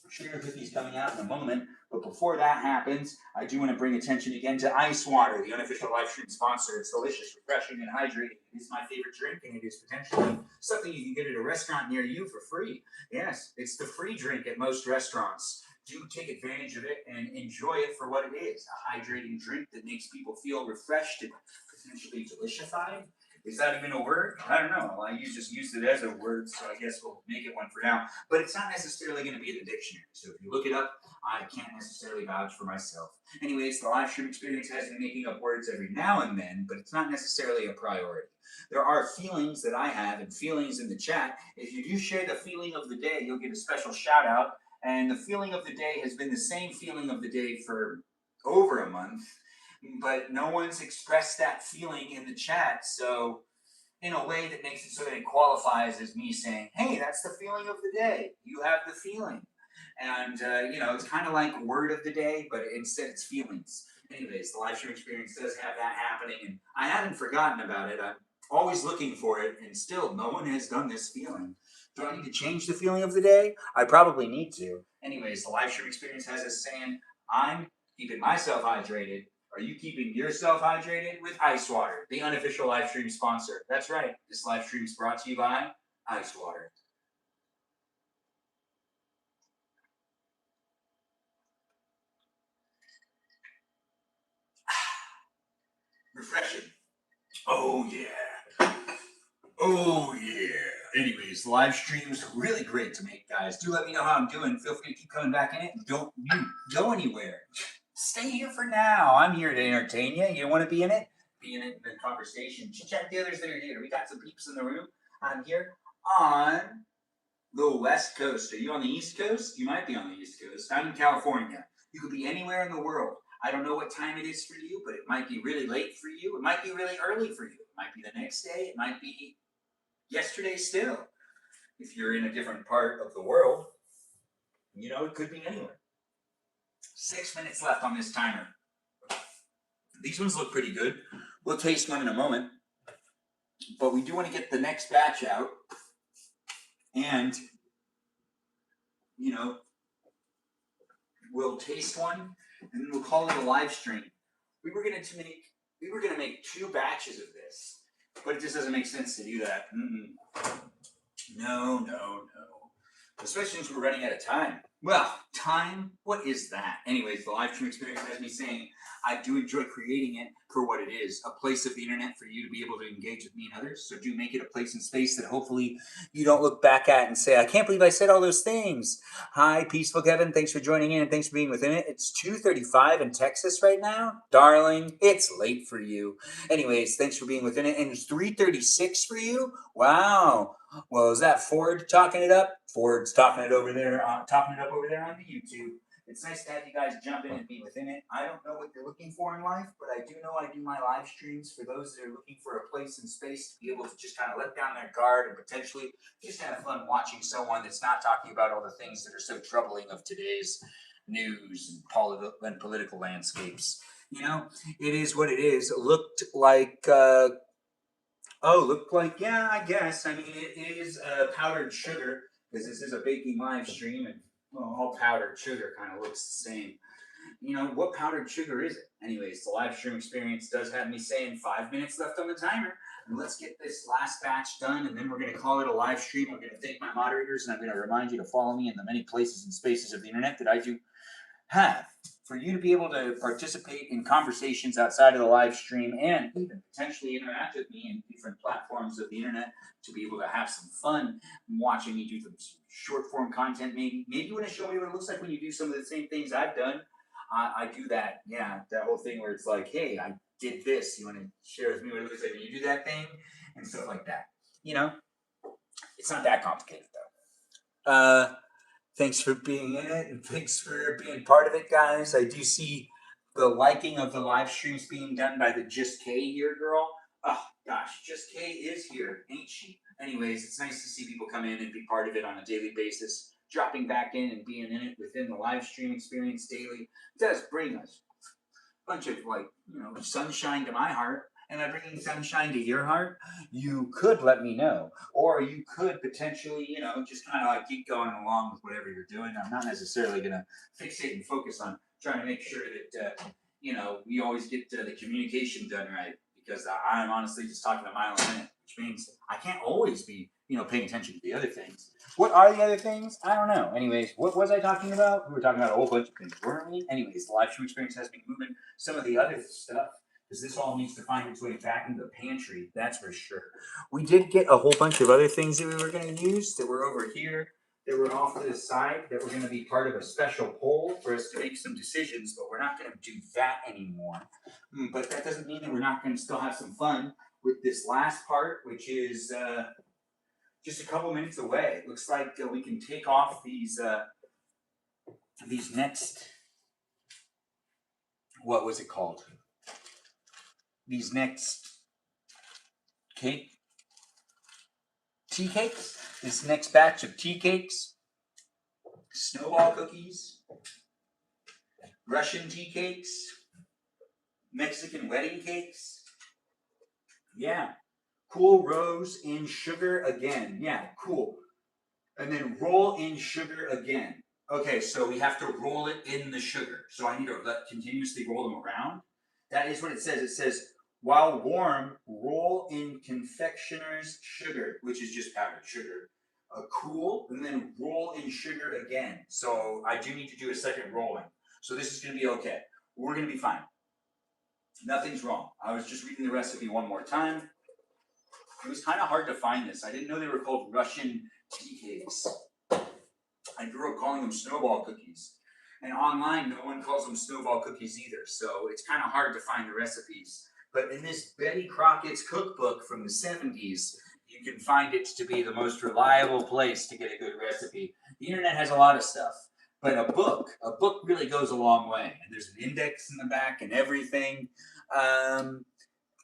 sugar cookies coming out in a moment. But before that happens, I do want to bring attention again to ice water, the unofficial live stream sponsor. It's delicious, refreshing, and hydrating. It is my favorite drink, and it is potentially something you can get at a restaurant near you for free. Yes, it's the free drink at most restaurants. Do take advantage of it and enjoy it for what it is, a hydrating drink that makes people feel refreshed and potentially delicified. Is that even a word? I don't know. I just used it as a word, so I guess we'll make it one for now. But it's not necessarily going to be in the dictionary. So if you look it up, I can't necessarily vouch for myself. Anyways, the live stream experience has me making up words every now and then, but it's not necessarily a priority. There are feelings that I have and feelings in the chat. If you do share the feeling of the day, you'll get a special shout out. And the feeling of the day has been the same feeling of the day for over a month, but no one's expressed that feeling in the chat. So in a way that makes it so that it qualifies as me saying, hey, that's the feeling of the day. You have the feeling. And, it's kind of like word of the day, but instead it's feelings. Anyways, the live stream experience does have that happening, and I haven't forgotten about it. I'm always looking for it, and still no one has done this feeling. Do I need to change the feeling of the day? I probably need to. Anyways, the live stream experience has us saying, I'm keeping myself hydrated. Are you keeping yourself hydrated? With ice water, the unofficial live stream sponsor. That's right. This live stream is brought to you by ice water. Refreshing. Oh, yeah. Oh, yeah. Anyways, the live stream is really great to make, guys. Do let me know how I'm doing. Feel free to keep coming back in it. Don't you go anywhere. Stay here for now. I'm here to entertain you. You want to be in it? Be in it in the conversation. Chit chat with the others that are here. We got some peeps in the room. I'm here on the West Coast. Are you on the East Coast? You might be on the East Coast. I'm in California. You could be anywhere in the world. I don't know what time it is for you, but it might be really late for you. It might be really early for you. It might be the next day. It might be yesterday still. If you're in a different part of the world, it could be anywhere. 6 minutes left on this timer. These ones look pretty good. We'll taste one in a moment. But we do want to get the next batch out. And, you know, we'll taste one and then we'll call it a live stream. We were gonna make 2 batches of this, but it just doesn't make sense to do that. No. Especially since we're running out of time. Well, time? What is that? Anyways, the live stream experience has me saying I do enjoy creating it for what it is, a place of the internet for you to be able to engage with me and others. So do make it a place and space that hopefully you don't look back at and say, I can't believe I said all those things. Hi, Peaceful Kevin. Thanks for joining in and thanks for being within it. It's 2:35 in Texas right now. Darling, it's late for you. Anyways, thanks for being within it. And it's 3:36 for you? Wow. Well, is that Ford talking it up? Ford's talking it up over there on the YouTube. It's nice to have you guys jump in and be within it. I don't know what you're looking for in life, but I do know I do my live streams for those that are looking for a place and space to be able to just kind of let down their guard and potentially just have fun watching someone that's not talking about all the things that are so troubling of today's news and political landscapes. You know, it is what it is. It looked like yeah, I guess. I mean, it is powdered sugar because this is a baking live stream, and well, all powdered sugar kind of looks the same. You know, what powdered sugar is it? Anyways, the live stream experience does have me saying 5 minutes left on the timer. And let's get this last batch done, and then we're going to call it a live stream. I'm going to thank my moderators, and I'm going to remind you to follow me in the many places and spaces of the internet that I do have for you to be able to participate in conversations outside of the live stream and even potentially interact with me in different platforms of the internet to be able to have some fun watching me do some short form content. Maybe you want to show me what it looks like when you do some of the same things I've done. I do that. Yeah, that whole thing where it's like, hey, I did this. You want to share with me what it looks like when you do that thing and stuff like that. You know, it's not that complicated though. Thanks for being in it and thanks for being part of it, guys. I do see the liking of the live streams being done by the Just K here girl. Oh gosh, Just K is here, ain't she? Anyways, it's nice to see people come in and be part of it on a daily basis. Dropping back in and being in it within the live stream experience daily does bring us a bunch of sunshine to my heart. Am I bringing sunshine to your heart? You could let me know. Or you could potentially, just kind of like keep going along with whatever you're doing. I'm not necessarily going to fixate and focus on trying to make sure that, we always get the communication done right. Because I'm honestly just talking a mile a minute, which means I can't always be, paying attention to the other things. What are the other things? I don't know. Anyways, what was I talking about? We were talking about a whole bunch of things, weren't we? Anyways, the live stream experience has been moving some of the other stuff because this all needs to find its way back into the pantry, that's for sure. We did get a whole bunch of other things that we were going to use that were over here, that were off to the side, that were going to be part of a special poll for us to make some decisions, but we're not going to do that anymore. But that doesn't mean that we're not going to still have some fun with this last part, which is just a couple minutes away. It looks like we can take off these next, what was it called? These next Teacakes, this next batch of Teacakes, snowball cookies, Russian tea cakes, Mexican wedding cakes. Yeah, cool rose in sugar again. Yeah, cool. And then roll in sugar again. Okay, so we have to roll it in the sugar. So I need to continuously roll them around. That is what it says. It says, while warm, roll in confectioner's sugar, which is just powdered sugar. Cool, and then roll in sugar again. So I do need to do a second rolling. So this is going to be okay. We're going to be fine. Nothing's wrong. I was just reading the recipe one more time. It was kind of hard to find this. I didn't know they were called Russian tea cakes. I grew up calling them snowball cookies. And online, no one calls them snowball cookies either. So it's kind of hard to find the recipes. But in this Betty Crockett's cookbook from the 70s, you can find it to be the most reliable place to get a good recipe. The internet has a lot of stuff. But a book really goes a long way. And there's an index in the back and everything.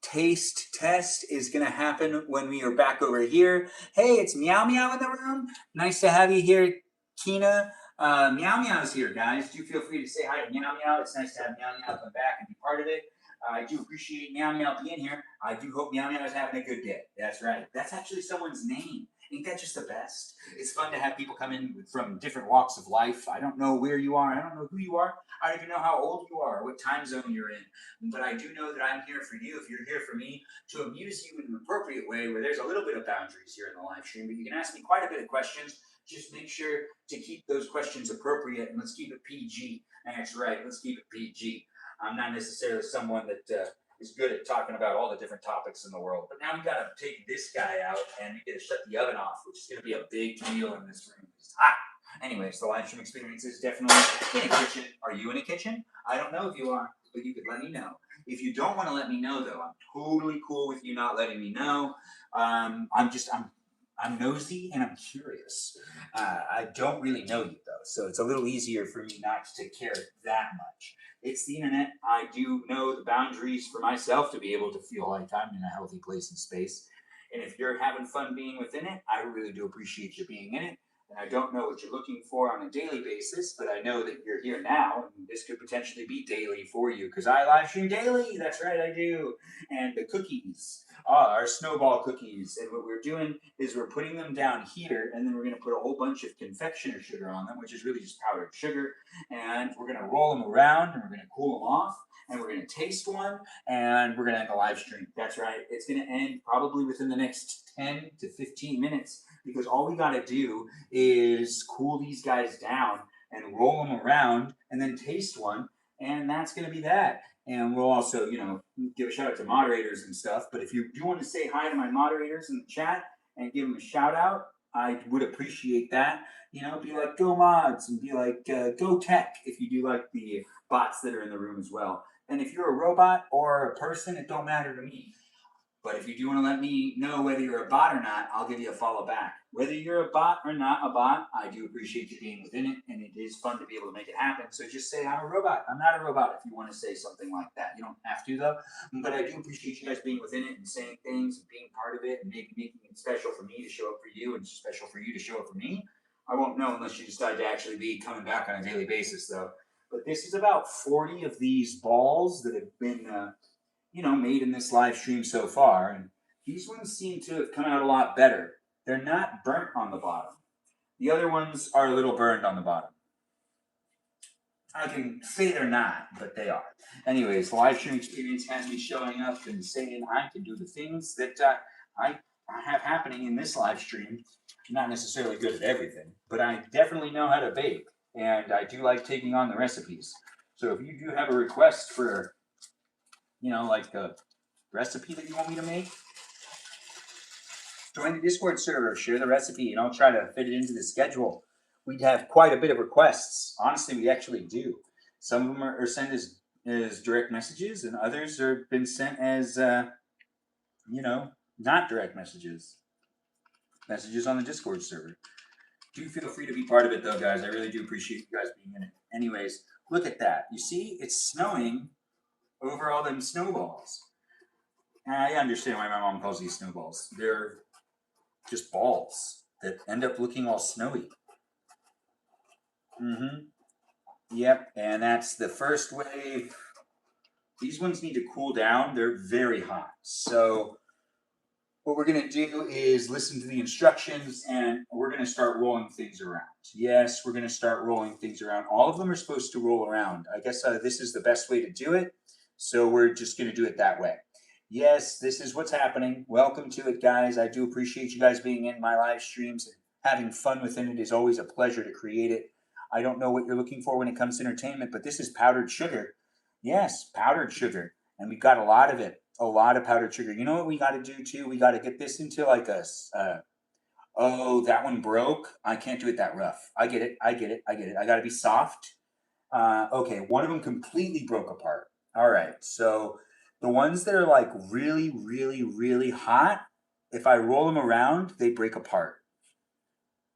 Taste test is going to happen when we are back over here. Hey, it's Meow Meow in the room. Nice to have you here, Kina. Meow Meow's here, guys. Do feel free to say hi to Meow Meow. It's nice to have Meow Meow come back and be part of it. I do appreciate Meow Meow being here. I do hope Meow Meow is having a good day. That's right. That's actually someone's name. Ain't that just the best? It's fun to have people come in from different walks of life. I don't know where you are. I don't know who you are. I don't even know how old you are, what time zone you're in. But I do know that I'm here for you. If you're here for me, to amuse you in an appropriate way where there's a little bit of boundaries here in the live stream. But you can ask me quite a bit of questions. Just make sure to keep those questions appropriate and let's keep it PG. That's right. Let's keep it PG. I'm not necessarily someone that is good at talking about all the different topics in the world. But now we got to take this guy out and we got to shut the oven off, which is going to be a big deal in this room. It's hot. Anyways, the live stream experience is definitely in a kitchen. Are you in a kitchen? I don't know if you are, but you could let me know. If you don't want to let me know, though, I'm totally cool with you not letting me know. I'm nosy and I'm curious. I don't really know you though, so it's a little easier for me not to take care that much. It's the internet. I do know the boundaries for myself to be able to feel like I'm in a healthy place and space. And if you're having fun being within it, I really do appreciate you being in it. And I don't know what you're looking for on a daily basis, but I know that you're here now, and this could potentially be daily for you because I live stream daily. That's right, I do. And the cookies are snowball cookies. And what we're doing is we're putting them down here, and then we're going to put a whole bunch of confectioner sugar on them, which is really just powdered sugar. And we're going to roll them around, and we're going to cool them off. And we're going to taste one, and we're going to end the live stream. That's right. It's going to end probably within the next 10 to 15 minutes because all we got to do is cool these guys down and roll them around and then taste one, and that's going to be that. And we'll also, give a shout out to moderators and stuff. But if you do want to say hi to my moderators in the chat and give them a shout out, I would appreciate that. Be like Go Mods and be like Go Tech if you do like the bots that are in the room as well. And if you're a robot or a person, it don't matter to me. But if you do want to let me know whether you're a bot or not, I'll give you a follow back. Whether you're a bot or not a bot, I do appreciate you being within it, and it is fun to be able to make it happen. So just say, I'm a robot. I'm not a robot if you want to say something like that. You don't have to, though. But I do appreciate you guys being within it and saying things and being part of it and making it special for me to show up for you and special for you to show up for me. I won't know unless you decide to actually be coming back on a daily basis, though. But this is about 40 of these balls that have been made in this live stream so far, and these ones seem to have come out a lot better. They're not burnt on the bottom. The other ones are a little burned on the bottom. I can say they're not, but they are. Anyways, the live stream experience has me showing up and saying I can do the things that I have happening in this live stream. I'm not necessarily good at everything, but I definitely know how to bake, and I do like taking on the recipes. So if you do have a request for like a recipe that you want me to make, join the Discord server, share the recipe, and I'll try to fit it into the schedule. We'd have quite a bit of requests. Honestly, we actually do. Some of them are sent as direct messages, and others are been sent as, not direct messages. Messages on the Discord server. Do feel free to be part of it, though, guys. I really do appreciate you guys being in it. Anyways, look at that. You see, it's snowing over all them snowballs. I understand why my mom calls these snowballs. They're just balls that end up looking all snowy. Yep, and that's the first wave. These ones need to cool down. They're very hot. So what we're going to do is listen to the instructions, and we're going to start rolling things around. Yes, we're going to start rolling things around. All of them are supposed to roll around. I guess this is the best way to do it, so we're just going to do it that way. Yes, this is what's happening. Welcome to it, guys. I do appreciate you guys being in my live streams. Having fun within it is always a pleasure to create it. I don't know what you're looking for when it comes to entertainment, but this is powdered sugar. Yes, powdered sugar. And we've got a lot of it. A lot of powdered sugar. You know what we got to do, too? We got to get this into like a... oh, that one broke. I can't do it that rough. I get it. I got to be soft. Okay, one of them completely broke apart. All right, so... the ones that are like really, really, really hot, if I roll them around, they break apart.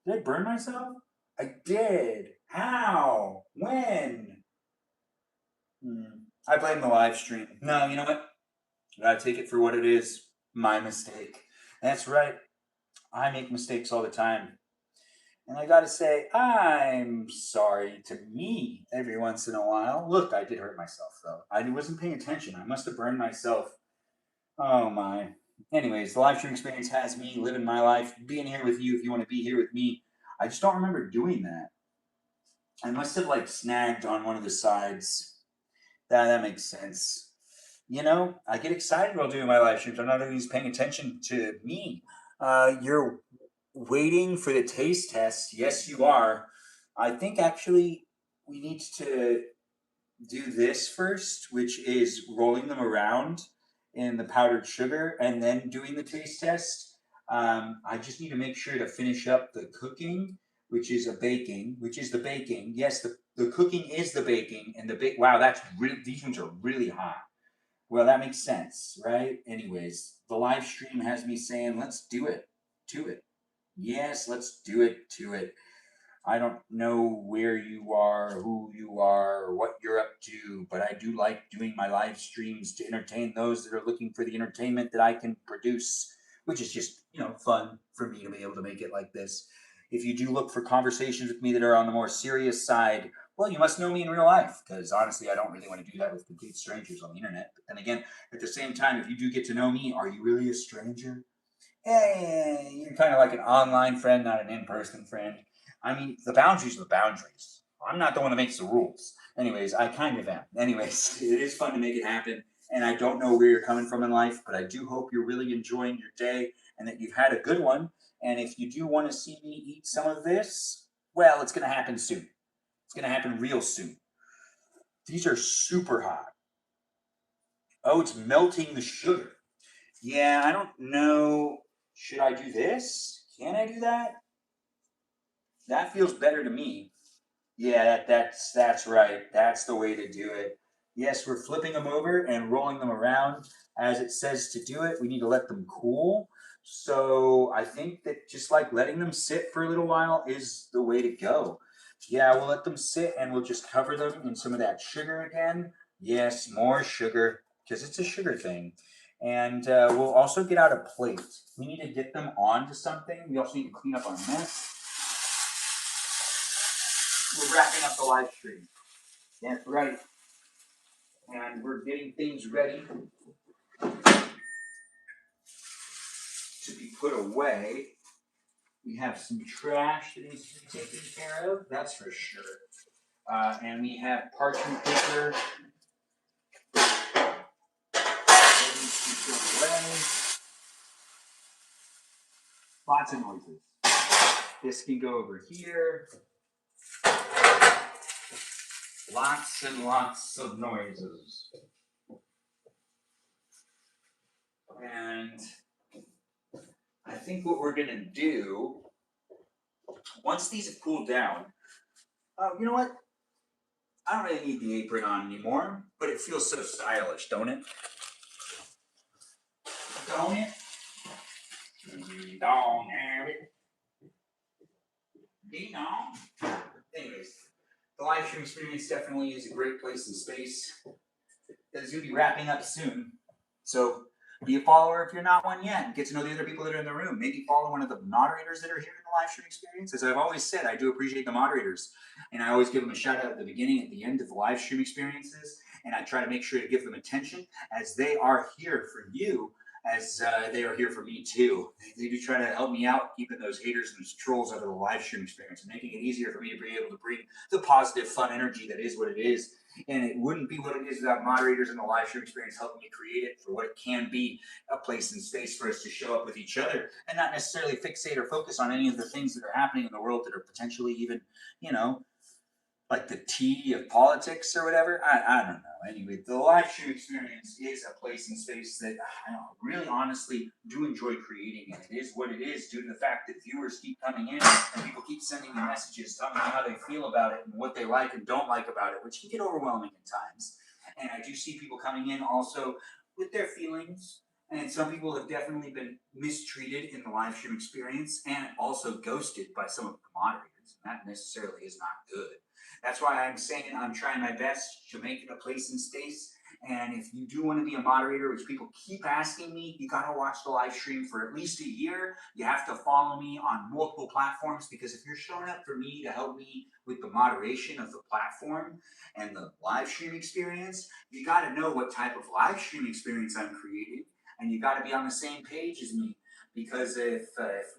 Did I burn myself? I did. How? When? I blame the live stream. No, you know what? I gotta take it for what it is. My mistake. That's right. I make mistakes all the time. And I gotta say, I'm sorry to me every once in a while. Look, I did hurt myself though. I wasn't paying attention. I must have burned myself. Oh my. Anyways, the live stream experience has me living my life, being here with you if you want to be here with me. I just don't remember doing that. I must have like snagged on one of the sides. That makes sense. You know, I get excited while doing my live streams. I'm not always paying attention to me. You're waiting for the taste test. Yes, you are. I think actually we need to do this first, which is rolling them around in the powdered sugar and then doing the taste test. I just need to make sure to finish up the cooking, which is a baking, which is the baking. Yes, the cooking is the baking, and the bake. Wow, that's really, these ones are really hot. Well, that makes sense, right? Anyways, the live stream has me saying, let's do it to it. Yes, let's do it to it. I don't know where you are, who you are, or what you're up to, but I do like doing my live streams to entertain those that are looking for the entertainment that I can produce, which is just, fun for me to be able to make it like this. If you do look for conversations with me that are on the more serious side, well, you must know me in real life, because honestly, I don't really want to do that with complete strangers on the internet. But then again, at the same time, if you do get to know me, are you really a stranger? Hey, you're kind of like an online friend, not an in-person friend. I mean, the boundaries are the boundaries. I'm not the one that makes the rules. Anyways, I kind of am. Anyways, it is fun to make it happen. And I don't know where you're coming from in life, but I do hope you're really enjoying your day and that you've had a good one. And if you do want to see me eat some of this, well, it's going to happen soon. It's going to happen real soon. These are super hot. Oh, it's melting the sugar. Yeah, I don't know. Should I do this? Can I do that? That feels better to me. Yeah, that's right. That's the way to do it. Yes, we're flipping them over and rolling them around as it says to do it. We need to let them cool. So I think that just like letting them sit for a little while is the way to go. Yeah, we'll let them sit and we'll just cover them in some of that sugar again. Yes, more sugar because it's a sugar thing. And we'll also get out a plate. We need to get them onto something. We also need to clean up our mess. We're wrapping up the live stream. That's right. And we're getting things ready to be put away. We have some trash that needs to be taken care of, that's for sure. And we have parchment paper that needs to be put away. Lots of noises. This can go over here. Lots and lots of noises. And I think what we're gonna do, once these have cooled down, you know what? I don't really need the apron on anymore, but it feels so stylish, don't it? Don't it? Don't have it. Ding dong. Anyways, the live stream experience definitely is a great place and space that is going to be wrapping up soon. So be a follower if you're not one yet, and get to know the other people that are in the room. Maybe follow one of the moderators that are here in the live stream experience. As I've always said, I do appreciate the moderators, and I always give them a shout out at the beginning, at the end of the live stream experiences, and I try to make sure to give them attention as they are here for you, as they are here for me too. They do try to help me out, keeping those haters and those trolls out of the live stream experience, and making it easier for me to be able to bring the positive, fun energy that is what it is. And it wouldn't be what it is without moderators in the live stream experience helping me create it for what it can be, a place and space for us to show up with each other and not necessarily fixate or focus on any of the things that are happening in the world that are potentially even, like the tea of politics or whatever. I don't know. Anyway, the live stream experience is a place and space that I really honestly do enjoy creating, and it is what it is due to the fact that viewers keep coming in and people keep sending me messages telling me how they feel about it and what they like and don't like about it, which can get overwhelming at times. And I do see people coming in also with their feelings. And some people have definitely been mistreated in the live stream experience and also ghosted by some of the moderators. And that necessarily is not good. That's why I'm saying I'm trying my best to make it a place and space And if you do want to be a moderator, which people keep asking me, you got to watch the live stream for at least a year. You have to follow me on multiple platforms, because if you're showing up for me to help me with the moderation of the platform and the live stream experience, you got to know what type of live stream experience I'm creating, and you got to be on the same page as me. Because if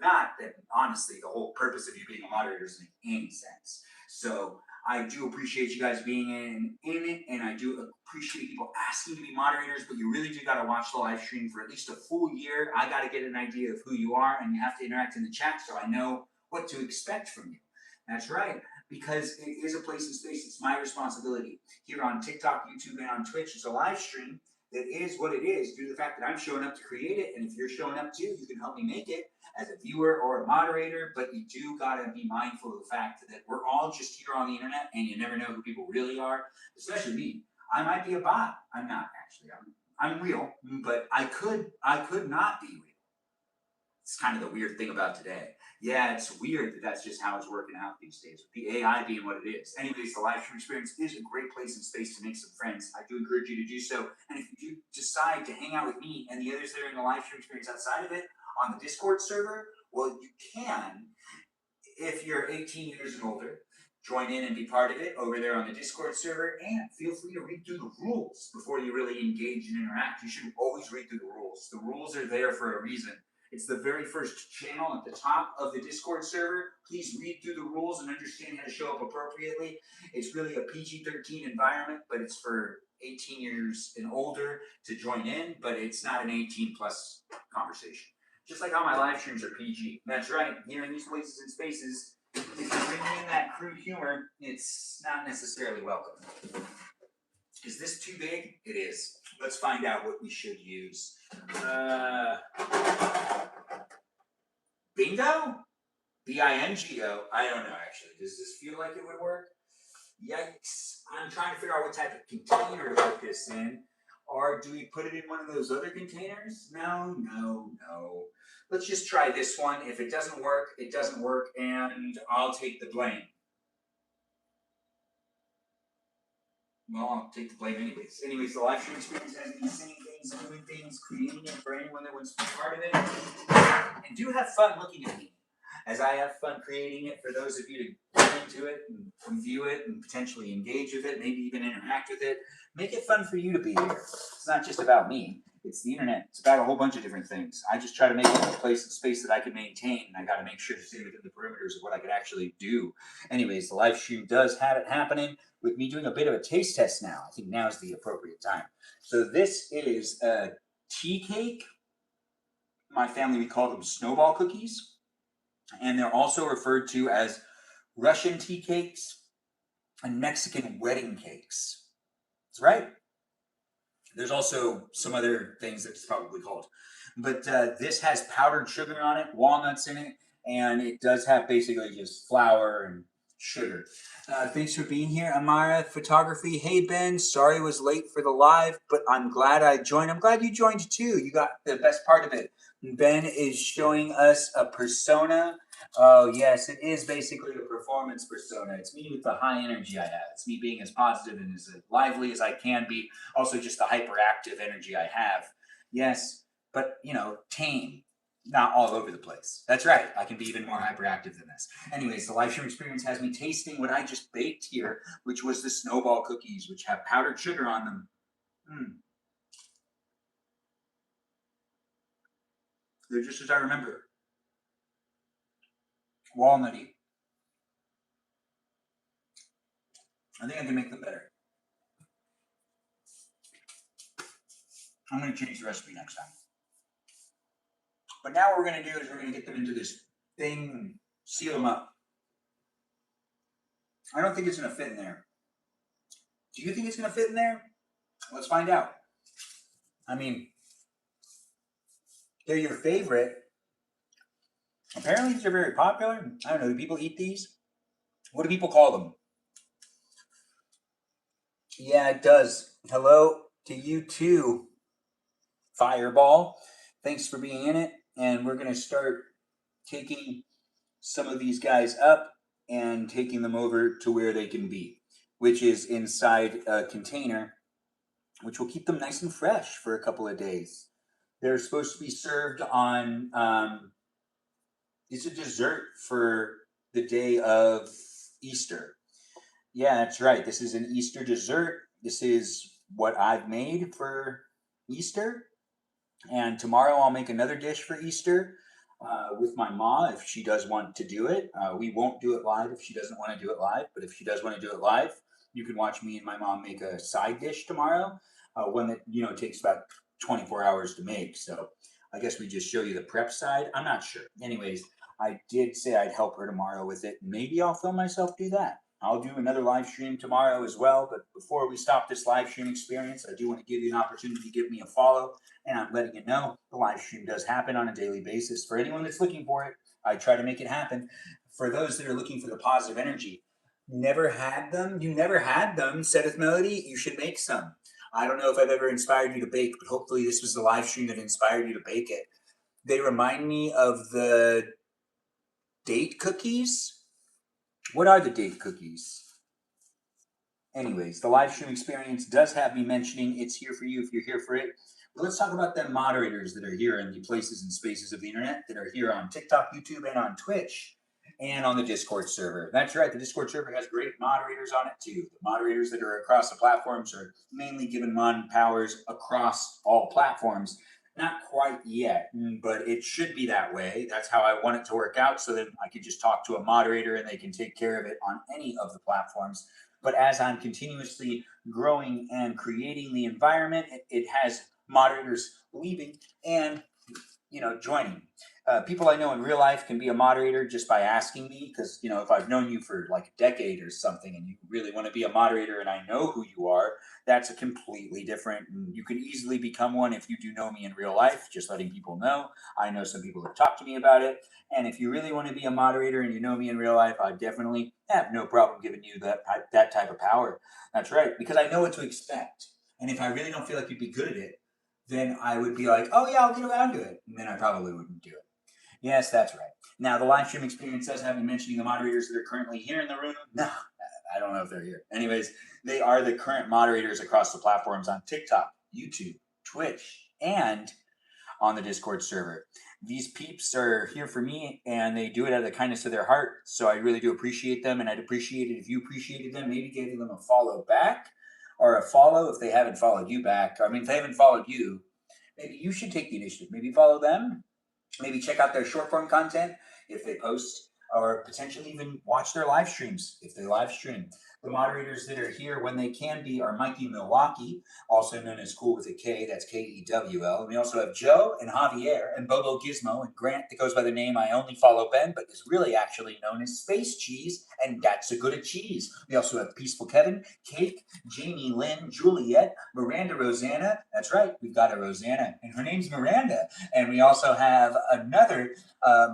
not, then honestly, the whole purpose of you being a moderator doesn't make any sense. So I do appreciate you guys being in it, and I do appreciate people asking to be moderators, but you really do got to watch the live stream for at least a full year. I got to get an idea of who you are, and you have to interact in the chat so I know what to expect from you. That's right, because it is a place and space. It's my responsibility. Here on TikTok, YouTube, and on Twitch, it's a live stream that is what it is due to the fact that I'm showing up to create it, and if you're showing up too, you can help me make it as a viewer or a moderator, but you do gotta be mindful of the fact that we're all just here on the internet, and you never know who people really are, especially me. I might be a bot. I'm not actually. I'm real, but I could not be real. It's kind of the weird thing about today. Yeah, it's weird that that's just how it's working out these days, with the AI being what it is. Anyways, the live stream experience is a great place and space to make some friends. I do encourage you to do so. And if you do decide to hang out with me and the others that are in the live stream experience outside of it on the Discord server, well, you can, if you're 18 years and older, join in and be part of it over there on the Discord server, and feel free to read through the rules before you really engage and interact. You should always read through the rules. The rules are there for a reason. It's the very first channel at the top of the Discord server. Please read through the rules and understand how to show up appropriately. It's really a PG-13 environment, but it's for 18 years and older to join in, but it's not an 18 plus conversation. Just like how my live streams are PG. That's right, here in these places and spaces, if you bring in that crude humor, it's not necessarily welcome. Is this too big? It is. Let's find out what we should use. Bingo? B-I-N-G-O. I don't know, actually. Does this feel like it would work? Yikes. I'm trying to figure out what type of container to put this in. Or do we put it in one of those other containers? No. Let's just try this one. If it doesn't work, it doesn't work, and I'll take the blame. Well, I'll take the blame anyways. Anyways, the live stream experience has me saying things, doing things, creating it for anyone that wants to be part of it. And do have fun looking at me, as I have fun creating it for those of you to get into it and view it and potentially engage with it, maybe even interact with it. Make it fun for you to be here. It's not just about me. It's the internet. It's about a whole bunch of different things. I just try to make it a place and space that I can maintain, and I got to make sure to stay within the perimeters of what I could actually do. Anyways, the live stream does have it happening with me doing a bit of a taste test now. I think now is the appropriate time. So this is a tea cake. My family, we call them snowball cookies. And they're also referred to as Russian tea cakes and Mexican wedding cakes. That's right. There's also some other things that it's probably called. But this has powdered sugar on it, walnuts in it, and it does have basically just flour and sugar. Thanks for being here, Amara Photography. Hey, Ben, sorry I was late for the live, but I'm glad I joined. I'm glad you joined too. You got the best part of it. Ben is showing us a persona. Oh, yes, it is basically a performance persona. It's me with the high energy I have. It's me being as positive and as lively as I can be. Also, just the hyperactive energy I have. Yes, but, tame. Not all over the place. That's right. I can be even more hyperactive than this. Anyways, the live stream experience has me tasting what I just baked here, which was the snowball cookies, which have powdered sugar on them. They're just as I remember. Walnutty. I think I can make them better. I'm going to change the recipe next time. But now what we're going to do is we're going to get them into this thing and seal them up. I don't think it's going to fit in there. Do you think it's going to fit in there? Let's find out. I mean, they're your favorite. Apparently these are very popular. I don't know, do people eat these? What do people call them? Yeah, it does. Hello to you too, Fireball. Thanks for being in it. And we're going to start taking some of these guys up and taking them over to where they can be, which is inside a container which will keep them nice and fresh for a couple of days. They're supposed to be served on, it's a dessert for the day of Easter. Yeah, that's right. This is an Easter dessert. This is what I've made for Easter. And tomorrow I'll make another dish for Easter with my ma if she does want to do it. We won't do it live if she doesn't want to do it live, but if she does want to do it live, you can watch me and my mom make a side dish tomorrow, one that takes about 24 hours to make. So I guess we just show you the prep side. I'm not sure. Anyways, I did say I'd help her tomorrow with it. Maybe I'll film myself do that. I'll do another live stream tomorrow as well. But before we stop this live stream experience, I do want to give you an opportunity to give me a follow. And I'm letting you know the live stream does happen on a daily basis. For anyone that's looking for it, I try to make it happen. For those that are looking for the positive energy, never had them, you never had them, saith Melody, you should make some. I don't know if I've ever inspired you to bake, but hopefully this was the live stream that inspired you to bake it. They remind me of the date cookies. What are the date cookies? Anyways, the live stream experience does have me mentioning it's here for you if you're here for it. But let's talk about the moderators that are here in the places and spaces of the internet that are here on TikTok, YouTube, and on Twitch, and on the Discord server. That's right, the Discord server has great moderators on it too. The moderators that are across the platforms are mainly given mon powers across all platforms. Not quite yet, but it should be that way. That's how I want it to work out, so that I can just talk to a moderator and they can take care of it on any of the platforms. But as I'm continuously growing and creating the environment, it has moderators leaving and joining. People I know in real life can be a moderator just by asking me, because if I've known you for like a decade or something and you really want to be a moderator and I know who you are, that's a completely different. You can easily become one if you do know me in real life, just letting people know. I know some people have talked to me about it. And if you really want to be a moderator and you know me in real life, I definitely have no problem giving you that type of power. That's right, because I know what to expect. And if I really don't feel like you'd be good at it, then I would be like, oh yeah, I'll get around to it. And then I probably wouldn't do it. Yes, that's right. Now, the live stream experience does have me mentioning the moderators that are currently here in the room. No, I don't know if they're here. Anyways, they are the current moderators across the platforms on TikTok, YouTube, Twitch, and on the Discord server. These peeps are here for me and they do it out of the kindness of their heart. So I really do appreciate them, and I'd appreciate it if you appreciated them, maybe giving them a follow back or a follow if they haven't followed you back. I mean, if they haven't followed you, maybe you should take the initiative. Maybe follow them. Maybe check out their short form content if they post, or potentially even watch their live streams if they live stream. The moderators that are here when they can be are Mikey Milwaukee, also known as Cool with a K, that's Kewl. And we also have Joe and Javier and Bobo Gizmo and Grant that goes by the name I only follow Ben, but is really actually known as Space Cheese, and that's a good at cheese. We also have Peaceful Kevin, Cake, Jamie Lynn, Juliet, Miranda Rosanna. That's right, we've got a Rosanna, and her name's Miranda. And we also have another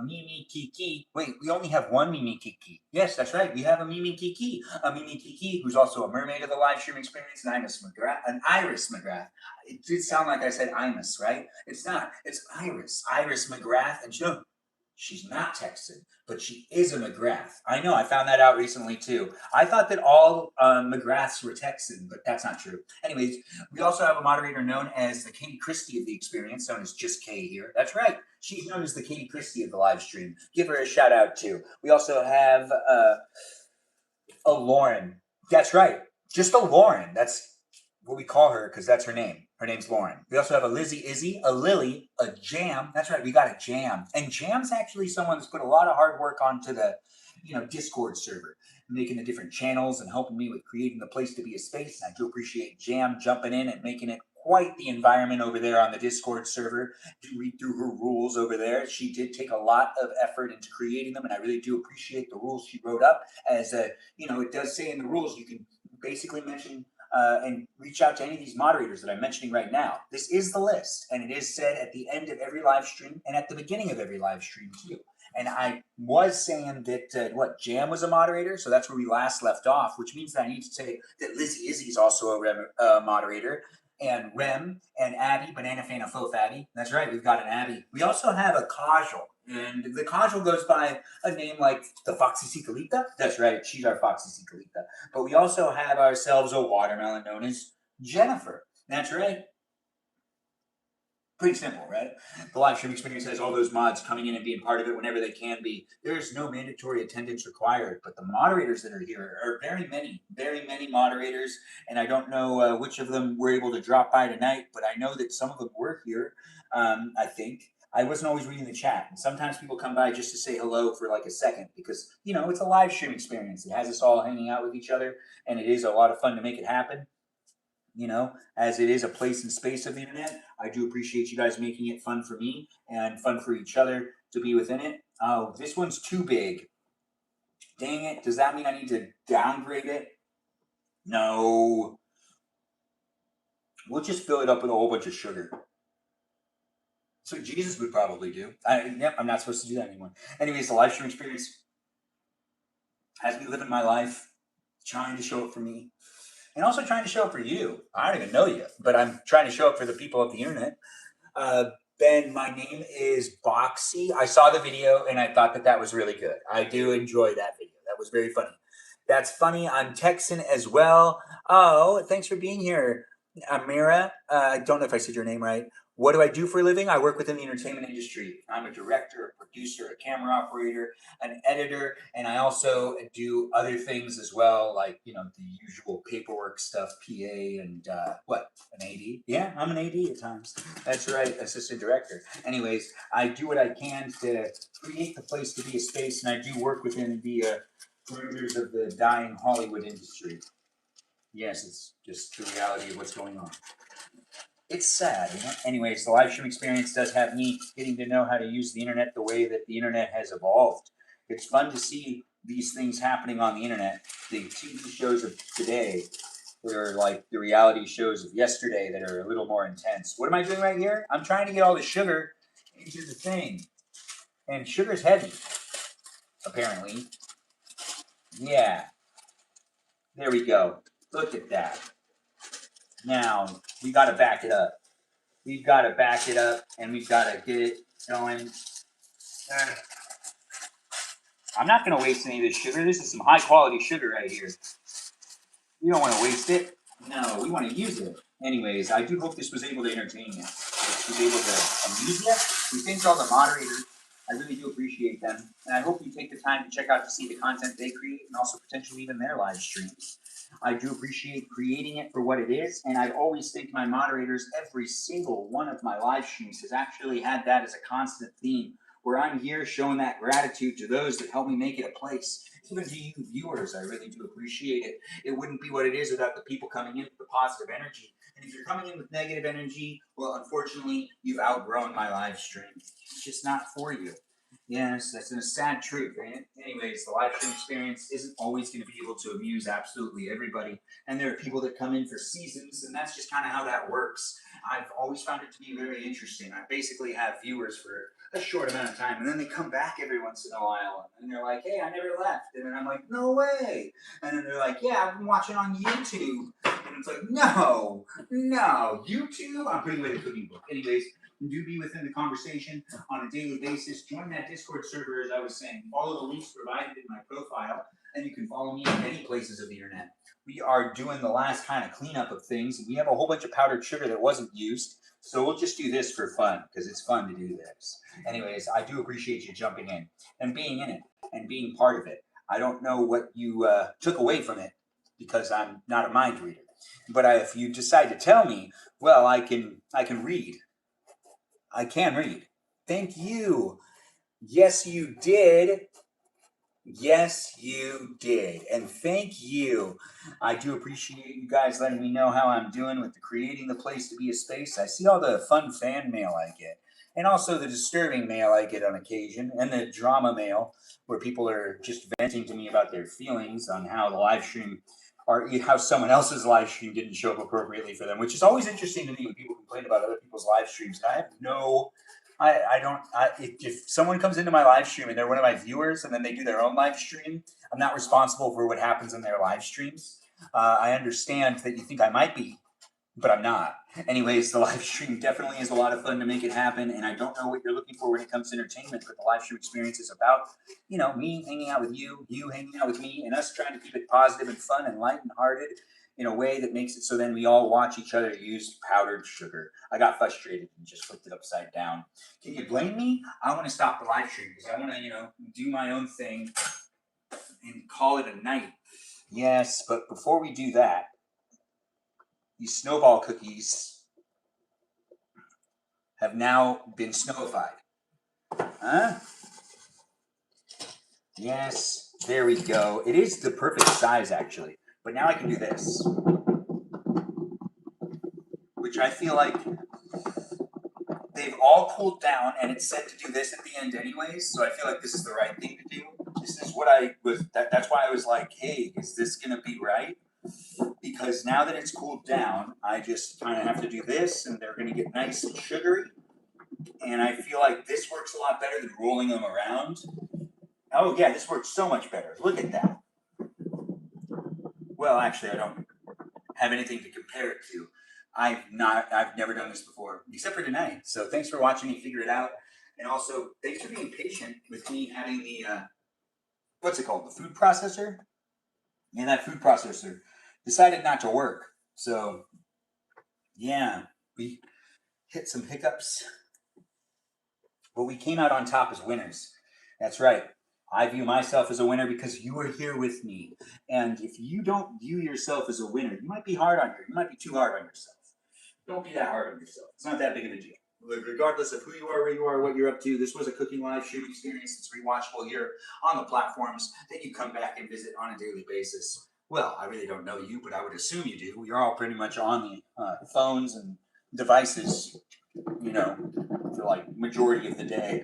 Mimi Kiki. Wait, we only have one Mimi Kiki. Yes, that's right. We have a Mimi Kiki. A Mimi Kiki who's also a mermaid of the live stream experience, an Iris McGrath. It did sound like I said Imus, right? It's not. It's Iris. Iris McGrath. And she's not Texan, but she is a McGrath. I know, I found that out recently too. I thought that all McGraths were Texan, but that's not true. Anyways, we also have a moderator known as the Katie Christie of the experience, known as just Kay here. That's right. She's known as the Katie Christie of the live stream. Give her a shout out too. We also have a Lauren. That's right. Just a Lauren. That's what we call her because that's her name. Her name's Lauren. We also have a Lizzie Izzy, a Lily, a Jam. That's right, we got a Jam. And Jam's actually someone that's put a lot of hard work onto the Discord server, making the different channels and helping me with creating the place to be a space. And I do appreciate Jam jumping in and making it quite the environment over there on the Discord server. Do read through her rules over there. She did take a lot of effort into creating them, and I really do appreciate the rules she wrote up. As it does say in the rules, you can basically mention and reach out to any of these moderators that I'm mentioning right now. This is the list, and it is said at the end of every live stream and at the beginning of every live stream too. And I was saying that Jam was a moderator, so that's where we last left off, which means that I need to say that Lizzie Izzy is also a moderator, and Rem and Abby, Banana Fan of Faux Abby. That's right, we've got an Abby. We also have a Kajal. And the Kajal goes by a name like the Foxy Cicalita. That's right, she's our Foxy Cicalita. But we also have ourselves a watermelon known as Jennifer. That's right. Pretty simple, right? The live stream experience has all those mods coming in and being part of it whenever they can be. There's no mandatory attendance required, but the moderators that are here are very many moderators, and I don't know which of them were able to drop by tonight, but I know that some of them were here. I think. I wasn't always reading the chat, and sometimes people come by just to say hello for like a second because, it's a live stream experience. It has us all hanging out with each other, and it is a lot of fun to make it happen. As it is a place and space of the internet. I do appreciate you guys making it fun for me and fun for each other to be within it. Oh, this one's too big. Dang it. Does that mean I need to downgrade it? No. We'll just fill it up with a whole bunch of sugar. So Jesus would probably do. I'm not supposed to do that anymore. Anyways, the live stream experience has me living my life, trying to show up for me, and also trying to show up for you. I don't even know you, but I'm trying to show up for the people of the internet. Ben, my name is Boxy. I saw the video and I thought that was really good. I do enjoy that video. That was very funny. That's funny. I'm Texan as well. Oh, thanks for being here, Amira. I don't know if I said your name right. What do I do for a living? I work within the entertainment industry. I'm a director, a producer, a camera operator, an editor, and I also do other things as well, like, the usual paperwork stuff, PA, and an AD? Yeah, I'm an AD at times. That's right, assistant director. Anyways, I do what I can to create the place to be a space, and I do work within the perimeters of the dying Hollywood industry. Yes, it's just the reality of what's going on. It's sad. Anyways, the live stream experience does have me getting to know how to use the internet the way that the internet has evolved. It's fun to see these things happening on the internet. The TV shows of today that are like the reality shows of yesterday that are a little more intense. What am I doing right here? I'm trying to get all the sugar into the thing. And sugar's heavy, apparently. Yeah. There we go. Look at that. Now, we got to back it up. We've got to back it up, and we've got to get it going. I'm not going to waste any of this sugar. This is some high-quality sugar right here. We don't want to waste it. No, we want to use it. Anyways, I do hope this was able to entertain you. This was able to amuse you. We thank all the moderators. I really do appreciate them. And I hope you take the time to check out to see the content they create and also potentially even their live streams. I do appreciate creating it for what it is, and I've always thanked my moderators. Every single one of my live streams has actually had that as a constant theme, where I'm here showing that gratitude to those that help me make it a place. Even to you viewers, I really do appreciate it. It wouldn't be what it is without the people coming in with the positive energy. And if you're coming in with negative energy, well, unfortunately, you've outgrown my live stream. It's just not for you. Yes, that's a sad truth. Anyways, the live stream experience isn't always going to be able to amuse absolutely everybody. And there are people that come in for seasons, and that's just kind of how that works. I've always found it to be very interesting. I basically have viewers for a short amount of time, and then they come back every once in a while, and they're like, "Hey, I never left," and then I'm like, "No way," and then they're like, "Yeah, I've been watching on YouTube," and it's like, "No, YouTube." I'm putting away the cooking book. Anyways, do be within the conversation on a daily basis. Join that Discord server, as I was saying. Follow the links provided in my profile, and you can follow me in many places of the internet. We are doing the last kind of cleanup of things. We have a whole bunch of powdered sugar that wasn't used. So we'll just do this for fun because it's fun to do this. Anyways, I do appreciate you jumping in and being in it and being part of it. I don't know what you took away from it because I'm not a mind reader. But if you decide to tell me, well, I can read. I can read. Thank you. Yes, you did. Yes, you did. And thank you. I do appreciate you guys letting me know how I'm doing with the creating the place to be a space. I see all the fun fan mail I get, and also the disturbing mail I get on occasion, and the drama mail where people are just venting to me about their feelings on how the live stream or how someone else's live stream didn't show up appropriately for them, which is always interesting to me when people complain about other people's live streams. I have no if someone comes into my live stream and they're one of my viewers and then they do their own live stream, I'm not responsible for what happens in their live streams. I understand that you think I might be, but I'm not. Anyways, the live stream definitely is a lot of fun to make it happen, and I don't know what you're looking for when it comes to entertainment, but the live stream experience is about, me hanging out with you, you hanging out with me, and us trying to keep it positive and fun and lighthearted in a way that makes it so then we all watch each other use powdered sugar. I got frustrated and just flipped it upside down. Can you blame me? I want to stop the live stream because I want to, do my own thing and call it a night. Yes, but before we do that, these snowball cookies have now been snowified. Huh? Yes, there we go. It is the perfect size, actually. But now I can do this, which I feel like they've all cooled down, and it's said to do this at the end anyways, so I feel like this is the right thing to do. This is what I was, that's why I was like, hey, is this going to be right? Because now that it's cooled down, I just kind of have to do this, and they're going to get nice and sugary. And I feel like this works a lot better than rolling them around. Oh yeah, this works so much better. Look at that. Well, actually, I don't have anything to compare it to. I've never done this before, except for tonight. So thanks for watching me figure it out. And also, thanks for being patient with me having the, what's it called? The food processor? Yeah, that food processor decided not to work. So, yeah, we hit some hiccups. But we came out on top as winners. That's right. I view myself as a winner because you are here with me. And if you don't view yourself as a winner, you might be hard on you. You might be too hard on yourself. Don't be that hard on yourself. It's not that big of a deal. Regardless of who you are, where you are, what you're up to, this was a cooking live stream experience that's rewatchable here on the platforms that you come back and visit on a daily basis. Well, I really don't know you, but I would assume you do. You're all pretty much on the phones and devices, for like majority of the day.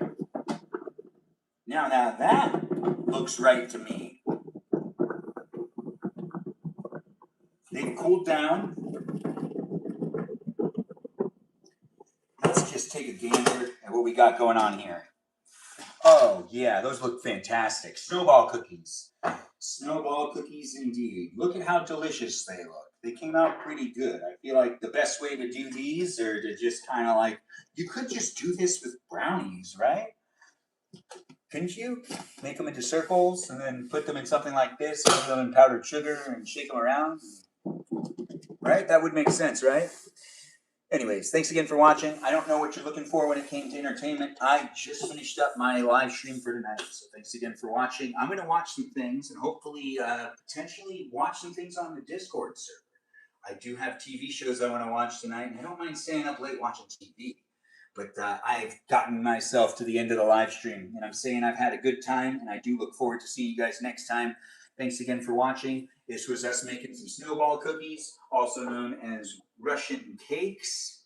Now that looks right to me. They've cooled down. Let's just take a gander at what we got going on here. Oh yeah, those look fantastic. Snowball cookies. Snowball cookies indeed. Look at how delicious they look. They came out pretty good. I feel like the best way to do these are to just kind of like, you could just do this with brownies, right? Couldn't you? Make them into circles and then put them in something like this, put them in powdered sugar and shake them around. Right? That would make sense, right? Anyways, thanks again for watching. I don't know what you're looking for when it came to entertainment. I just finished up my live stream for tonight, so thanks again for watching. I'm going to watch some things and hopefully, potentially watch some things on the Discord server. I do have TV shows I want to watch tonight, and I don't mind staying up late watching TV. But I've gotten myself to the end of the live stream, and I'm saying I've had a good time, and I do look forward to seeing you guys next time. Thanks again for watching. This was us making some snowball cookies, also known as Russian teacakes,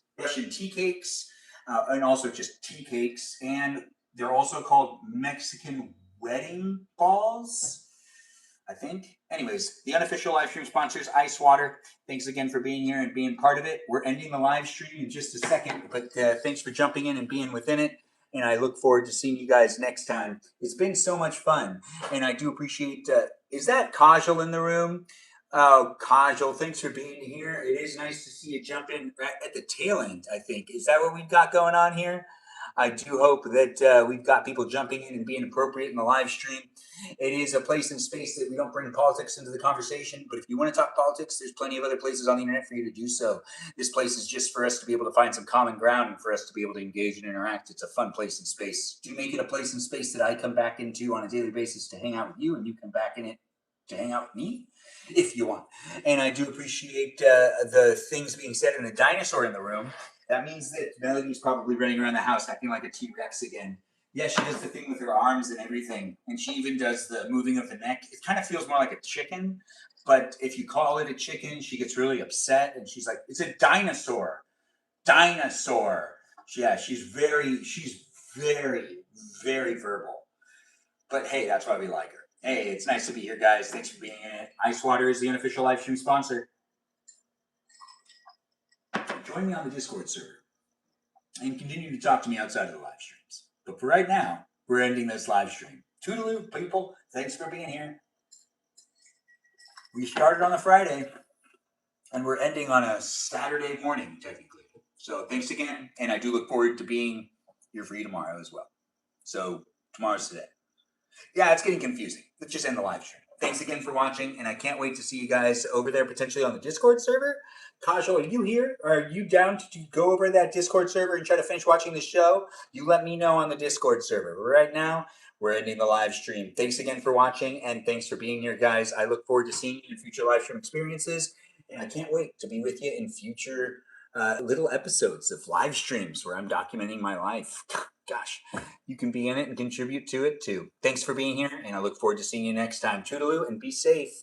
and also just tea cakes. And they're also called Mexican wedding balls, I think. Anyways, the unofficial live stream sponsors, Ice Water. Thanks again for being here and being part of it. We're ending the live stream in just a second, but thanks for jumping in and being within it. And I look forward to seeing you guys next time. It's been so much fun. And I do appreciate, is that Kajal in the room? Oh, Kajal, thanks for being here. It is nice to see you jump in right at the tail end, I think. Is that what we've got going on here? I do hope that we've got people jumping in and being appropriate in the live stream. It is a place and space that we don't bring politics into the conversation, but if you want to talk politics, there's plenty of other places on the internet for you to do so. This place is just for us to be able to find some common ground and for us to be able to engage and interact. It's a fun place and space. Do make it a place and space that I come back into on a daily basis to hang out with you, and you come back in it to hang out with me, if you want. And I do appreciate the things being said in a dinosaur in the room. That means that Melody's probably running around the house acting like a T-Rex again. Yeah, she does the thing with her arms and everything. And she even does the moving of the neck. It kind of feels more like a chicken. But if you call it a chicken, she gets really upset. And she's like, it's a dinosaur. Dinosaur. Yeah, she's very, very verbal. But hey, that's why we like her. Hey, it's nice to be here, guys. Thanks for being in it. Ice Water is the unofficial live stream sponsor. Join me on the Discord server and continue to talk to me outside of the live streams. But for right now, we're ending this live stream. Toodaloo, people. Thanks for being here. We started on a Friday, and we're ending on a Saturday morning, technically. So thanks again, and I do look forward to being here for you tomorrow as well. So tomorrow's today. Yeah, it's getting confusing. Let's just end the live stream. Thanks again for watching, and I can't wait to see you guys over there potentially on the Discord server. Kajal, are you here? Are you down to go over that Discord server and try to finish watching the show? You let me know on the Discord server. Right now, we're ending the live stream. Thanks again for watching, and thanks for being here, guys. I look forward to seeing you in future live stream experiences, and I can't wait to be with you in future little episodes of live streams where I'm documenting my life. Gosh, you can be in it and contribute to it too. Thanks for being here, and I look forward to seeing you next time. Toodaloo, and be safe.